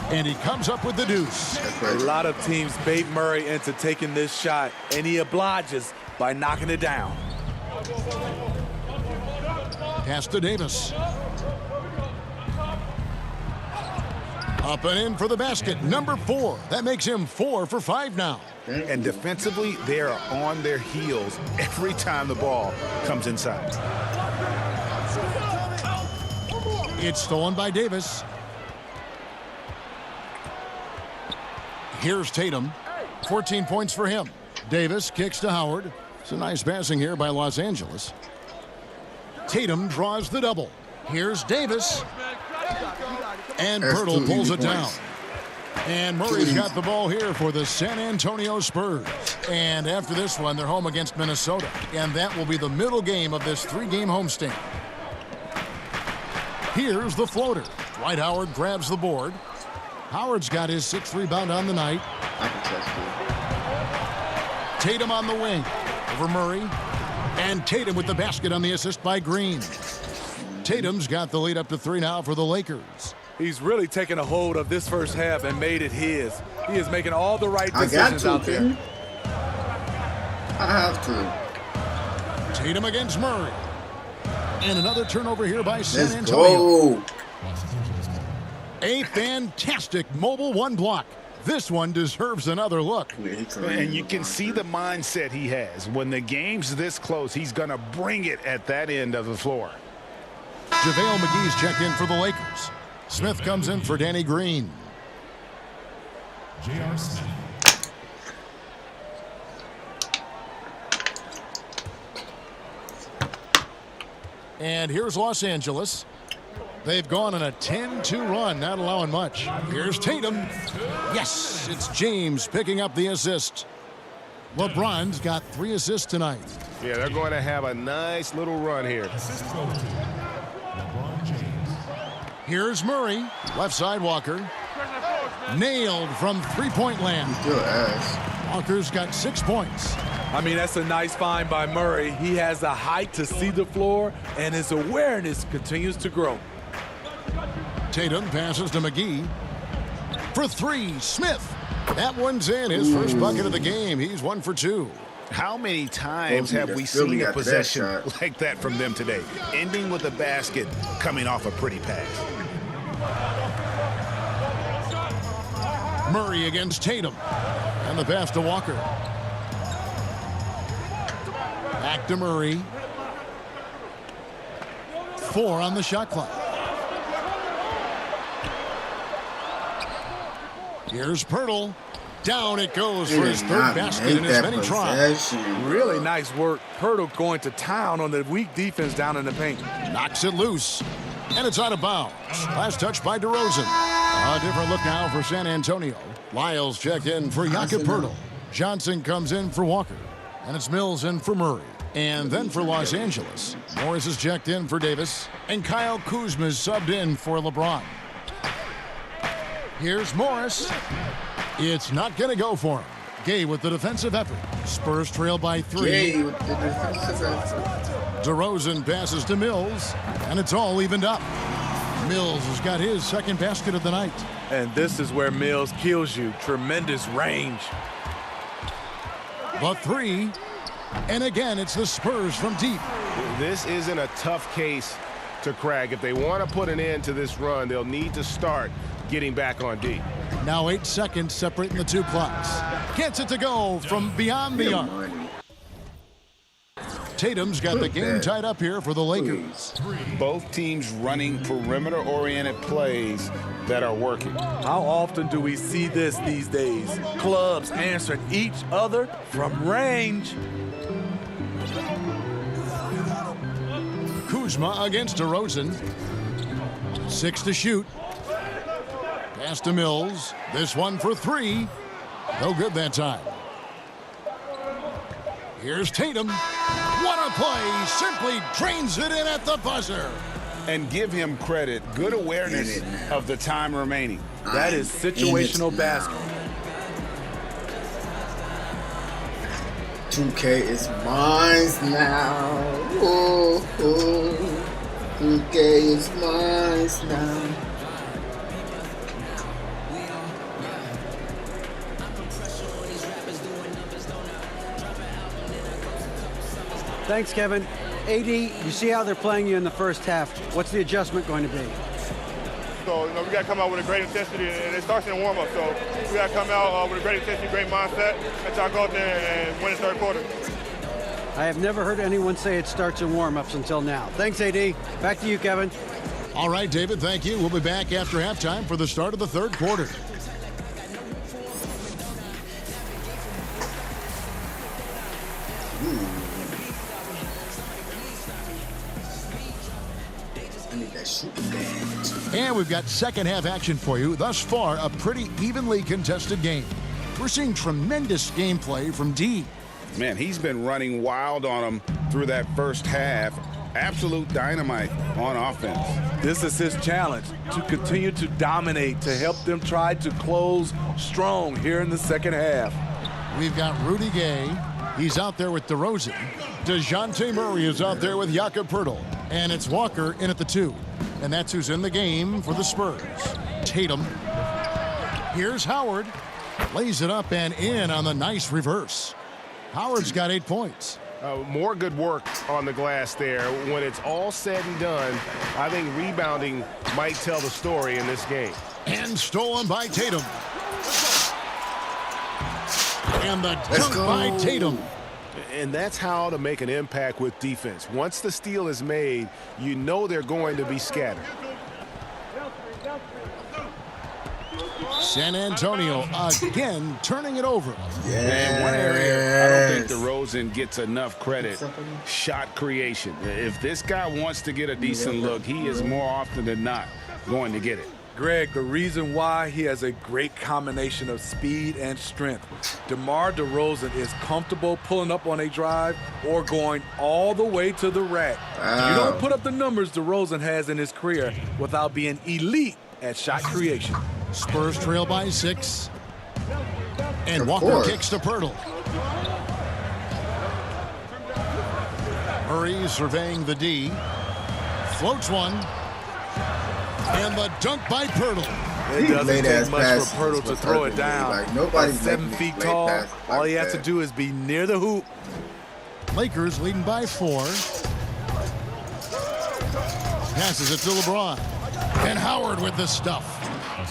And he comes up with the deuce. A lot of teams bait Murray into taking this shot, and he obliges by knocking it down. Pass to Davis. Up and in for the basket, number 4. That makes him 4 for 5 now. And defensively, they are on their heels every time the ball comes inside. It's stolen by Davis. Here's Tatum. 14 points for him. Davis kicks to Howard. It's a nice passing here by Los Angeles. Tatum draws the double. Here's Davis. And Pirtle pulls it down. And Murray's got the ball here for the San Antonio Spurs. And after this one, they're home against Minnesota. And that will be the middle game of this 3-game homestand. Here's the floater. Dwight Howard grabs the board. Howard's got his 6th rebound on the night. I can trust you. Tatum on the wing. Over Murray. And Tatum with the basket on the assist by Green. Tatum's got the lead up to 3 now for the Lakers. He's really taken a hold of this first half and made it his. He is making all the right decisions out there. I have to. Tatum against Murray. And another turnover here by San Antonio. Go. A fantastic mobile one block. This one deserves another look. And you can see the mindset he has. When the game's this close, he's going to bring it at that end of the floor. JaVale McGee's checked in for the Lakers. Smith comes in for Danny Green. J.R. Smith. And here's Los Angeles. They've gone on a 10-2 run, not allowing much. Here's Tatum. Yes, it's James picking up the assist. LeBron's got 3 assists tonight. Yeah, they're going to have a nice little run here. Here's Murray. Left side Walker. Nailed from three-point land. Walker's got 6 points. I mean, that's a nice find by Murray. He has the height to see the floor, and his awareness continues to grow. Tatum passes to McGee. For 3, Smith. That one's in. His first bucket of the game. He's 1 for 2. How many times have we seen a possession like that from them today? Ending with a basket, coming off a pretty pass. Murray against Tatum. And the pass to Walker. Back to Murray. 4 on the shot clock. Here's Pirtle. Down it goes for his third basket in as many tries. Really nice work. Pirtle going to town on the weak defense down in the paint. Knocks it loose. And it's out of bounds. Last touch by DeRozan. A different look now for San Antonio. Lyles checked in for Jakob Pirtle. Johnson comes in for Walker. And it's Mills in for Murray. And then for Los Angeles, Morris is checked in for Davis. And Kyle Kuzma is subbed in for LeBron. Here's Morris. It's not going to go for him. Gay with the defensive effort. Spurs trail by 3. Gay with the defensive effort. DeRozan passes to Mills, and it's all evened up. Mills has got his second basket of the night. And this is where Mills kills you. Tremendous range. The 3. And again, it's the Spurs from deep. This isn't a tough case to crack. If they want to put an end to this run, they'll need to start getting back on deep. Now 8 seconds separating the 2 clocks. Gets it to go from beyond the arc. Tatum's got the game tied up here for the Lakers. Both teams running perimeter-oriented plays that are working. How often do we see this these days? Clubs answering each other from range. Kuzma against DeRozan. 6 to shoot. Pass to Mills. This one for 3. No good that time. Here's Tatum. What a play. Simply drains it in at the buzzer. And give him credit. Good awareness of the time remaining. That is situational basketball. 2K is mine now. Oh, oh. 2K is mine now. Thanks, Kevin. AD, you see how they're playing you in the first half. What's the adjustment going to be? So, we got to come out with a great intensity, and it starts in the warm-up. So, we got to come out with a great intensity, great mindset, and try to go out there and win the third quarter. I have never heard anyone say it starts in warm-ups until now. Thanks, AD. Back to you, Kevin. All right, David, thank you. We'll be back after halftime for the start of the third quarter. And we've got second half action for you. Thus far, a pretty evenly contested game. We're seeing tremendous gameplay from D. Man, he's been running wild on them through that first half. Absolute dynamite on offense. This is his challenge, to continue to dominate, to help them try to close strong here in the second half. We've got Rudy Gay. He's out there with DeRozan. DeJounte Murray is out there with Jakob Pirtle. And it's Walker in at the 2. And that's who's in the game for the Spurs. Tatum. Here's Howard. Lays it up and in on the nice reverse. Howard's got 8 points. More good work on the glass there. When it's all said and done, I think rebounding might tell the story in this game. And stolen by Tatum. And the dunk by Tatum. And that's how to make an impact with defense. Once the steal is made, you know they're going to be scattered. San Antonio again turning it over. And one area I don't think DeRozan gets enough credit, shot creation. If this guy wants to get a decent look, he is more often than not going to get it. Greg, the reason why he has a great combination of speed and strength. DeMar DeRozan is comfortable pulling up on a drive or going all the way to the rack. Wow. You don't put up the numbers DeRozan has in his career without being elite at shot creation. Spurs trail by 6. And Walker kicks to Poeltl. Murray surveying the D. Floats one. And the dunk by Poeltl. It doesn't take much for Poeltl to throw it down. Like, nobody's 7 feet tall. All he has to do is be near the hoop. Lakers leading by 4. Passes it to LeBron. And Howard with the stuff.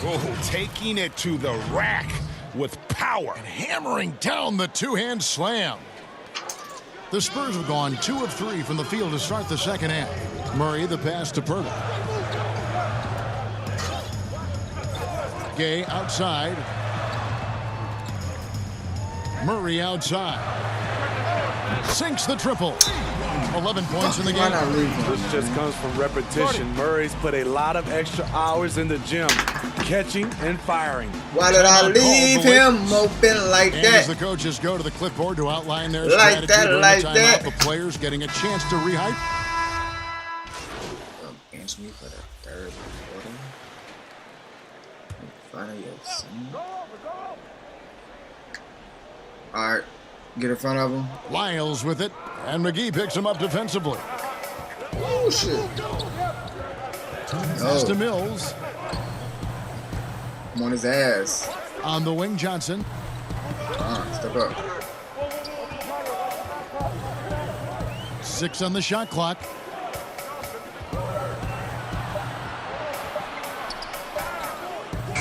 Oh, taking it to the rack with power. And hammering down the two-hand slam. The Spurs have gone 2 of 3 from the field to start the second half. Murray the pass to Poeltl. Gay outside. Murray outside. Sinks the triple. 11 points in the game. This just comes from repetition. Murray's put a lot of extra hours in the gym, catching and firing. Why did I leave him open like that? As the coaches go to the clipboard to outline their strategy during the timeout, the players getting a chance to rehype. Bench me for the third quarter. All right. Get in front of him. Lyles with it, and McGee picks him up defensively. Oh, shit. Pass to Mills. I'm on his ass. On the wing, Johnson. Step up. 6 on the shot clock.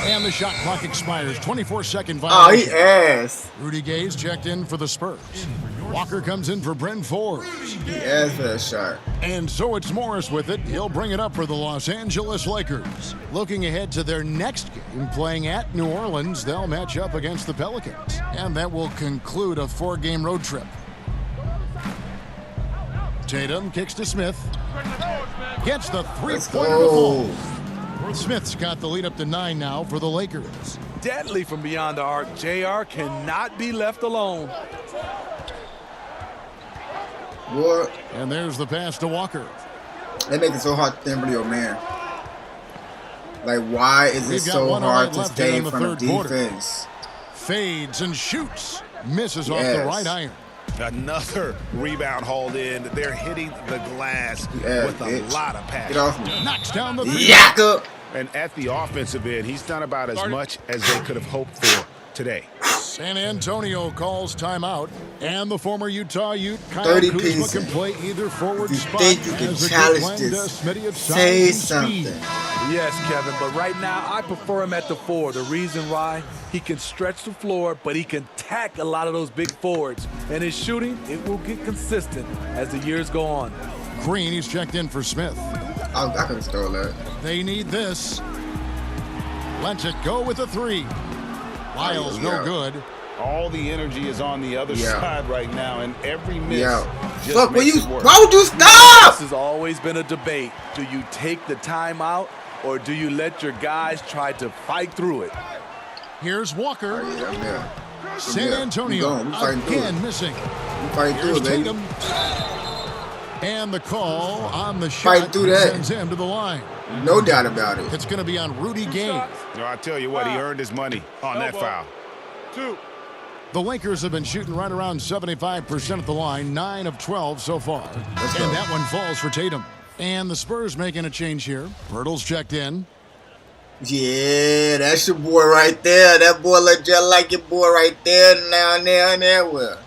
And the shot clock expires. 24-second violation. Oh, he ass. Rudy Gay's checked in for the Spurs. Walker comes in for Bryn Forbes. He asked for that shot. And so it's Morris with it. He'll bring it up for the Los Angeles Lakers. Looking ahead to their next game, playing at New Orleans, they'll match up against the Pelicans. And that will conclude a 4-game road trip. Tatum kicks to Smith. Gets the three-pointer to fall. Smith's got the lead up to 9 now for the Lakers. Deadly from beyond the arc. JR cannot be left alone. What? And there's the pass to Walker. They make it so hard to think, your man. Like, why is it so hard to stay in front of defense? Fades and shoots. Misses off the right iron. Another rebound hauled in. They're hitting the glass with a lot of passion. Get off me. Knocks down the Yakka. And at the offensive end, he's done about as much as they could have hoped for today. San Antonio calls timeout, and the former Utah Ute Kyle Kuzma can play either forward spot. You think you can challenge this? Say something. Yes, Kevin, but right now I prefer him at the 4. The reason why, he can stretch the floor, but he can tack a lot of those big forwards. And his shooting, it will get consistent as the years go on. Green, he's checked in for Smith. I could have stole that. They need this. Lets it go with a 3. Lyles no good. All the energy is on the other side right now, and every miss just Look, makes it work. Why would you stop? This has always been a debate. Do you take the timeout, or do you let your guys try to fight through it? Here's Walker. San Antonio again missing. Here's Tatum. And the call on the shot sends him to the line. No doubt about it. It's going to be on Rudy Gay. No, I tell you what, he earned his money on that foul. 2. The Lakers have been shooting right around 75% at the line, 9 of 12 so far. And that one falls for Tatum. And the Spurs making a change here. Poeltl's checked in. Yeah, that's your boy right there. That boy look just like your boy right there. Now, well.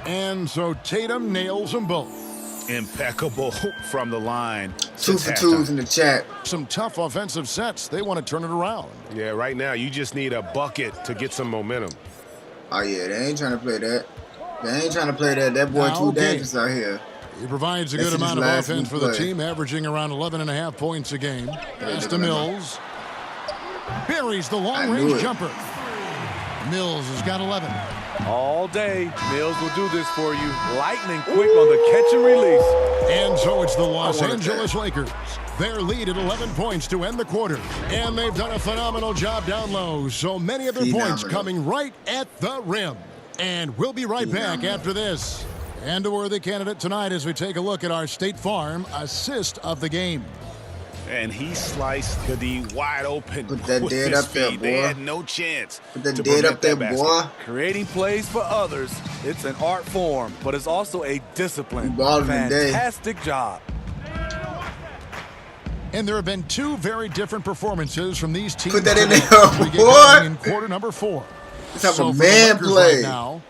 And so Tatum nails them both. Impeccable from the line. 2 for 2s in the chat. Some tough offensive sets. They want to turn it around. Yeah, right now you just need a bucket to get some momentum. Oh, yeah, they ain't trying to play that. They ain't trying to play that. That boy too dangerous out here. He provides a good amount of offense for the team, averaging around 11.5 points a game. Pass to Mills. Buries the long-range jumper. Mills has got 11. All day, Mills will do this for you. Lightning quick on the catch and release. And so it's the Los Angeles Lakers. Their lead at 11 points to end the quarter. And they've done a phenomenal job down low. So many of their points coming right at the rim. And we'll be right back after this. And a worthy candidate tonight as we take a look at our State Farm assist of the game. And he sliced the D wide open. Put that dead up there, boy. They had no chance. Put that dead up there, boy. Creating plays for others, it's an art form, but it's also a discipline. Fantastic job. And there have been two very different performances from these teams. Put that in there, boy. In quarter number 4. Let's have a man play. Right now,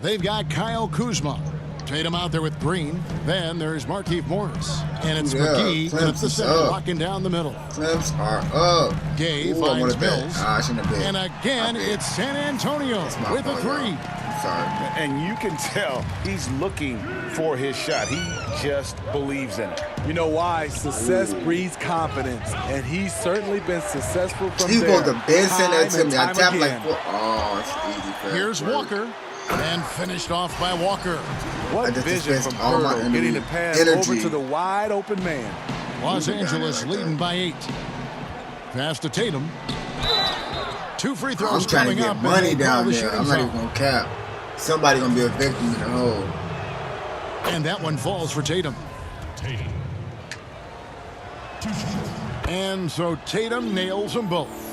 they've got Kyle Kuzma. Tatum out there with Green. Then there's Markieff Morris. And it's McGee at the center, locking down the middle. Clemps are up. Gay finds Mills. And again, it's San Antonio with a 3. Sorry. And you can tell he's looking for his shot. He just believes in it. You know why? Success breeds confidence, and he's certainly been successful from He's there. He's supposed to send that to me. I tap like, oh, it's easy for Here's Walker. And finished off by Walker. What vision from Pirtle, getting the pass over to the wide open man. Los Angeles leading by 8. Pass to Tatum. 2 free throws coming up. I'm trying to get money down there. I'm not even going to cap. Somebody going to be a victim in the hole. And that one falls for Tatum. And so Tatum nails them both.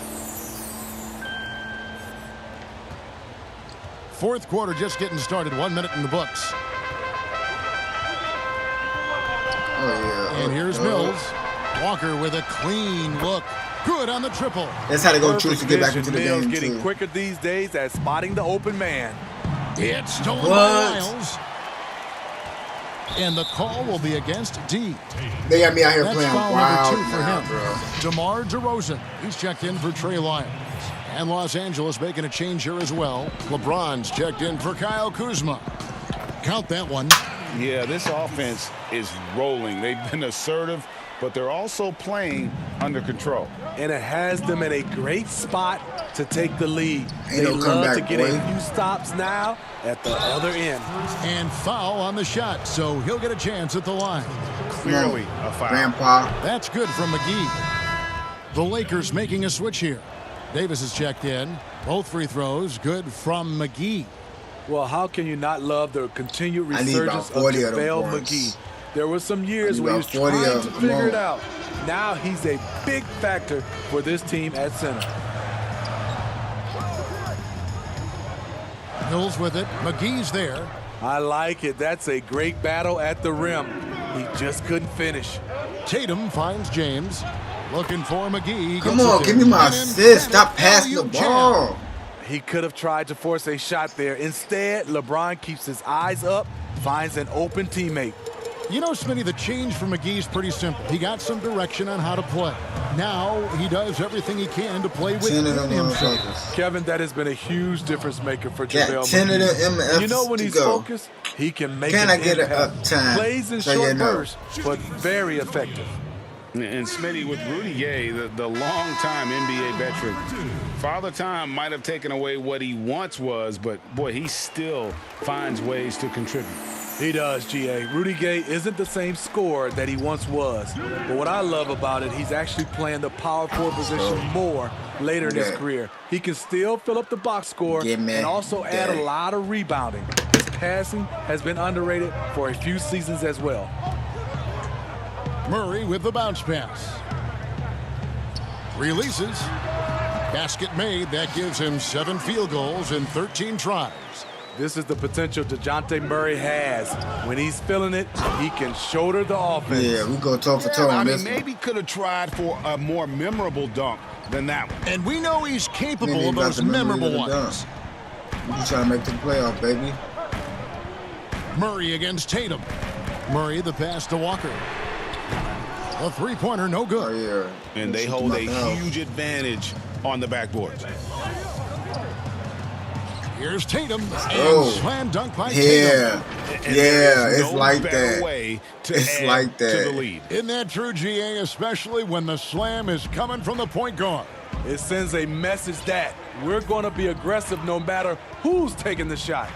Fourth quarter just getting started. 1 minute in the books. And here's Mills. Walker with a clean look. Good on the triple. That's how they go choose to get back into the Mills game. Getting quicker these days at spotting the open man. It's stolen by Miles. And the call will be against D. They got me out here playing wild number 2 for him. Bro. DeMar DeRozan. He's checked in for Trey Lyons. And Los Angeles making a change here as well. LeBron's checked in for Kyle Kuzma. Count that one. Yeah, this offense is rolling. They've been assertive, but they're also playing under control. And it has them in a great spot to take the lead. They love to get a few stops now at the other end. And foul on the shot, so he'll get a chance at the line. Clearly a foul. Grandpa. That's good from McGee. The Lakers making a switch here. Davis is checked in. Both free throws good from McGee. Well, how can you not love the continued resurgence of JaVale McGee? There were some years where he was trying to figure it out. Now he's a big factor for this team at center. Mills with it. McGee's there. I like it. That's a great battle at the rim. He just couldn't finish. Tatum finds James. Looking for McGee. Come on, give me my assist. Stop passing the ball. He could have tried to force a shot there. Instead, LeBron keeps his eyes up, finds an open teammate. You know, Smitty, the change for McGee's pretty simple. He got some direction on how to play. Now he does everything he can to play within himself. Kevin, that has been a huge difference maker for JaVale McGee. 10 of the MFs you know, when he's focused, he can make an impact. Plays in short bursts, but very effective. And Smitty, with Rudy Gay, the long-time NBA veteran, Father Time might have taken away what he once was, but, boy, he still finds ways to contribute. He does, G.A. Rudy Gay isn't the same scorer that he once was. But what I love about it, he's actually playing the power forward position more later in his career. He can still fill up the box score and also add a lot of rebounding. His passing has been underrated for a few seasons as well. Murray with the bounce pass. Releases. Basket made. That gives him 7 field goals in 13 tries. This is the potential DeJounte Murray has. When he's feeling it, he can shoulder the offense. Yeah, we go toe for toe on this. Maybe could have tried for a more memorable dunk than that one. And we know he's capable of those memorable ones. He's trying to make the playoff, baby. Murray against Tatum. Murray the pass to Walker. A three-pointer, no good. Oh, yeah. And they hold a huge advantage on the backboards. Here's Tatum, and slam dunk by Tatum. Yeah, it's like that. It's like that. To the lead. Isn't that true, GA, especially when the slam is coming from the point guard? It sends a message that we're going to be aggressive no matter who's taking the shot.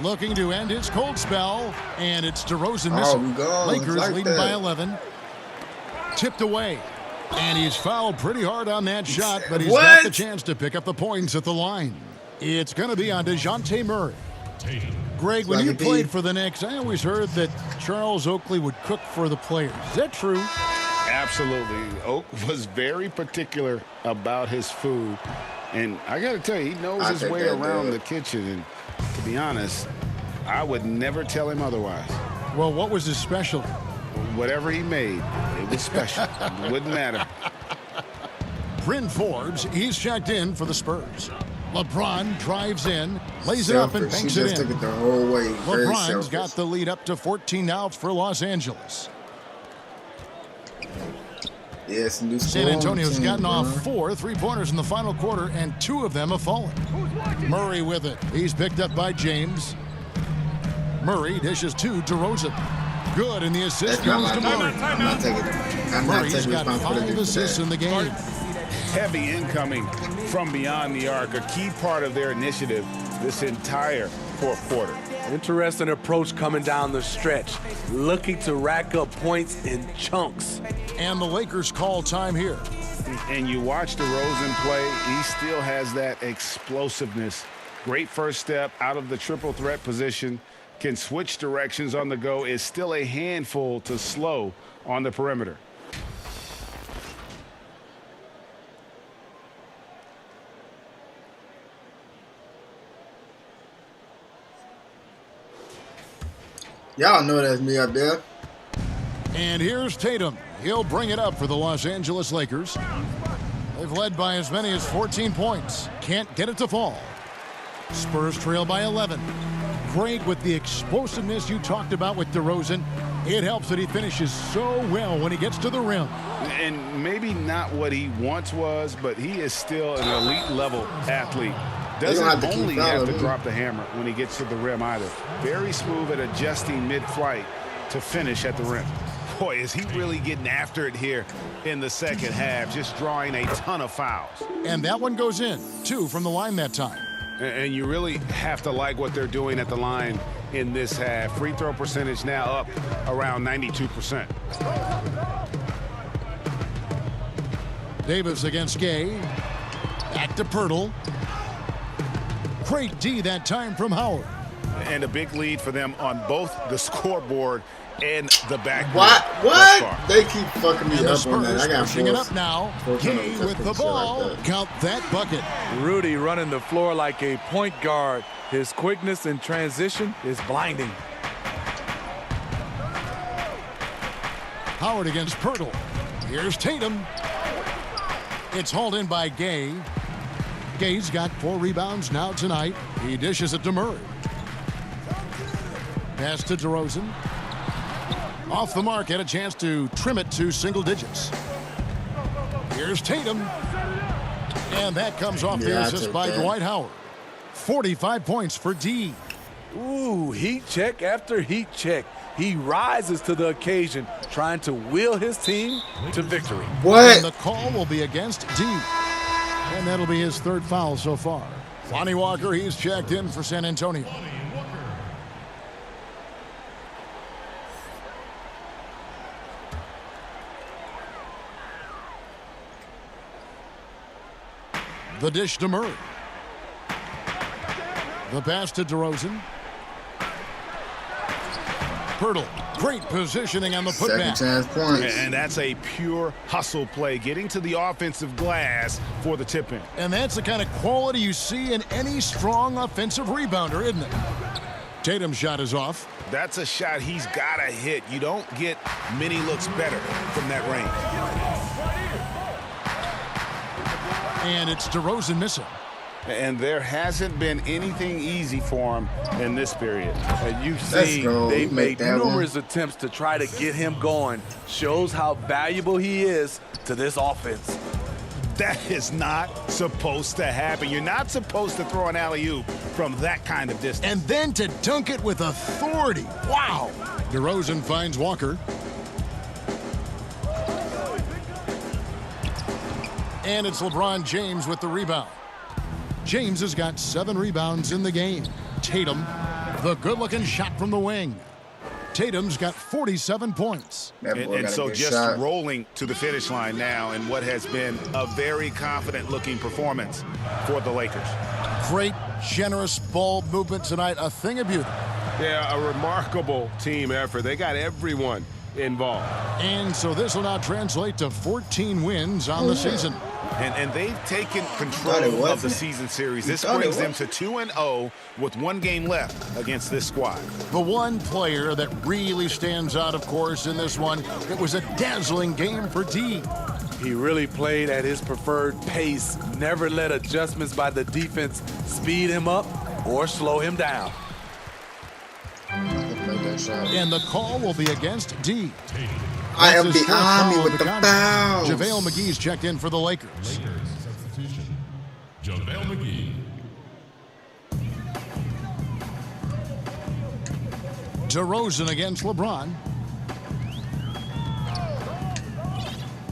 Looking to end his cold spell, and it's DeRozan missing. Lakers like leading by 11. Tipped away. And he's fouled pretty hard on that shot, but he's got the chance to pick up the points at the line. It's going to be on DeJounte Murray. Greg, when you played for the Knicks, I always heard that Charles Oakley would cook for the players. Is that true? Absolutely. Oak was very particular about his food. And I got to tell you, he knows his way around the kitchen. And to be honest, I would never tell him otherwise. Well, what was his specialty? Whatever he made, it was special. It wouldn't matter. Bryn Forbes, he's checked in for the Spurs. LeBron drives in, lays it up and banks it in. Took it the whole way. LeBron's got the lead up to 14 now for Los Angeles. Yes, San Antonio's gotten off 4 3-pointers in the final quarter, and 2 of them have fallen. Murray with it. He's picked up by James. Murray dishes to DeRozan. Good, and the assist goes to Murray. Murray's got 5 assists in the game. Heavy incoming from beyond the arc, a key part of their initiative this entire fourth quarter. Interesting approach coming down the stretch, looking to rack up points in chunks. And the Lakers call time here. And you watch DeRozan play, he still has that explosiveness. Great first step out of the triple threat position. Can switch directions on the go, is still a handful to slow on the perimeter. Y'all know that's me up there. And here's Tatum. He'll bring it up for the Los Angeles Lakers. They've led by as many as 14 points. Can't get it to fall. Spurs trail by 11. Greg, with the explosiveness you talked about with DeRozan, it helps that he finishes so well when he gets to the rim. And maybe not what he once was, but he is still an elite level athlete. Doesn't only have to drop the hammer when he gets to the rim either. Very smooth at adjusting mid-flight to finish at the rim. Boy, is he really getting after it here in the second half, just drawing a ton of fouls. And that one goes in, 2 from the line that time. And you really have to like what they're doing at the line in this half. Free throw percentage now up around 92%. Davis against Gay. Back to Pirtle. Great D that time from Howard. And a big lead for them on both the scoreboard and the backboard. What? They keep fucking me up on that. I got pushing it up now. Gay with the ball. Like count that bucket. Rudy running the floor like a point guard. His quickness in transition is blinding. Howard against Pirtle. Here's Tatum. It's hauled in by Gay. Gay's got 4 rebounds now tonight. He dishes it to Murray. Pass to DeRozan. Off the mark, had a chance to trim it to single digits. Here's Tatum. And that comes off the assist by Dwight Howard. 45 points for D. Ooh, heat check after heat check. He rises to the occasion, trying to will his team to victory. What? And the call will be against D. And that'll be his 3rd foul so far. Lonnie Walker, he's checked in for San Antonio. The dish to Murray. The pass to DeRozan. Pirtle. Great positioning on the putback. Second chance points. And that's a pure hustle play, getting to the offensive glass for the tip-in. And that's the kind of quality you see in any strong offensive rebounder, isn't it? Tatum's shot is off. That's a shot he's got to hit. You don't get many looks better from that range. And it's DeRozan missing. And there hasn't been anything easy for him in this period. And you've seen they've made numerous attempts to try to get him going. Shows how valuable he is to this offense. That is not supposed to happen. You're not supposed to throw an alley-oop from that kind of distance. And then to dunk it with authority. Wow. DeRozan finds Walker. And it's LeBron James with the rebound. James has got 7 rebounds in the game. Tatum, the good-looking shot from the wing. Tatum's got 47 points. And so just rolling to the finish line now in what has been a very confident-looking performance for the Lakers. Great, generous ball movement tonight. A thing of beauty. Yeah, a remarkable team effort. They got everyone involved. And so this will now translate to 14 wins on the season. And they've taken control of the season series. This brings them to 2-0 with 1 game left against this squad. The one player that really stands out, of course, in this one, it was a dazzling game for D. He really played at his preferred pace, never let adjustments by the defense speed him up or slow him down. And the call will be against D. I am the Army with the fouls. JaVale McGee's checked in for the Lakers. Substitution. JaVale McGee. DeRozan against LeBron.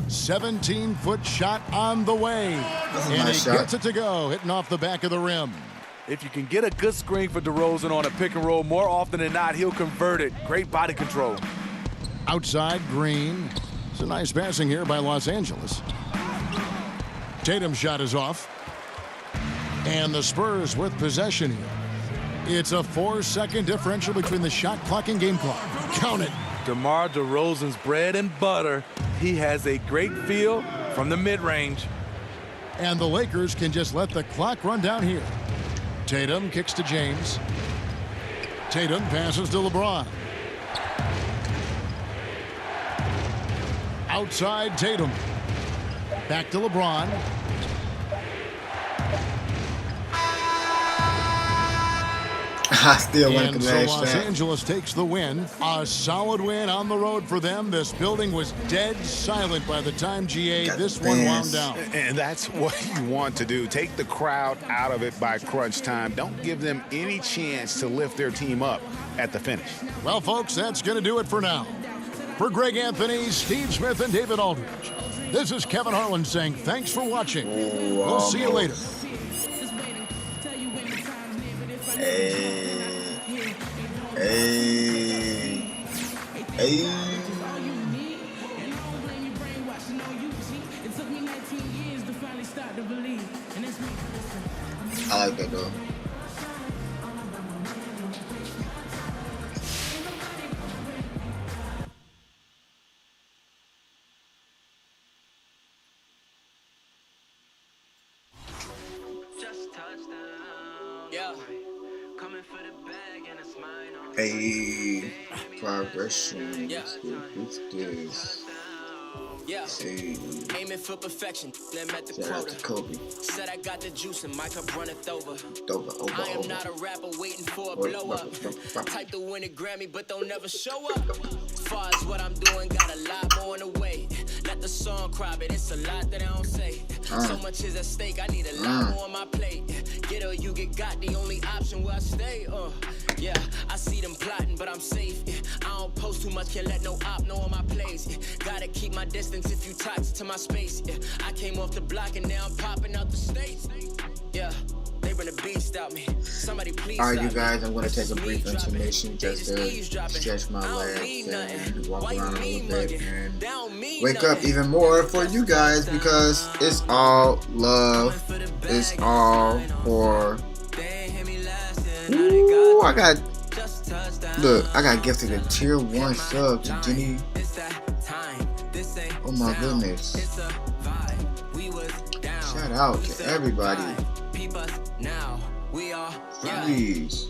17-foot shot on the way. And he gets it to go, hitting off the back of the rim. If you can get a good screen for DeRozan on a pick and roll, more often than not, he'll convert it. Great body control. Outside, Green. It's a nice passing here by Los Angeles. Tatum's shot is off. And the Spurs with possession here. It's a 4-second differential between the shot clock and game clock. Count it. DeMar DeRozan's bread and butter. He has a great feel from the mid-range. And the Lakers can just let the clock run down here. Tatum kicks to James. Tatum passes to LeBron. Outside Tatum. Back to LeBron. I still want to Los Angeles takes the win. A solid win on the road for them. This building was dead silent by the time this one wound down. And that's what you want to do. Take the crowd out of it by crunch time. Don't give them any chance to lift their team up at the finish. Well, folks, that's going to do it for now. For Greg Anthony, Steve Smith, and David Aldridge, this is Kevin Harlan saying thanks for watching. We'll see you later. I like that though. Hey, progression. Who's this? Yeah, aiming for perfection. Then met the quota. Said I got the juice and my cup runneth over. I am not a rapper waiting for a blow up. Type to win a Grammy, but don't never show up. As far as what I'm doing, got a lot more in the way. Let the song cry, but it's a lot that I don't say. So much is at stake, I need a lot more on my plate. Get or you get got, the only option where I stay. Yeah, I see them plotting, but I'm safe. I don't post too much, can't let no op know on my plays. Gotta keep my distance if you toxic to my space. I came off the block and now I'm popping out the states. Yeah, they run a beast out me. Somebody please. Alright, you guys, I'm gonna take a brief intermission just to stretch my legs and walk around a little bit and wake up even more for you guys because it's all love. It's all for. Ooh, I got gifted a tier 1 sub to Jenny. Oh my goodness. Shout out to everybody. Jeez.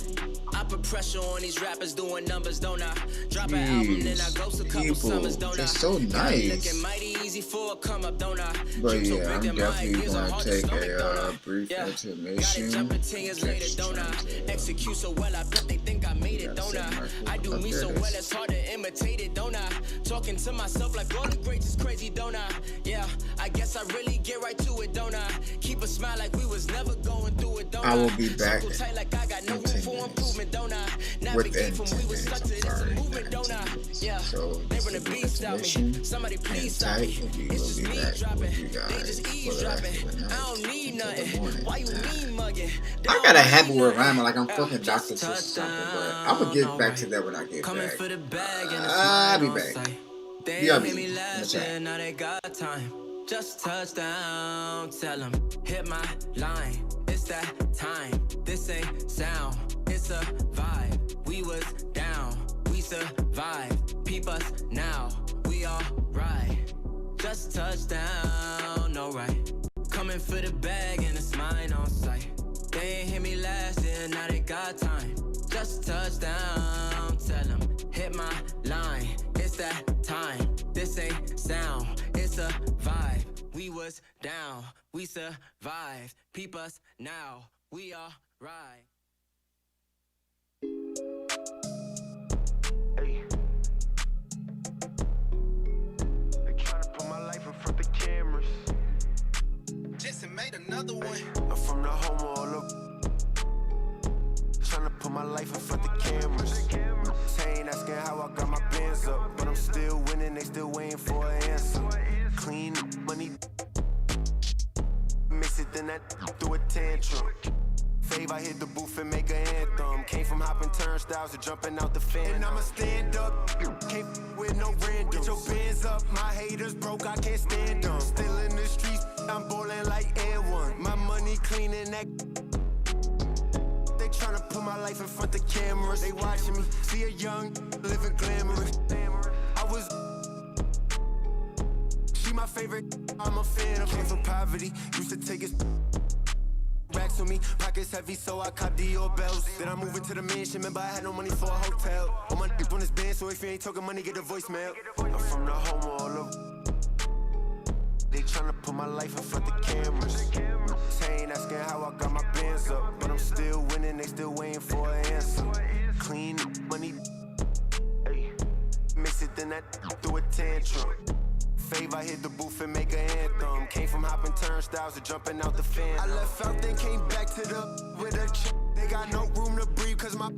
I put pressure on these rappers doing numbers, don't I? Drop an album, then I ghost a couple summers, don't I? They're so nice. Looking mighty easy for a come up, don't I? But yeah, I'm definitely going to take a brief intermission. Jumping 10 years later, don't I? Execute so well, I bet they think I made it, don't I? I do me so well, it's hard to imitate it, don't I? Talking to myself like all the greats is crazy, don't I? Yeah, I guess I really get right to it, don't I? Keep a smile like we was never going through it, don't I? I will be back tight like I got no room for improvement, don't I? Navigate from we was stuck to this movement, don't I? Yeah, they run the beast out me. Somebody please stop me. It's just me dropping. They just eavesdropping. I don't need nothing. Why you mean mugging? I got a habit with rhyming like I'm fucking Dr. Seuss or something, but I'm gonna get back to that when I get back. I'll be back. They made me last year, now they got time. Just touchdown, tell them, hit my line. It's that time, this ain't sound, it's a vibe. We was down, we survived. Peep us now, we all right. Just touchdown, alright. Coming for the bag and it's mine on sight. They ain't hit me last year, now they got time. Just touchdown, tell them, hit my line. It's that time, this ain't sound, it's a vibe. We was down, we survived. Peep us now, we all right. Hey. They tryna put my life in front of cameras. Jason made another one. I'm from the home all up. Tryna put my life in front of cameras. They ain't asking how I got my bands up, but I'm still winning, they still waiting for an answer. Clean money, mix it, then that through a tantrum. Fave, I hit the booth and make an anthem. Came from hopping turnstiles to jumping out the fan. And I'ma stand up, can't with no random. Get your bands up, my haters broke, I can't stand them. Still in the streets, I'm ballin' like N1. My money clean and that. They tryna put my life in front of cameras. They watching me, see a young, living glamorous. I was. She my favorite, I'm a fan of. Came from poverty, used to take his racks on me, pockets heavy, so I cop Dior bells. Then I moved into the mansion, remember I had no money for a hotel. All my on this band, so if you ain't talking money, get a voicemail. I'm from the home all of. They tryna put my life in front of cameras. They ain't asking how I got my bands up, but I'm still winning, they still waiting for an answer. Clean money, hey. Mix it, then that through a tantrum. Fave, I hit the booth and make an anthem. Came from hopping turnstiles to jumping out the fan. I left out, then came back to the with a chick. They got no room to breathe, cause my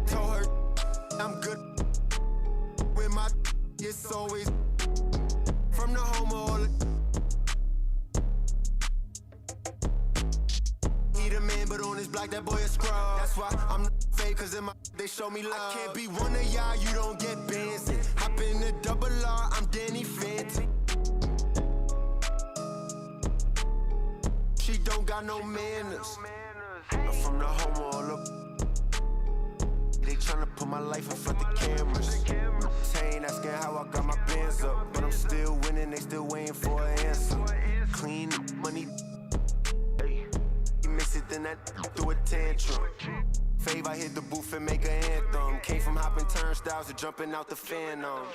told her I'm good with my it's always from the home of all. He the man, but on his block, that boy a scrub. That's why I'm fake, cause in my they show me love. I can't be one of y'all, you don't get bands. Hop in the double R, I'm Danny Fenton. She don't got no manners. I'm from the home all up. They tryna put my life in front of cameras. They ain't asking how I got my bands up, but I'm still winning, they still waiting for an answer. Clean money, hey. You mix it, then that through a tantrum. Fave, I hit the booth and make an anthem. Came from hopping turnstiles to jumping out the Phantom.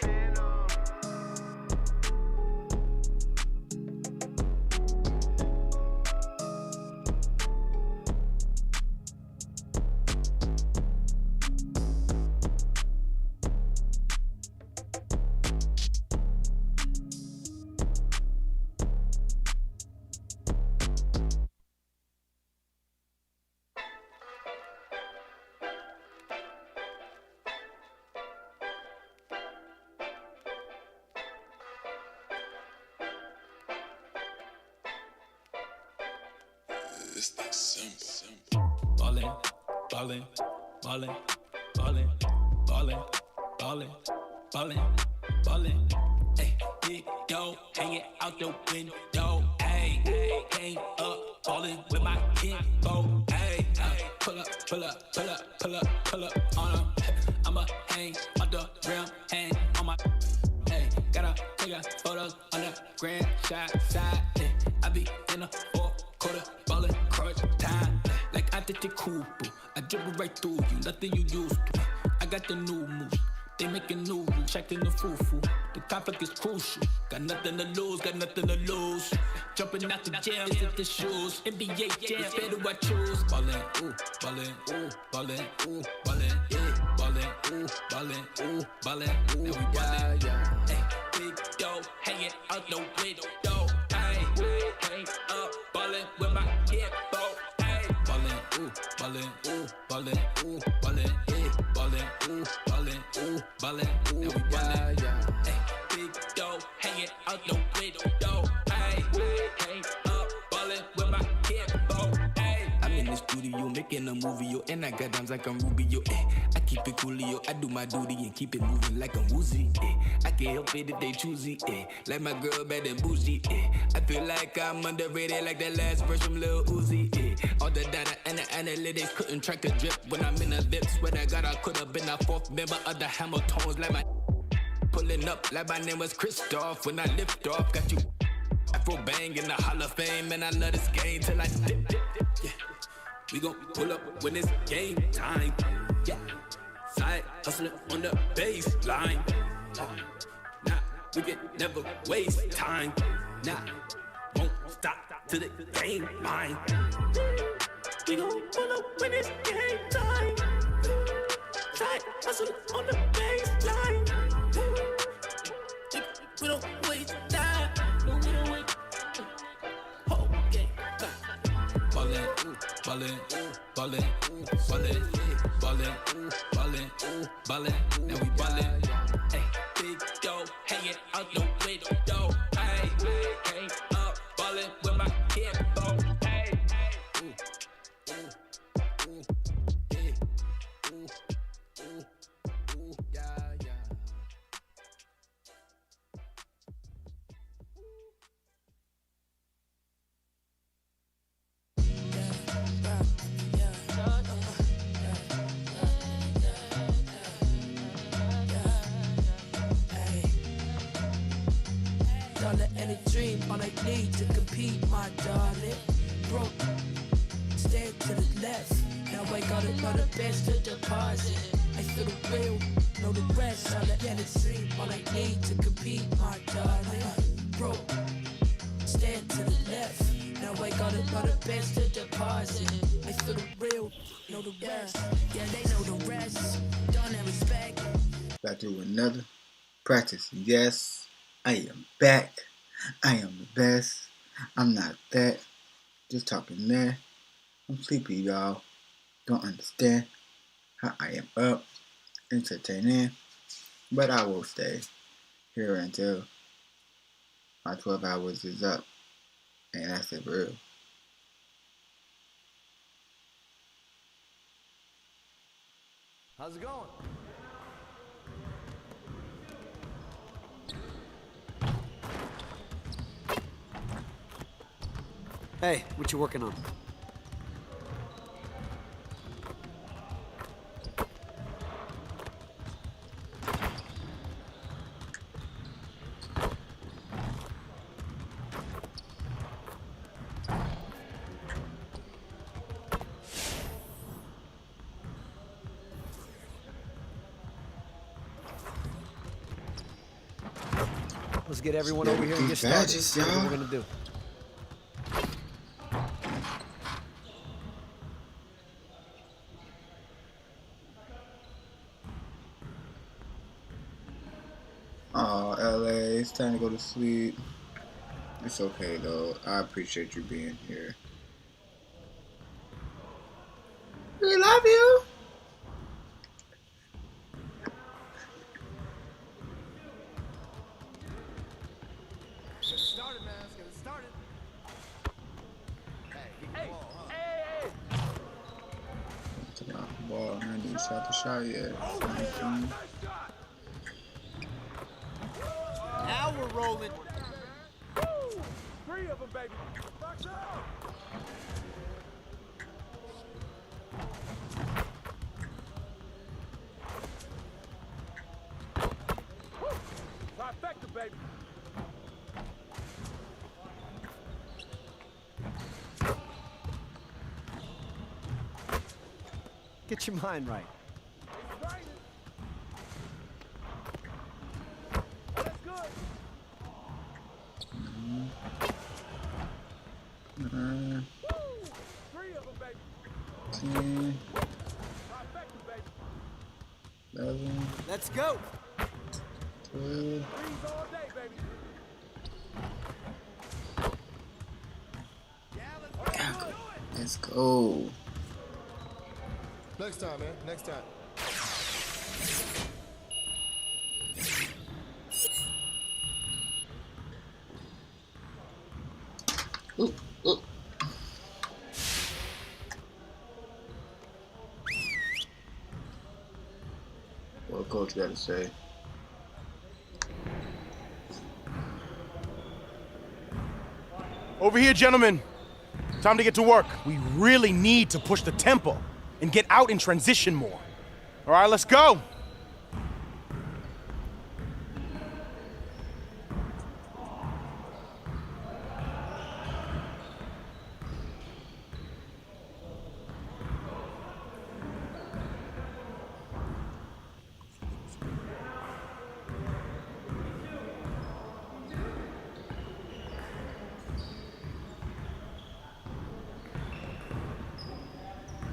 It's that simple. Ballin', ballin', ballin', ballin', ballin', ballin', ballin', ballin'. Hey, big yo, hanging out the window. Hey, came up, ballin' with my kinfolk. Hey, pull up, pull up, pull up, pull up, pull up on 'em. I'ma hang on the rim, hang on my. Hey, gotta take a photos on the grand shot side. Hey, I be in a 4-quarter ballin'. Crunch time, like I did the Kubu. I dribble right through you, nothing you used to. I got the new moves. They making new rules, checking the foo-foo. The conflict is crucial. Got nothing to lose, got nothing to lose. Jumping out the jail, hit the shoes. NBA jam, better I choose. Ballin', ooh, ballin', ooh, ballin', ooh, ballin', yeah. Ballin', ooh, ballin', ooh, ballin', ooh, now we ballin', yeah. Hey, big dough, hanging out the window. Hey, hang up, ballin' with my hip, hey. Ballin', ooh, ballin', ooh, ballin', ooh, ballin', yeah. Ballin', ooh, ballin', ooh, ballin', ooh, now we ballin', yeah. Hey, big dough, hanging out the window. Hey, hang up, ballin' with my hip, hey. I'm in the studio making a movie, yo, and I got dimes like I'm Rubio. I keep it cool, yo. I do my duty and keep it moving like I'm woozy. I can't help it if they choosy. Like my girl bad and bougie. I feel like I'm underrated, like that last verse from Lil Uzi. All the data and the analytics couldn't track the drip when I'm in the lips. Swear to God, I could have been a fourth member of the Hammer Tones. Like my pulling up, like my name was Christoph. When I lift off, got you Afro bang in the Hall of Fame, and I love this game till I dip. Yeah. We gon' pull up when it's game time. Yeah. Side hustling on the baseline. Nah, we can never waste time. Nah, won't stop till the game line. We gon' pull up when it's game time. Side hustling on the baseline. We don't waste time. No, we don't wait. Okay. Ballin', ooh, ballin', ooh, ballin', ooh, ballin', yeah. Ballin', ooh, ballin', ooh, ballin', now we ballin'. Hey, big dough, hanging out the window. Hey, hang up, ballin' with my hip, hey. Ooh, ooh, ooh, yeah. Ooh, ooh, ooh, yeah, yeah. And a dream, all I need to compete, my darling. Broke, stand to the left. Now I gotta know the best to deposit. I feel the real, know the rest. All I and a dream, all I need to compete, my darling. Broke, stand to the left. Now I gotta know the best to deposit. I feel the real, know the rest. Yeah, they know the rest. Don't have respect. Back to another practice. Yes, I am back. I am the best. I'm not that. Just talking there. I'm sleepy, y'all. Don't understand how I am up, entertaining. But I will stay here until my 12 hours is up. And that's it, real. How's it going? Hey, what you working on? Let's get everyone over here and get started. That's what we're gonna do. Oh, LA, it's time to go to sleep. It's okay though. I appreciate you being here. We love you. Let's get it started, man. Let's get it started. Hey, hey. Take out the ball, man. Didn't shot the shot yet. Now we're rolling. Woo! 3 of them, baby. Box out. Trifecta, baby. Get your mind right. That's good. Three of them, baby. 10, 11. Let's go. 12. Threes all day, baby. Let's go. Next time, man. Next time. Ooh, ooh. What coach got to say? Over here, gentlemen. Time to get to work. We really need to push the tempo and get out in transition more. All right, let's go.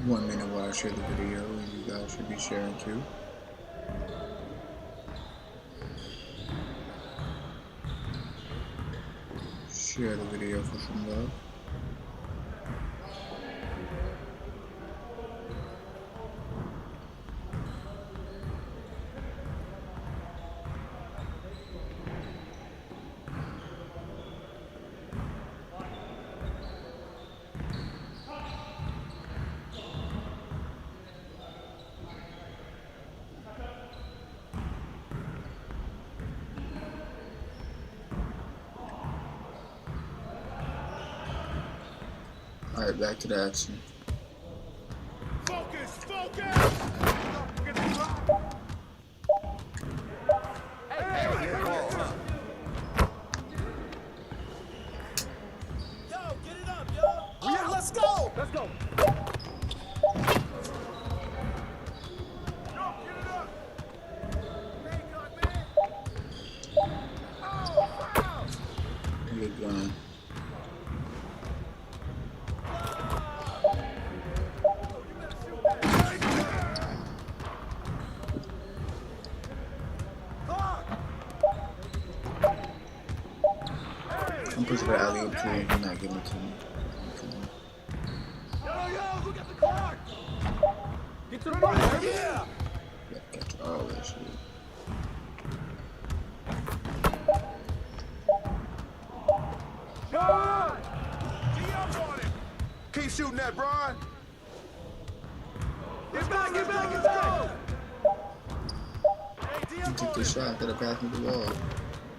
One minute while I share the video, and you guys should be sharing too. Share the video for some love. All right, back to the action. Focus, focus. Yo, get it up, yo. Yeah, let's go. Let's go. Yo, get it up. Good gun. I'm pushing the alley up too. You're not giving it to me. Yo, look at the clock. Get to the right. Yeah. Catch all that shit. John! G up on it. Keep shooting that, Brian. Get back, get back, get back. Hey, D You up took on the it. shot that I passed me the wall.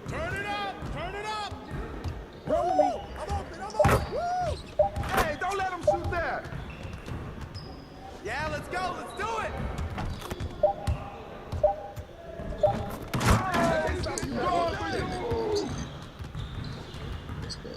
Turn it up, turn it up. Roll me. I'm open, I'm open. Woo! Hey, don't let him shoot that. Yeah, let's go, let's do it. Let's go.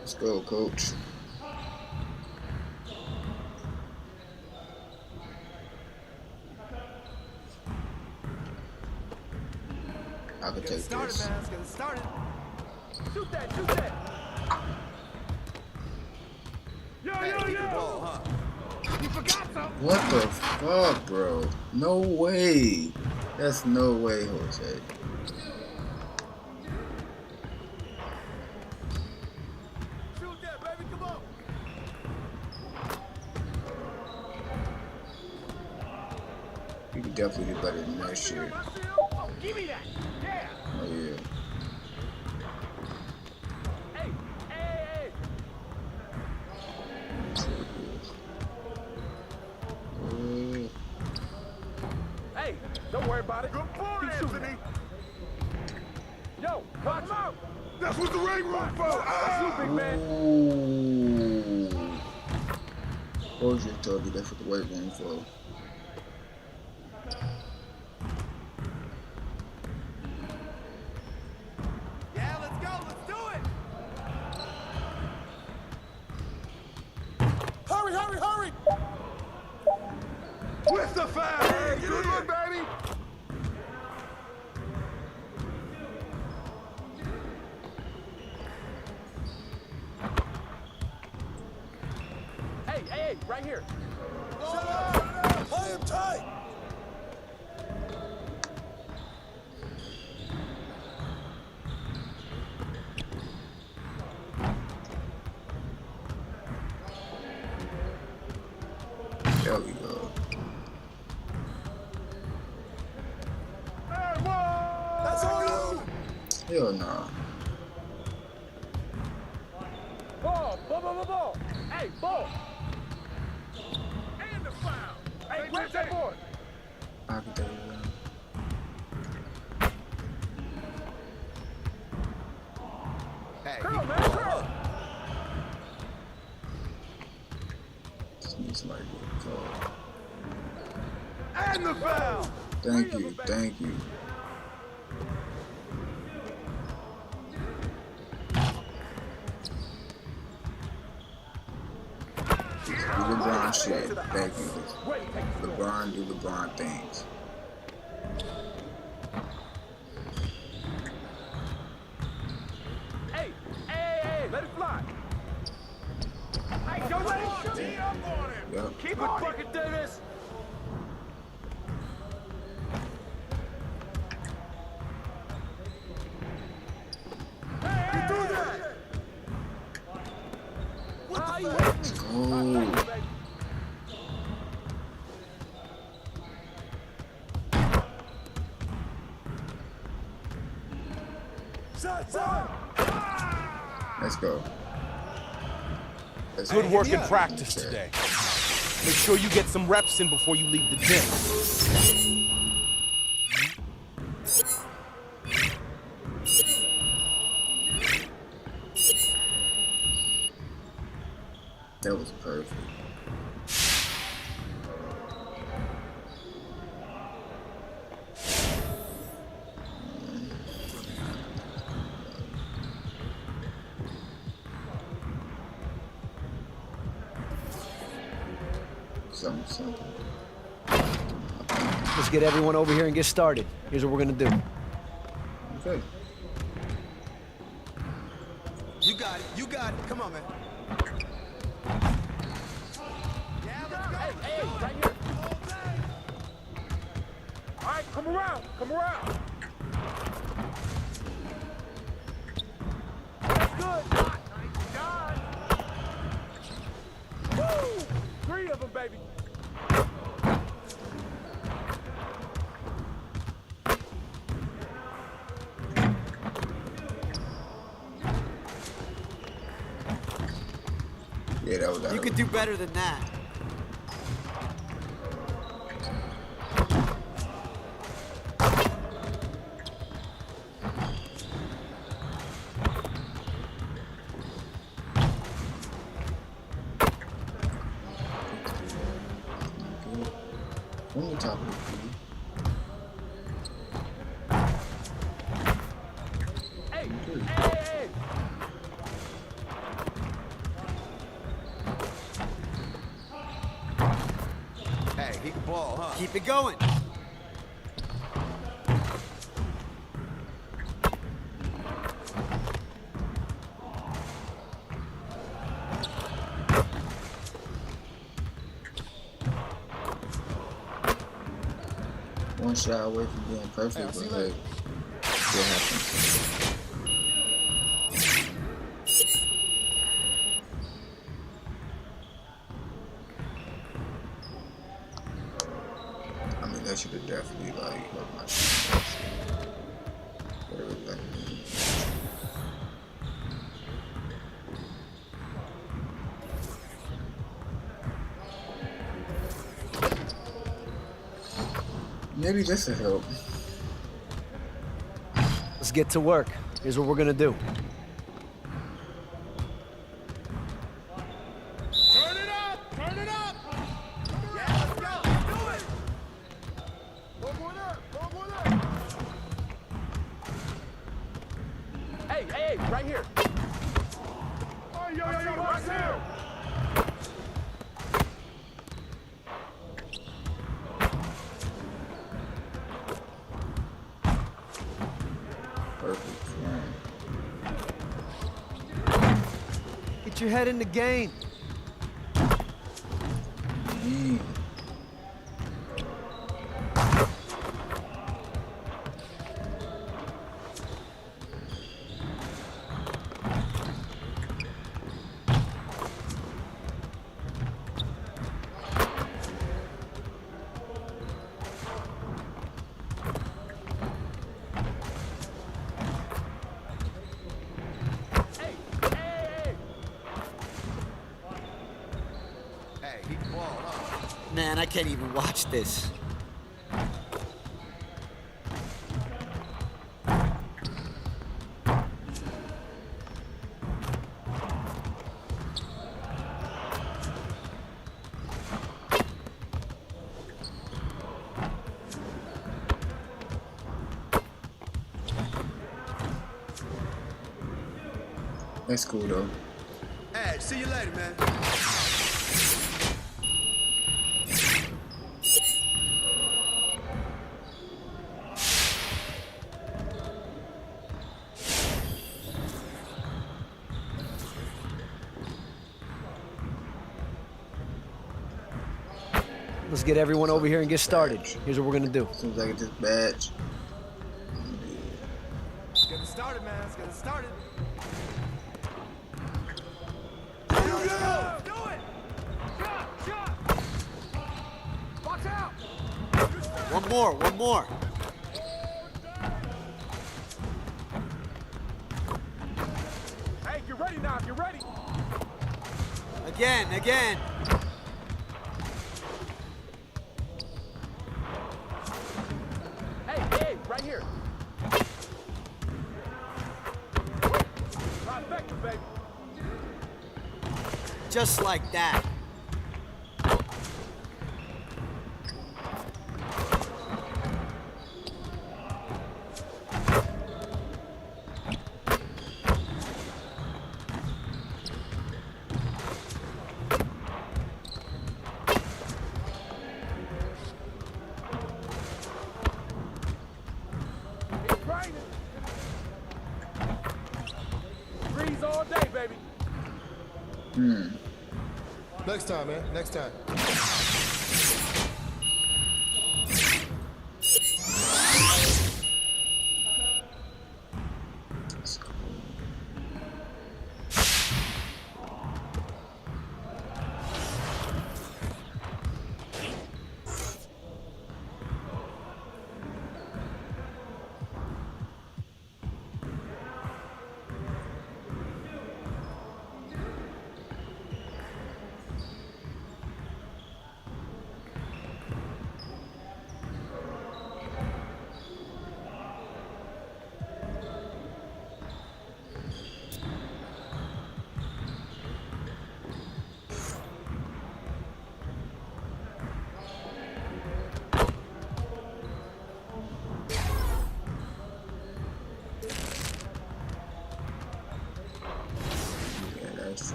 Let's go, coach. I can take Started, this. man, let's get it started. Shoot that, shoot that. Yo, yo, yo. You forgot something. What the fuck, bro? No way. That's no way, Jose. Shoot that, baby, come on. You can definitely do better than that shit. Oh, give me that. Yeah. Oh yeah. Hey, hey, hey. Hey, don't worry about it. Good ball, Anthony. Yo, watch him out. That's what the ring room for. That's you, big man. Ooh. Told you that's what the weight room for. Yeah, let's go. Let's do it. Hurry, hurry, hurry. With the foul. Hey, good one, baby. Hey, right here. Shut up. Play him tight. There we go. Hey, whoa. That's all you. Hell no. Ball. Hey, ball. And the foul. Hey, grab that board. I can tell you that. Hey, Curl, man, curl. Just need somebody to get called. and the foul. Thank you. Do LeBron shit. Thank you. LeBron do LeBron things. Hey, let it fly. Hey, don't let it shoot. Yep. Keep it bucket, Davis. You do that. Let's go. Let's go. Good work in practice today. Make sure you get some reps in before you leave the gym. That was perfect. Something. Let's get everyone over here and get started. Here's what we're gonna do. Okay. You got it. Come on, man. Hey, right here. All right, come around. That's good. Nice shot. Woo! 3 of them, baby. Yeah, that was You could do better than that. On the top of the field. Hey. Hey, he can ball, huh? Keep it going. One shot away from being perfect, but hey, still happens. I mean, that should have definitely like helped my shot. Whatever that means. Maybe this will help. Let's get to work. Here's what we're gonna do. Turn it up. right here. Oh, yo, right here. Get your head in the game. Man, I can't even watch this. That's cool though. Hey, see you later, man. Let's get everyone over here and get started. Here's what we're gonna do. As soon as I get this badge. Let's get it started, man. Let's get it started. Do it! Shot! Watch out! One more. Hey, get ready now, get ready! Again. Hey, right here. Trifecta, baby. Just like that. Freeze all day, baby. Next time, man. Next time.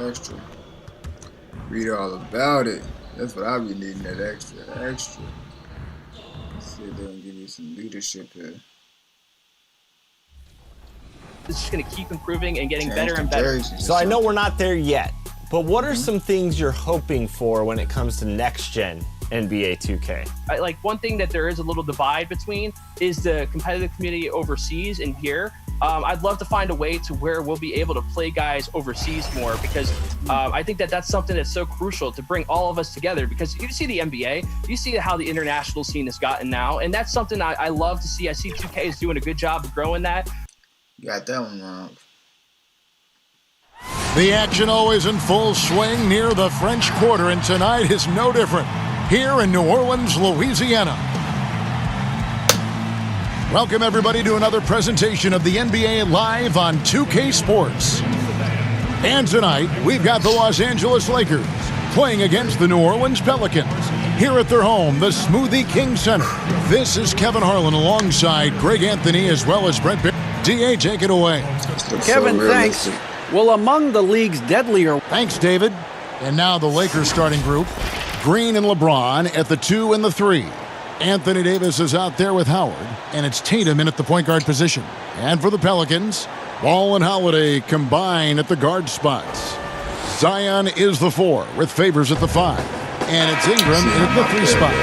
Extra. Read all about it. That's what I be needing, that extra. Sit there and give you some leadership here. It's just going to keep improving and getting better and better. So I know we're not there yet, but what are some things you're hoping for when it comes to next gen NBA 2K? Like one thing that there is a little divide between is the competitive community overseas and here. I'd love to find a way to where we'll be able to play guys overseas more, because I think that that's something that's so crucial to bring all of us together, because you see the NBA, you see how the international scene has gotten now, and that's something I love to see. I see 2K is doing a good job of growing that. You got that one wrong. The action always in full swing near the French Quarter, and tonight is no different here in New Orleans, Louisiana. Welcome, everybody, to another presentation of the NBA live on 2K Sports. And tonight, we've got the Los Angeles Lakers playing against the New Orleans Pelicans here at their home, the Smoothie King Center. This is Kevin Harlan alongside Greg Anthony as well as Brent Barry. DA, take it away. Kevin, thanks. Well, among the league's deadlier... Thanks, David. And now the Lakers starting group. Green and LeBron at the 2 and the 3. Anthony Davis is out there with Howard, and it's Tatum in at the point guard position. And for the Pelicans, Ball and Holiday combine at the guard spots. Zion is the 4 with Favors at the 5. And it's Ingram in at the 3 spot.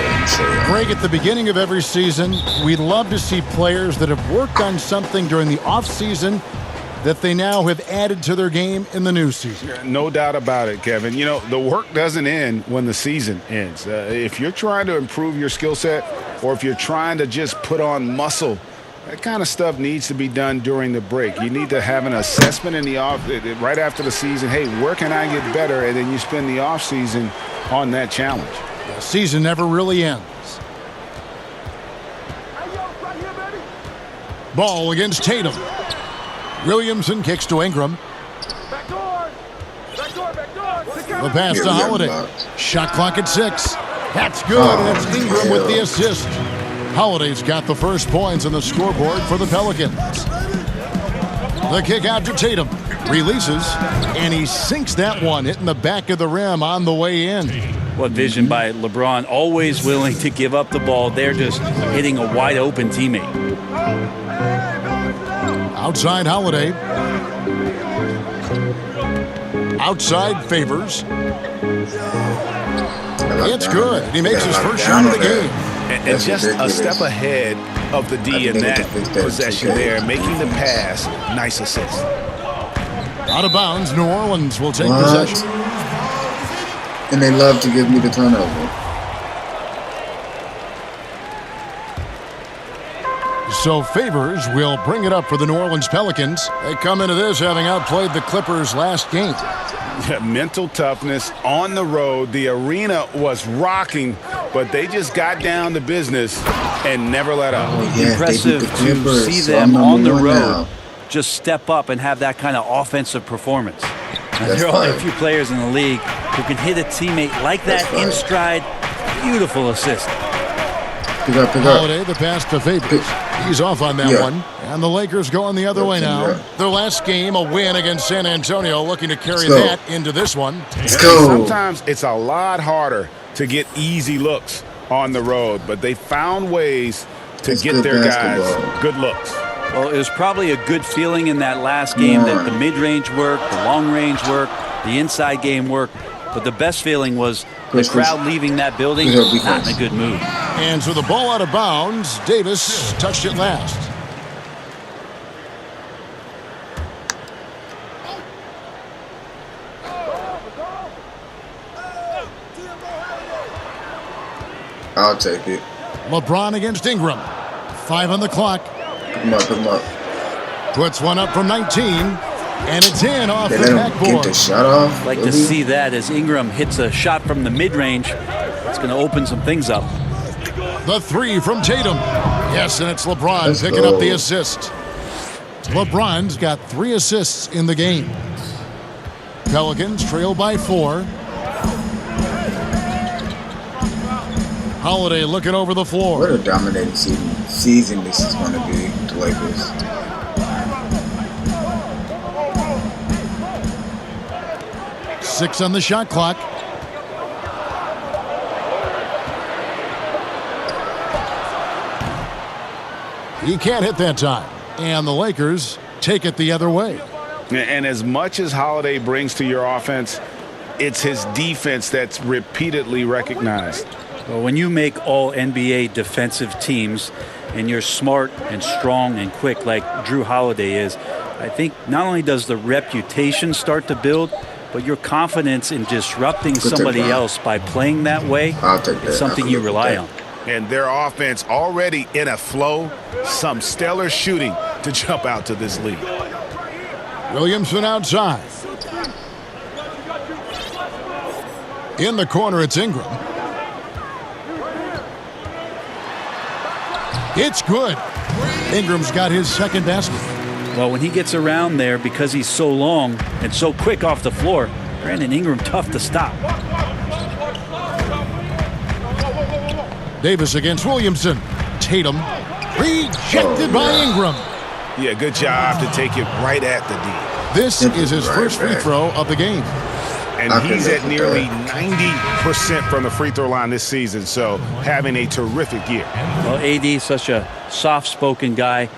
Greg, at the beginning of every season, we'd love to see players that have worked on something during the offseason that they now have added to their game in the new season. No doubt about it, Kevin. You know, the work doesn't end when the season ends. If you're trying to improve your skill set or if you're trying to just put on muscle, that kind of stuff needs to be done during the break. You need to have an assessment in the right after the season. Hey, where can I get better? And then you spend the off season on that challenge. The season never really ends. Ball against Tatum. Williamson kicks to Ingram. The pass to Holiday. Shot clock at 6. That's good, and it's Ingram with the assist. Holiday's got the first points on the scoreboard for the Pelicans. The kick out to Tatum. Releases, and he sinks that one, hitting the back of the rim on the way in. What vision by LeBron, always willing to give up the ball. They're just hitting a wide open teammate. Outside Holiday. Outside Favors. It's good. He makes his first shot of the game. And just a step ahead of the D in that possession there, making the pass. Nice assist. Out of bounds, New Orleans will take possession. And they love to give me the turnover. So Favors will bring it up for the New Orleans Pelicans. They come into this having outplayed the Clippers last game. Mental toughness on the road. The arena was rocking, but they just got down to business and never let up. Impressive to see them on the road just step up and have that kind of offensive performance. There are only a few players in the league who can hit a teammate like that in stride. Beautiful assist. Pick up. Holiday, the pass to Favors. He's off on that one. And the Lakers going the other way now. Their last game, a win against San Antonio, looking to carry that into this one. Let's go. Sometimes it's a lot harder to get easy looks on the road, but they found ways to get their guys good looks. Well, it was probably a good feeling in that last game that the mid-range worked, the long-range worked, the inside game worked. But the best feeling was the crowd leaving that building not in a good mood. And so the ball out of bounds. Davis touched it last. I'll take it. LeBron against Ingram. 5 on the clock. Pick him up. Puts one up from 19. And it's in off the backboard. Get the shot off. Like to see that as Ingram hits a shot from the mid-range. It's going to open some things up. The 3 from Tatum. Yes, and it's LeBron picking up the assist. LeBron's got 3 assists in the game. Pelicans trail by 4. Holiday looking over the floor. What a dominating season this is going to be, the Lakers. Six on the shot clock. He can't hit that time. And the Lakers take it the other way. And as much as Holiday brings to your offense, it's his defense that's repeatedly recognized. Well, when you make all NBA defensive teams and you're smart and strong and quick like Jrue Holiday is, I think not only does the reputation start to build, but your confidence in disrupting somebody else by playing that way is something you rely on. And their offense already in a flow, some stellar shooting to jump out to this lead. Williamson outside. In the corner, it's Ingram. It's good. Ingram's got his second basket. Well, when he gets around there, because he's so long and so quick off the floor, Brandon Ingram tough to stop. Davis against Williamson. Tatum rejected by Ingram. Yeah, good job to take it right at the D. This is his first free throw of the game. And he's at nearly 90% from the free throw line this season, so having a terrific year. Well, AD is such a soft-spoken guy.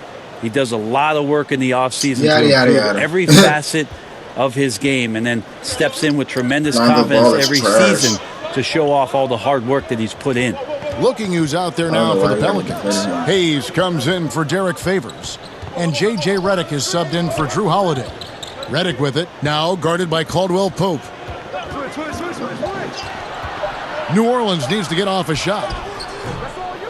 He does a lot of work in the offseason to improve every facet of his game, and then steps in with tremendous confidence every season to show off all the hard work that he's put in. Looking who's out there now for the Pelicans. Hayes comes in for Derek Favors, and J.J. Redick is subbed in for Drew Holiday. Redick with it, now guarded by Caldwell Pope. New Orleans needs to get off a shot.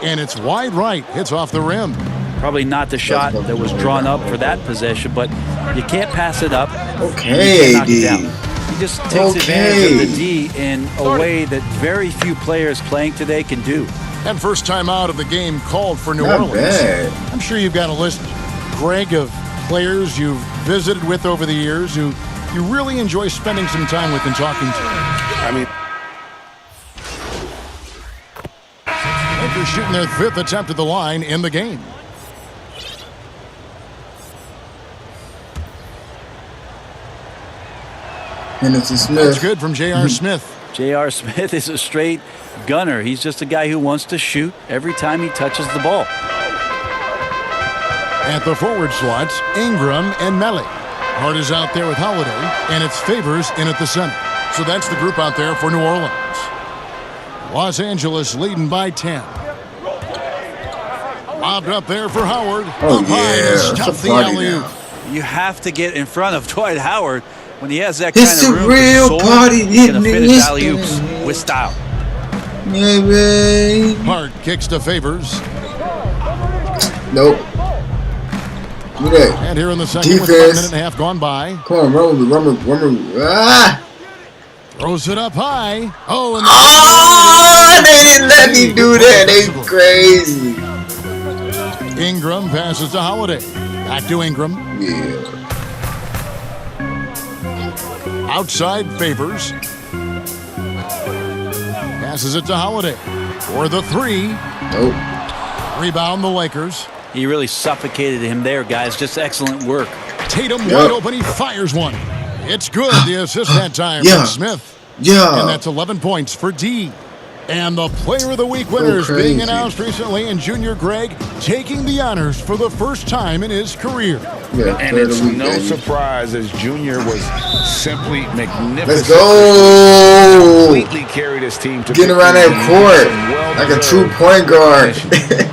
And it's wide right, hits off the rim. Probably not the shot that was drawn up for that possession, but you can't pass it up. Okay, D. He just takes advantage of the D in a way that very few players playing today can do. And first time out of the game called for New Orleans. Bad. I'm sure you've got a list, Greg, of players you've visited with over the years who you really enjoy spending some time with and talking to. I mean, Lakers shooting their 5th attempt at the line in the game. Hennessy Smith. That's good from J.R. Smith. J.R. Smith is a straight gunner. He's just a guy who wants to shoot every time he touches the ball. At the forward slots, Ingram and Melly. Hart is out there with Holiday, and it's Favors in at the center. So that's the group out there for New Orleans. Los Angeles leading by 10. Lobbed up there for Howard. Oh, up high to stuff the alley-oop. You have to get in front of Dwight Howard when he has that kind It's of a room. real to party he's gonna in finish this alley-oops thing. with style. Yeah, baby. Hart kicks to Favors. Nope. Look at that. And here in the second, with 1 minute and a half gone by. Come on, run. Ah! Throws it up high. Oh, and they didn't let me do that. They crazy. Ingram passes to Holiday. Back to Ingram. Yeah. Outside Favors. Passes it to Holiday. For the 3. Nope. Rebound the Lakers. He really suffocated him there, guys. Just excellent work. Tatum wide open. He fires one. It's good. The assist that time from Smith. Yeah. And that's 11 points for D. And the Player of the Week winners being announced recently, and Junior Greg taking the honors for the first time in his career. Yeah, and it's no surprise as Junior was simply magnificent. Let's go! Completely carried his team to getting around that court like a true point guard.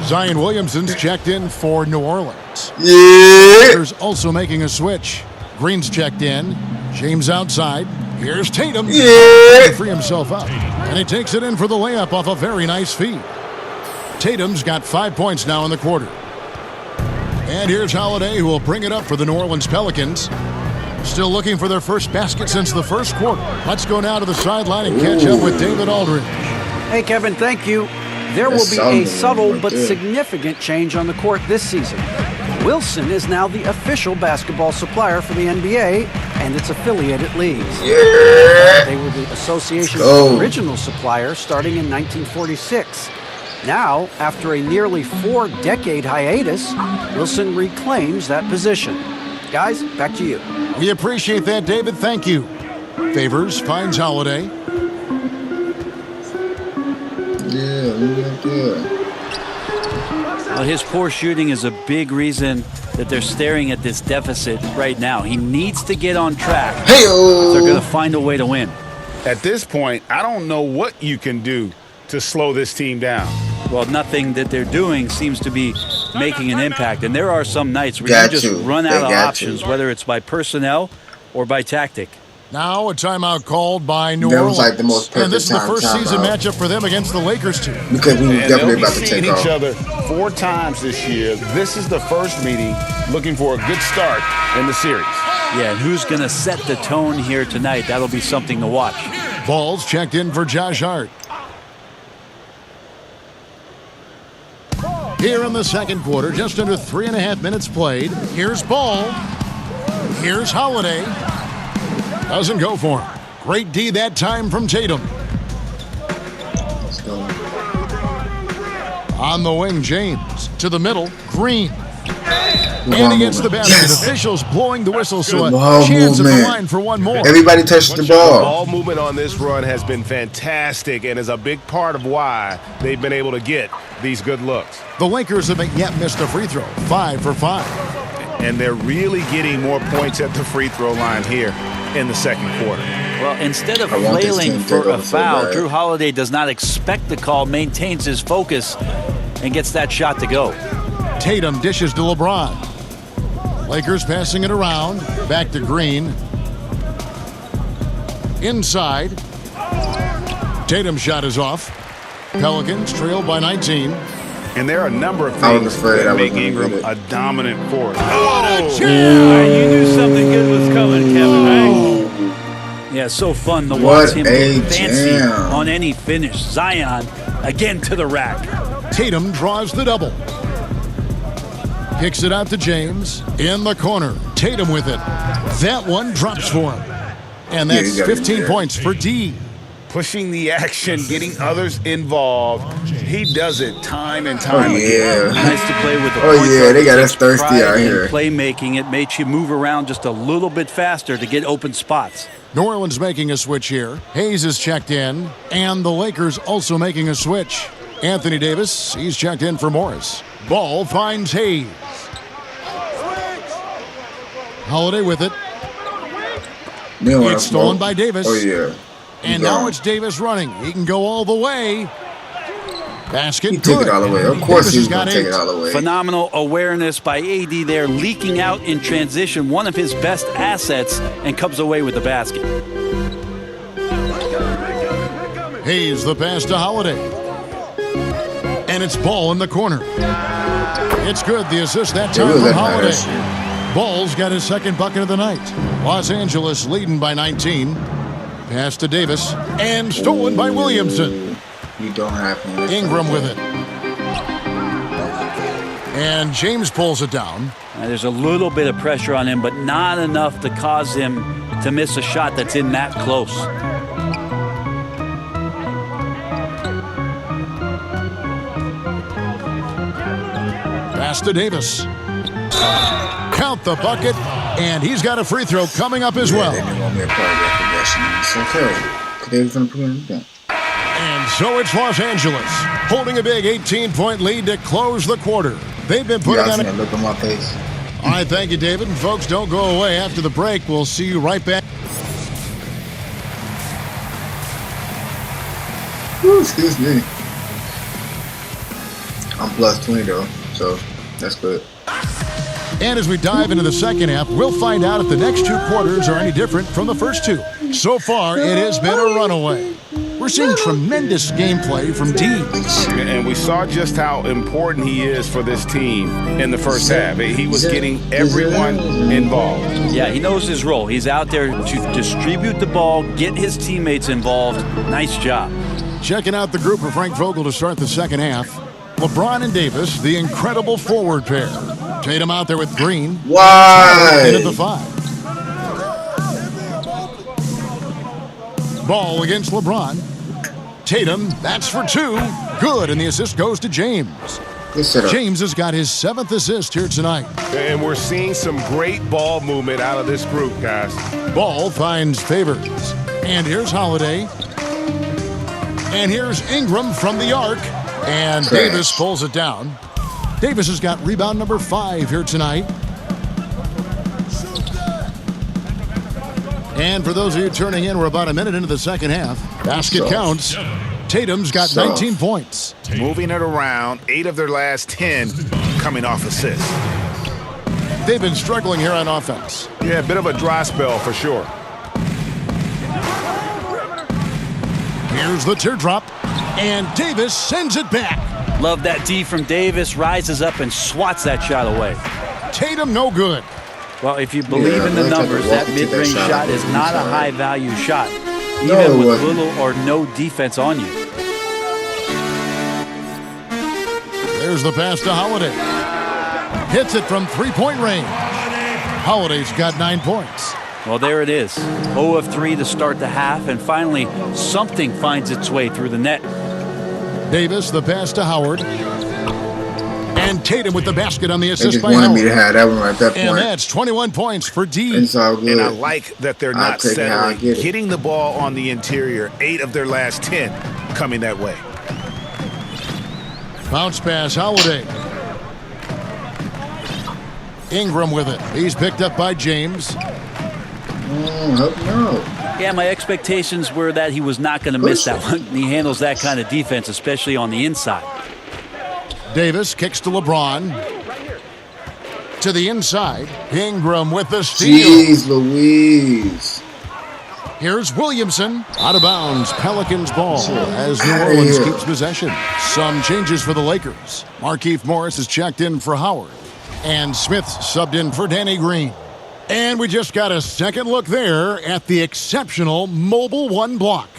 Zion Williamson's checked in for New Orleans. Yeah. There's also making a switch. Green's checked in. James outside. Here's Tatum. Yeah. To free himself up. And he takes it in for the layup off a very nice feed. Tatum's got 5 points now in the quarter. And here's Holiday, who will bring it up for the New Orleans Pelicans. Still looking for their first basket since the first quarter. Let's go now to the sideline and catch up with David Aldridge. Hey, Kevin, thank you. There will be a subtle but significant change on the court this season. Wilson is now the official basketball supplier for the NBA and its affiliated leagues. Yeah. They were the association's original supplier starting in 1946. Now, after a nearly 4-decade hiatus, Wilson reclaims that position. Guys, back to you. We appreciate that, David. Thank you. Favors finds Holiday. Yeah, look at that. Well, his poor shooting is a big reason that they're staring at this deficit right now. He needs to get on track. Hey-o. They're going to find a way to win. At this point, I don't know what you can do to slow this team down. Well, nothing that they're doing seems to be making an impact. And there are some nights where you just run out of options, whether it's by personnel or by tactic. Now a timeout called by New Orleans. Like the most perfect and this is the first season matchup for them against the Lakers team. Because we were definitely about to take each other 4 times this year. This is the first meeting, looking for a good start in the series. Yeah, and who's going to set the tone here tonight? That'll be something to watch. Ball's checked in for Josh Hart. Here in the second quarter, just under 3.5 minutes played. Here's Ball. Here's Holiday. Doesn't go for him. Great D that time from Tatum. On the wing, James. To the middle, Green. And he gets the basket. Yes. Officials blowing the whistle, so a chance at the line for one more. Everybody touched the ball. The ball movement on this run has been fantastic and is a big part of why they've been able to get these good looks. The Lakers haven't yet missed a free throw. 5 for 5. And they're really getting more points at the free throw line here in the second quarter. Well, instead of flailing for a foul, Drew Holiday does not expect the call, maintains his focus, and gets that shot to go. Tatum dishes to LeBron. Lakers passing it around. Back to Green. Inside. Tatum's shot is off. Pelicans trailed by 19. And there are a number of things that make Ingram a dominant force. Oh! You knew something good was coming, Kevin, right? Yeah, so fun to watch him go fancy on any finish. Zion again to the rack. Tatum draws the double. Kicks it out to James. In the corner. Tatum with it. That one drops for him. And that's 15 points for D. Pushing the action, getting others involved. He does it time and time again. Nice to play with the they got us thirsty out here. Playmaking, it makes you move around just a little bit faster to get open spots. New Orleans making a switch here. Hayes is checked in, and the Lakers also making a switch. Anthony Davis, he's checked in for Morris. Ball finds Hayes. Holiday with it. It's stolen by Davis. And now it's Davis running. He can go all the way. Basket. He took it all the way. Of course he's going to take it all the way. Phenomenal awareness by AD there, leaking out in transition, one of his best assets, and comes away with the basket. Hayes the pass to Holiday. And it's Ball in the corner. It's good. The assist that time from Holiday. Ball's got his second bucket of the night. Los Angeles leading by 19. Pass to Davis, and stolen by Williamson. You don't have him. Ingram with it. And James pulls it down. There's a little bit of pressure on him, but not enough to cause him to miss a shot that's in that close. Pass to Davis. Count the bucket, and he's got a free throw coming up as well. They didn't want me a part of that progression. It's okay. They was going to put it down. And so it's Los Angeles holding a big 18-point lead to close the quarter. They've been putting on it. Look at my face. All right, thank you, David. And folks, don't go away. After the break, we'll see you right back. Ooh, excuse me. I'm plus 20 though, so that's good. And as we dive into the second half, we'll find out if the next two quarters are any different from the first two. So far, it has been a runaway. We're seeing tremendous gameplay from D. And we saw just how important he is for this team in the first half. He was getting everyone involved. Yeah, he knows his role. He's out there to distribute the ball, get his teammates involved. Nice job. Checking out the group for Frank Vogel to start the second half. LeBron and Davis, the incredible forward pair. Tatum out there with Green. Why? In at the 5. Ball against LeBron. Tatum, that's for 2. Good, and the assist goes to James. James has got his 7th assist here tonight. And we're seeing some great ball movement out of this group, guys. Ball finds Favors. And here's Holiday. And here's Ingram from the arc. And Davis pulls it down. Davis has got rebound number 5 here tonight. And for those of you turning in, we're about a minute into the second half. Basket counts. Tatum's got 19 points. Moving it around, 8 of their last 10 coming off assists. They've been struggling here on offense. Yeah, a bit of a dry spell for sure. Here's the teardrop. And Davis sends it back. Love that D from Davis. Rises up and swats that shot away. Tatum no good. Well, if you believe in the numbers, that mid-range shot is not a high-value shot, even with little or no defense on you. There's the pass to Holiday. Hits it from three-point range. Holiday's got 9 points. Well, there it is. 0 of 3 to start the half, and finally something finds its way through the net. Davis, the pass to Howard. And And Tatum with the basket on the They assist just by wanted Howard. me to have that one right at that point. And that's 21 points for D. It's all good. And I like that they're I'll not take it how I settling, get it. getting the ball on the interior. 8 of their last 10 coming that way. Bounce pass, Holiday. Ingram with it. He's picked up by James. No. Yeah, my expectations were that he was not going to miss that one. He handles that kind of defense, especially on the inside. Davis kicks to LeBron. To the inside. Ingram with the steal. Jeez Louise. Here's Williamson. Out of bounds. Pelicans ball as New Orleans keeps possession. Some changes for the Lakers. Markieff Morris is checked in for Howard. And Smith subbed in for Danny Green. And we just got a second look there at the exceptional Mobile One block.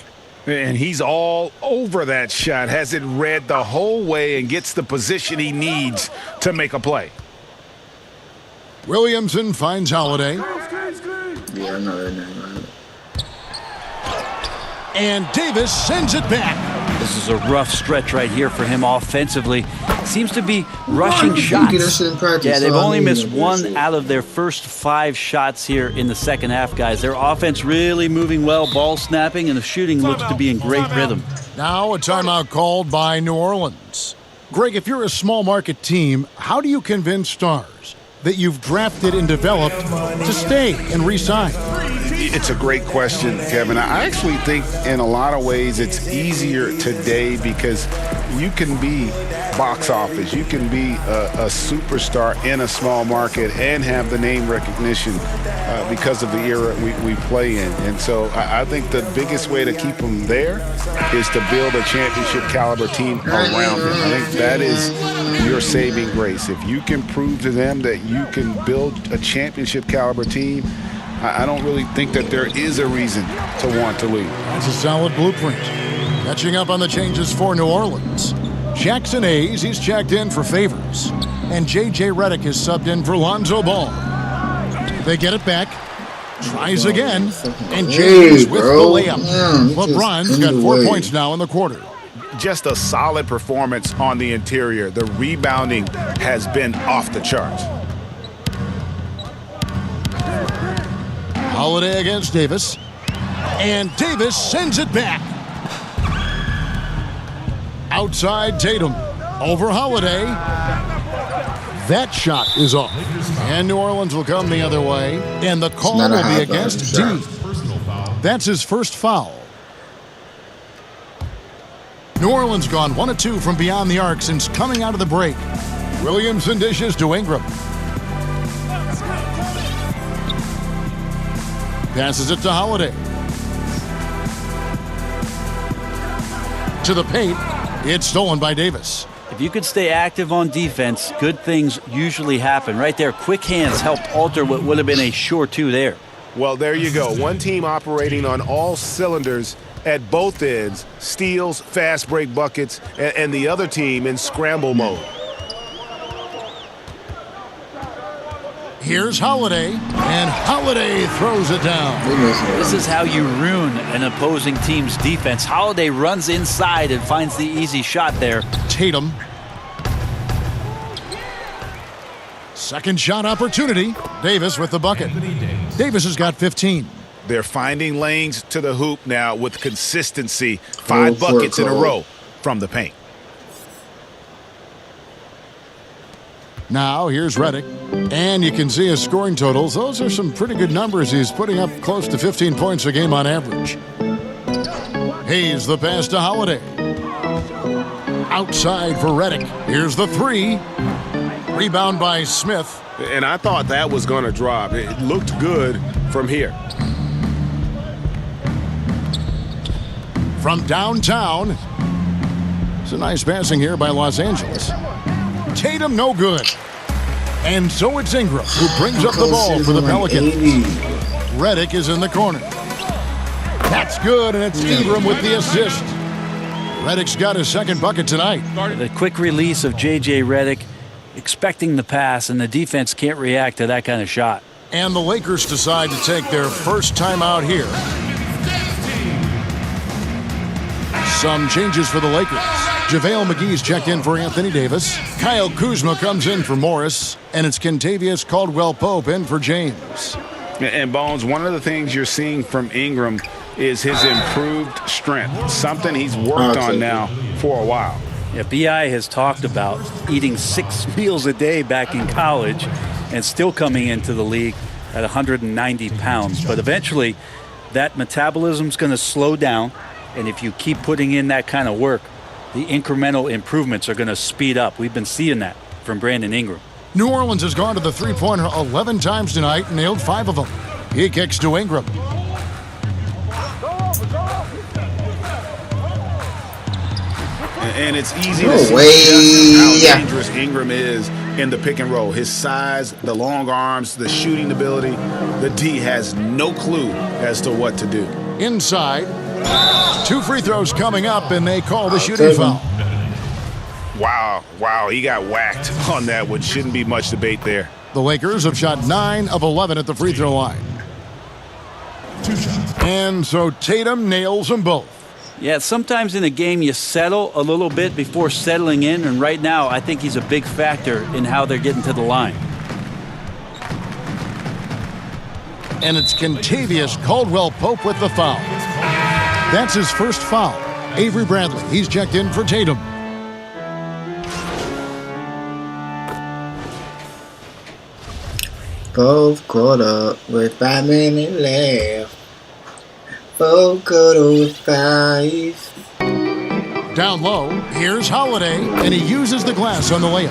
And he's all over that shot. Has it read the whole way and gets the position he needs to make a play. Williamson finds Holiday. Yeah, I know that name right. And Davis sends it back. This is a rough stretch right here for him offensively. Seems to be rushing shots. Yeah, they've only missed 1 out of their first 5 shots here in the second half, guys. Their offense really moving well, ball snapping, and the shooting looks to be in great rhythm. Now a timeout called by New Orleans. Greg, if you're a small market team, how do you convince stars that you've drafted and developed to stay and re-sign? It's a great question, Kevin. I actually think in a lot of ways it's easier today because you can be box office. You can be a superstar in a small market and have the name recognition because of the era we play in. And so I think the biggest way to keep them there is to build a championship caliber team around them. I think that is your saving grace. If you can prove to them that you can build a championship caliber team, I don't really think that there is a reason to want to leave. That's a solid blueprint. Catching up on the changes for New Orleans. Jackson Hayes, he's checked in for Favors. And J.J. Redick is subbed in for Lonzo Ball. They get it back. Tries again. And James with the layup. LeBron's got 4 points now in the quarter. Just a solid performance on the interior. The rebounding has been off the charts. Holiday against Davis. And Davis sends it back. Outside Tatum. Over Holiday. That shot is off. And New Orleans will come the other way. And the call will be against D. That's his first foul. New Orleans gone 1 of 2 from beyond the arc since coming out of the break. Williamson dishes to Ingram. Passes it to Holiday. To the paint. It's stolen by Davis. If you could stay active on defense, good things usually happen. Right there, quick hands helped alter what would have been a sure 2 there. Well, there you go. One team operating on all cylinders at both ends. Steals, fast break buckets, and the other team in scramble mode. Here's Holiday, and Holiday throws it down. This is how you ruin an opposing team's defense. Holiday runs inside and finds the easy shot there. Tatum. Second shot opportunity. Davis with the bucket. Davis has got 15. They're finding lanes to the hoop now with consistency. 5 buckets in a row from the paint. Now, here's Redick. And you can see his scoring totals. Those are some pretty good numbers. He's putting up close to 15 points a game on average. Hayes the pass to Holiday. Outside for Redick. Here's the 3. Rebound by Smith. And I thought that was going to drop. It looked good from here. From downtown. It's a nice passing here by Los Angeles. Tatum no good. And so it's Ingram who brings up the ball for the Pelicans. Redick is in the corner. That's good, and it's Ingram with the assist. Redick's got his second bucket tonight. The quick release of J.J. Redick, expecting the pass, and the defense can't react to that kind of shot. And the Lakers decide to take their first time out here. Some changes for the Lakers. JaVale McGee's checked in for Anthony Davis. Kyle Kuzma comes in for Morris. And it's Kentavious Caldwell-Pope in for James. And Bones, one of the things you're seeing from Ingram is his improved strength, something he's worked on now for a while. Yeah, B.I. has talked about eating 6 meals a day back in college and still coming into the league at 190 pounds. But eventually, that metabolism's going to slow down, and if you keep putting in that kind of work, the incremental improvements are going to speed up. We've been seeing that from Brandon Ingram. New Orleans has gone to the three-pointer 11 times tonight, nailed 5 of them. He kicks to Ingram. And it's easy to see just how dangerous Ingram is in the pick and roll. His size, the long arms, the shooting ability. The D has no clue as to what to do. Inside, 2 free throws coming up, and they call the shooting foul. Wow, he got whacked on that one. Shouldn't be much debate there. The Lakers have shot 9 of 11 at the free throw line. And so Tatum nails them both. Yeah, sometimes in a game you settle a little bit before settling in, and right now I think he's a big factor in how they're getting to the line. And it's Kentavious Caldwell-Pope with the foul. That's his first foul. Avery Bradley, he's checked in for Tatum. Both caught up with 5 minutes left. Both caught up with 5. Down low, here's Holiday, and he uses the glass on the layup.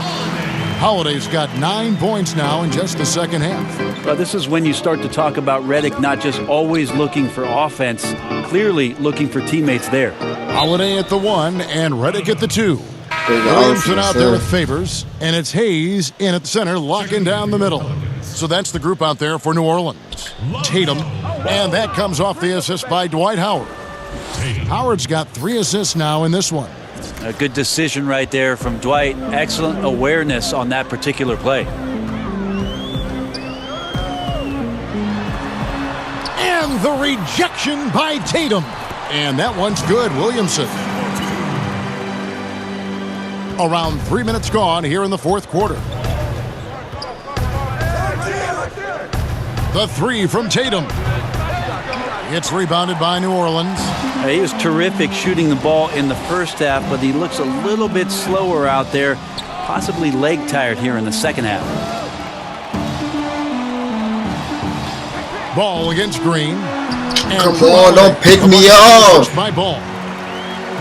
Holiday's got 9 points now in just the second half. Well, this is when you start to talk about Redick not just always looking for offense, clearly looking for teammates there. Holiday at the 1 and Redick at the 2. Williamson out there with Favors, and it's Hayes in at the center, locking down the middle. So that's the group out there for New Orleans. Tatum, and that comes off the assist by Dwight Howard. Howard's got 3 assists now in this one. A good decision right there from Dwight. Excellent awareness on that particular play. And the rejection by Tatum. And that one's good, Williamson. Around 3 minutes gone here in the fourth quarter. The 3 from Tatum. It's rebounded by New Orleans. He was terrific shooting the ball in the first half, but he looks a little bit slower out there, possibly leg tired here in the second half. Ball against Green. And come on, don't pick me off. By Ball.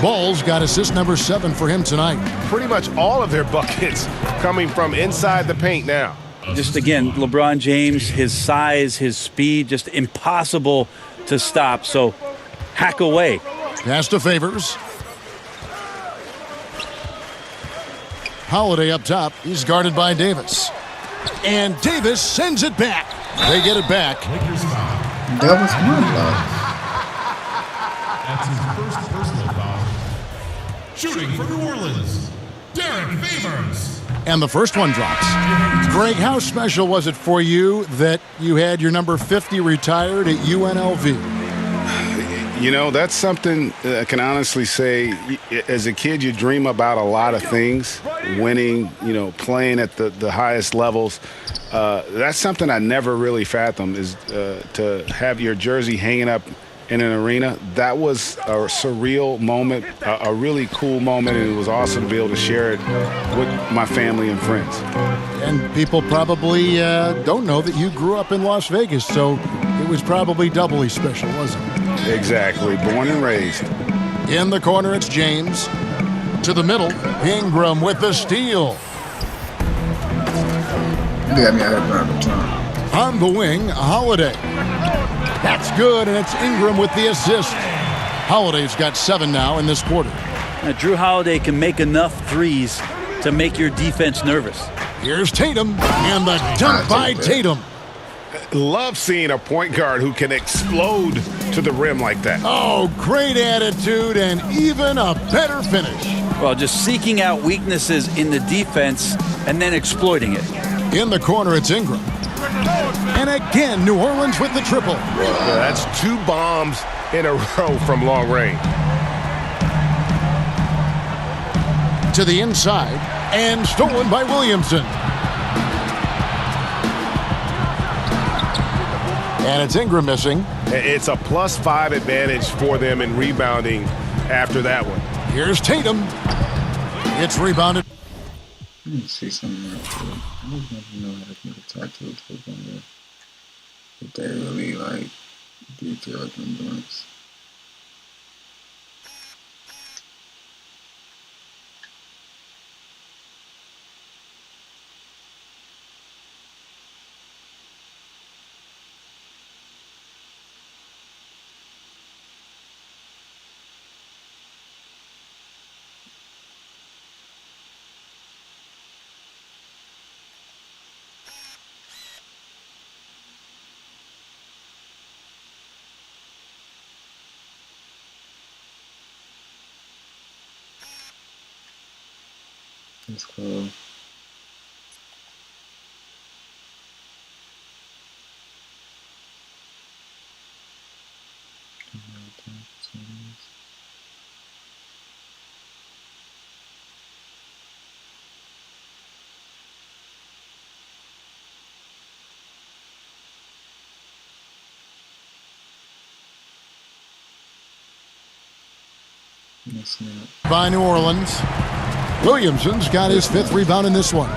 Ball's got assist number 7 for him tonight. Pretty much all of their buckets coming from inside the paint now. Just again, LeBron James, his size, his speed, just impossible to stop. So hack away. Pass to Favors. Holiday up top. He's guarded by Davis. And Davis sends it back. They get it back. That was my fault. That's his first personal foul. Shooting for New Orleans, Derek Favors. And the first one drops. Greg, how special was it for you that you had your number 50 retired at UNLV? You know, that's something I can honestly say. As a kid, you dream about a lot of things, winning, you know, playing at the highest levels. That's something I never really fathomed, is to have your jersey hanging up in an arena. That was a surreal moment, a really cool moment, and it was awesome to be able to share it with my family and friends. And people probably don't know that you grew up in Las Vegas, so it was probably doubly special, wasn't it? Exactly, born and raised. In the corner, it's James. To the middle, Ingram with the steal. On the wing, Holiday. That's good, and it's Ingram with the assist. Holiday's got 7 now in this quarter. Now, Drew Holiday can make enough threes to make your defense nervous. Here's Tatum, and the dunk by Tatum. Love seeing a point guard who can explode to the rim like that. Oh, great attitude and even a better finish. Well, just seeking out weaknesses in the defense and then exploiting it. In the corner, it's Ingram. And again, New Orleans with the triple. Yeah, that's 2 bombs in a row from long range. To the inside, and stolen by Williamson. And it's Ingram missing. It's a +5 advantage for them in rebounding after that one. Here's Tatum. It's rebounded. Let me see something else. I don't know how to make a tattoo if they really like detailed them joints. That's cool. By New Orleans. Williamson's got his 5th rebound in this one.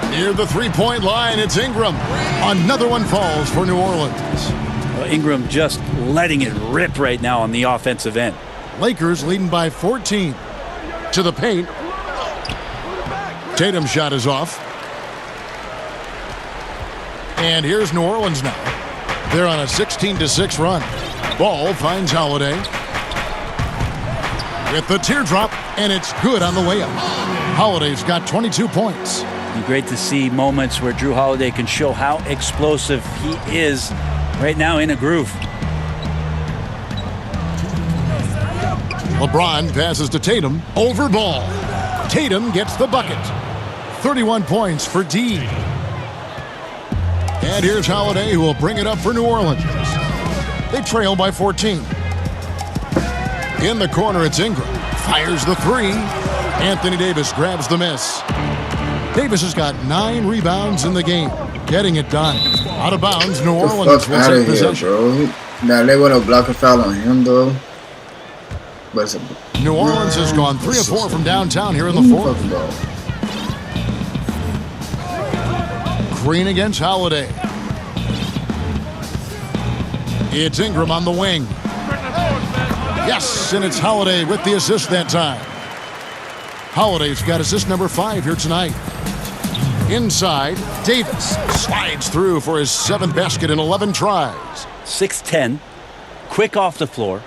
Near the three-point line, it's Ingram. Another one falls for New Orleans. Well, Ingram just letting it rip right now on the offensive end. Lakers leading by 14. To the paint. Tatum's shot is off. And here's New Orleans now. They're on a 16-6 run. Ball finds Holiday. With the teardrop, and it's good on the way up. Holiday's got 22 points. It's great to see moments where Jrue Holiday can show how explosive he is right now in a groove. LeBron passes to Tatum. Over ball. Tatum gets the bucket. 31 points for D. And here's Holiday, who will bring it up for New Orleans. They trail by 14. In the corner, it's Ingram. Fires the three. Anthony Davis grabs the miss. Davis has got 9 rebounds in the game. Getting it done. Out of bounds, New Orleans will take possession. Bro. Now, they want to block a foul on him, though. But New Orleans has gone 3 of 4 from downtown here in the 4th. Green against Holiday. It's Ingram on the wing. Yes, and it's Holiday with the assist that time. Holiday's got assist number 5 here tonight. Inside, Davis slides through for his 7th basket in 11 tries. 6'10", quick off the floor,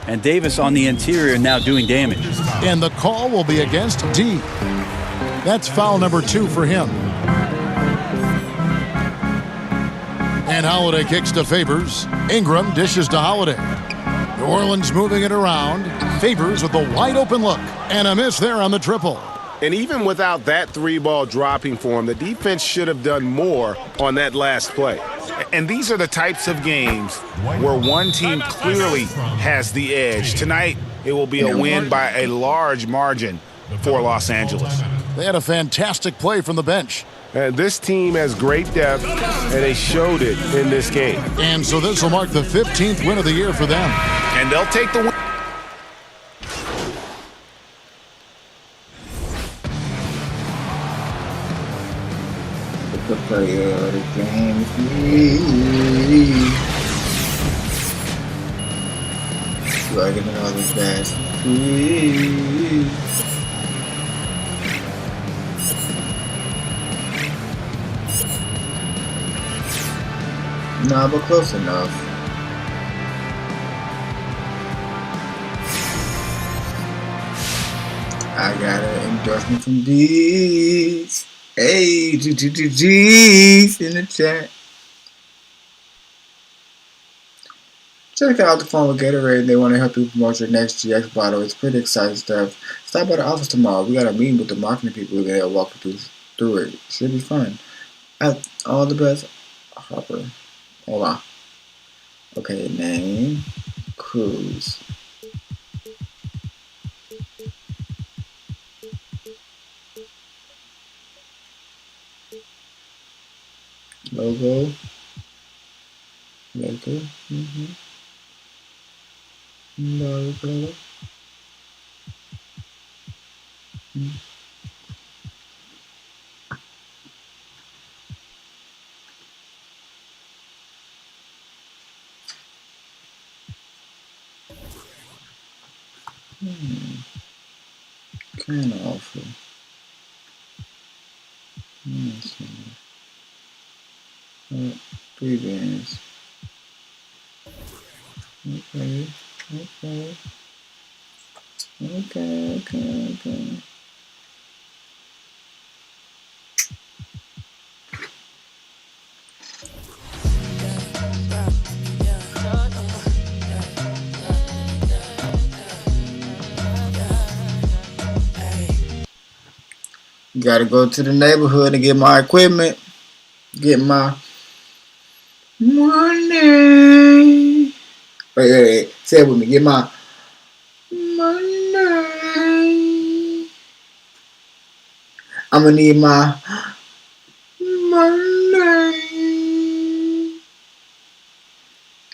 and Davis on the interior now doing damage. And the call will be against D. That's foul number 2 for him. And Holiday kicks to Favors. Ingram dishes to Holiday. New Orleans moving it around. Favors with a wide open look. And a miss there on the triple. And even without that 3-ball dropping for him, the defense should have done more on that last play. And these are the types of games where one team clearly has the edge. Tonight, it will be a win by a large margin for Los Angeles. They had a fantastic play from the bench. And this team has great depth, and they showed it in this game. And so this will mark the 15th win of the year for them. And they'll take the win. The player of the game. Like another fast. Nah, but close enough. I got an endorsement from D's. Hey, G's in the chat. Check out the phone with Gatorade. They want to help you promote your next GX bottle. It's pretty exciting stuff. Stop by the office tomorrow. We got a meeting with the marketing people. They'll walk you through it. Should be fun. All the best, Harper. Hola. Okay, name Cruz. Logo. Logo. Logo. Kind of awful. 3 bands. Okay. Gotta go to the neighborhood and get my equipment. Get my money. Wait. Say it with me. Get my money. I'm gonna need my money.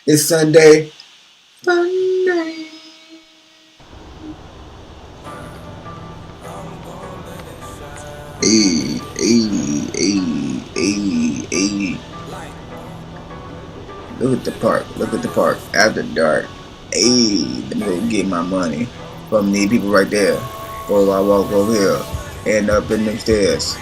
It's Sunday. Sunday. Hey. Look at the park. After dark. Hey, let me go get my money from these people right there. Or I walk over here. End up in them stairs.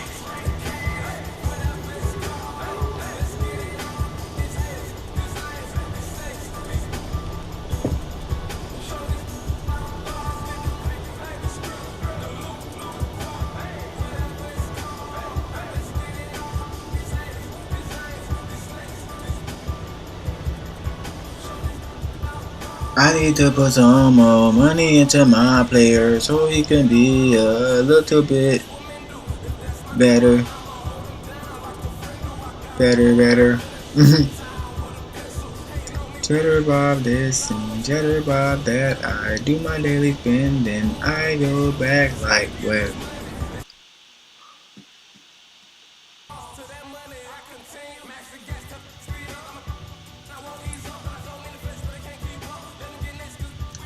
I need to put some more money into my player so he can be a little bit better. Cheddar Bob this and Cheddar Bob that. I do my daily spin, then I go back like when.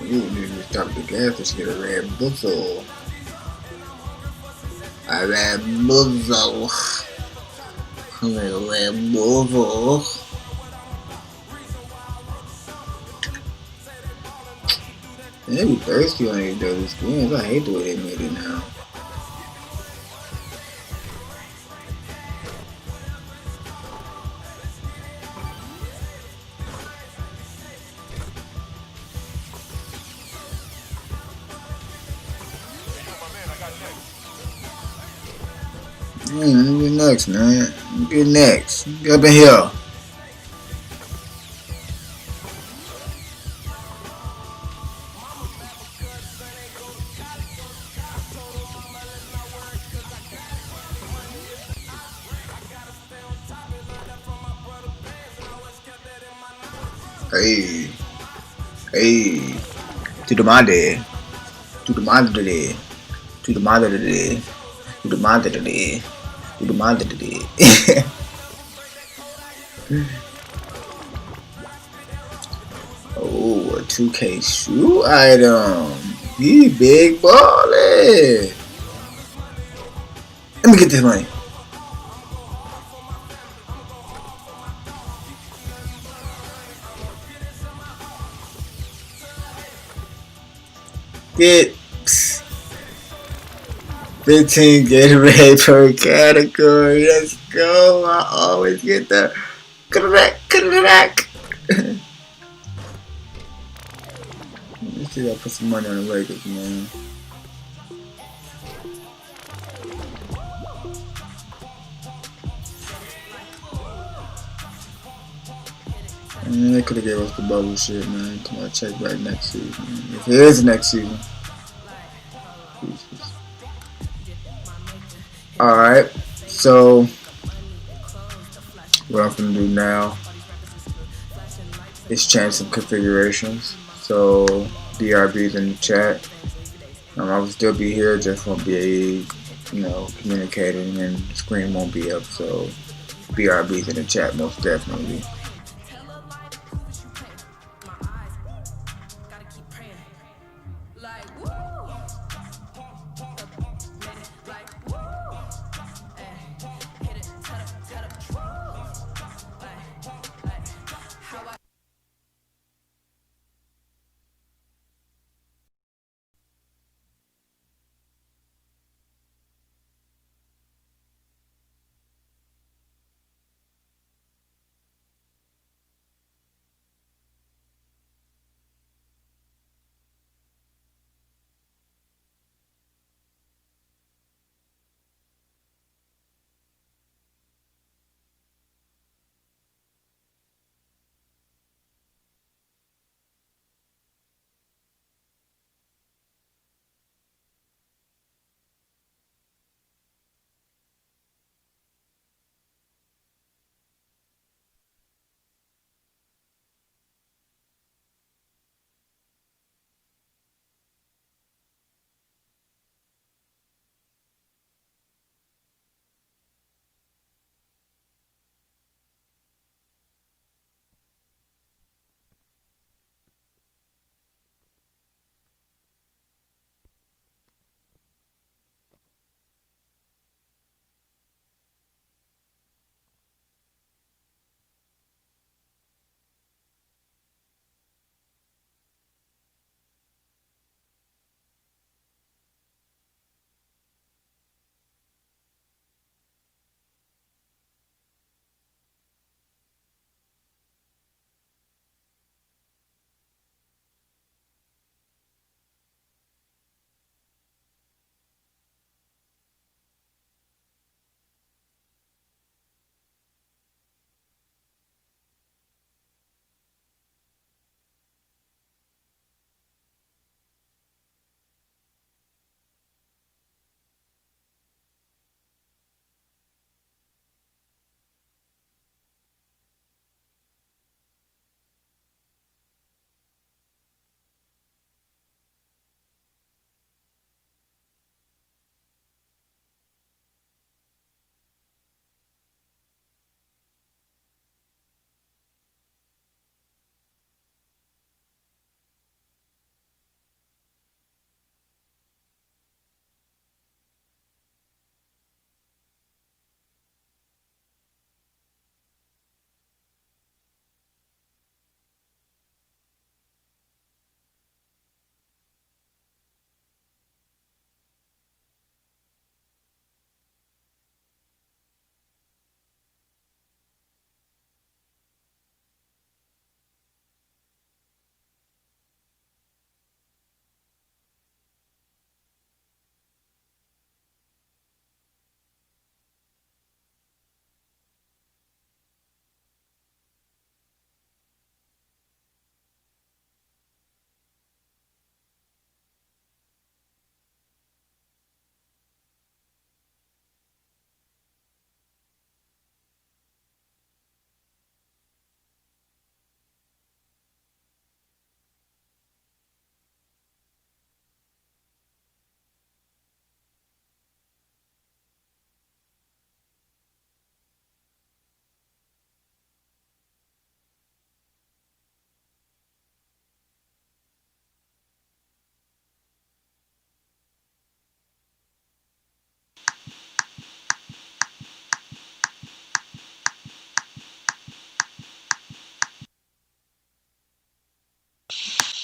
Ooh, need to stop the gas to get a red buzzle. A red buzzle. A red buzzle. They be thirsty on these dirty skins. I hate the way they made it now. Let me get next, man. Let me get next. Get up in here. Hey, to the mother, to the mother today, to the mother today, to the mother today, to the mother today. Oh, a 2K shoe item. You big baller. Let me get this money. Get 15 Gatorade per category. Let's go. I always get the correct. Let's see if I put some money on the Lakers, man. Man, they could have gave us the bubble shit, man. Come on, check back next season, man. If it is next season. Jesus. Alright, so what I'm gonna do now is change some configurations. So DRB's in the chat. I will still be here, just won't be communicating, and the screen won't be up. So BRBs in the chat, most definitely.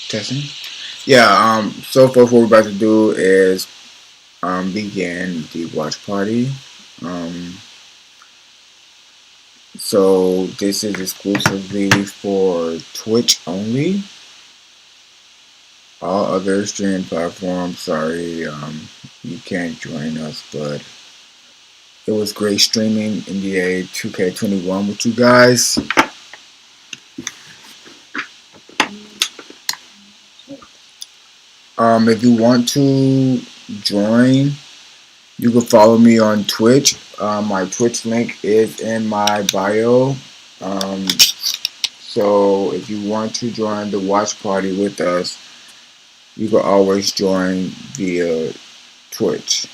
Testing. Yeah. So far, what we're about to do is begin the watch party. So this is exclusively for Twitch only. All other streaming platforms, sorry, you can't join us, but it was great streaming NBA 2K21 with you guys. If you want to join, you can follow me on Twitch. My Twitch link is in my bio. So if you want to join the watch party with us, you can always join via Twitch.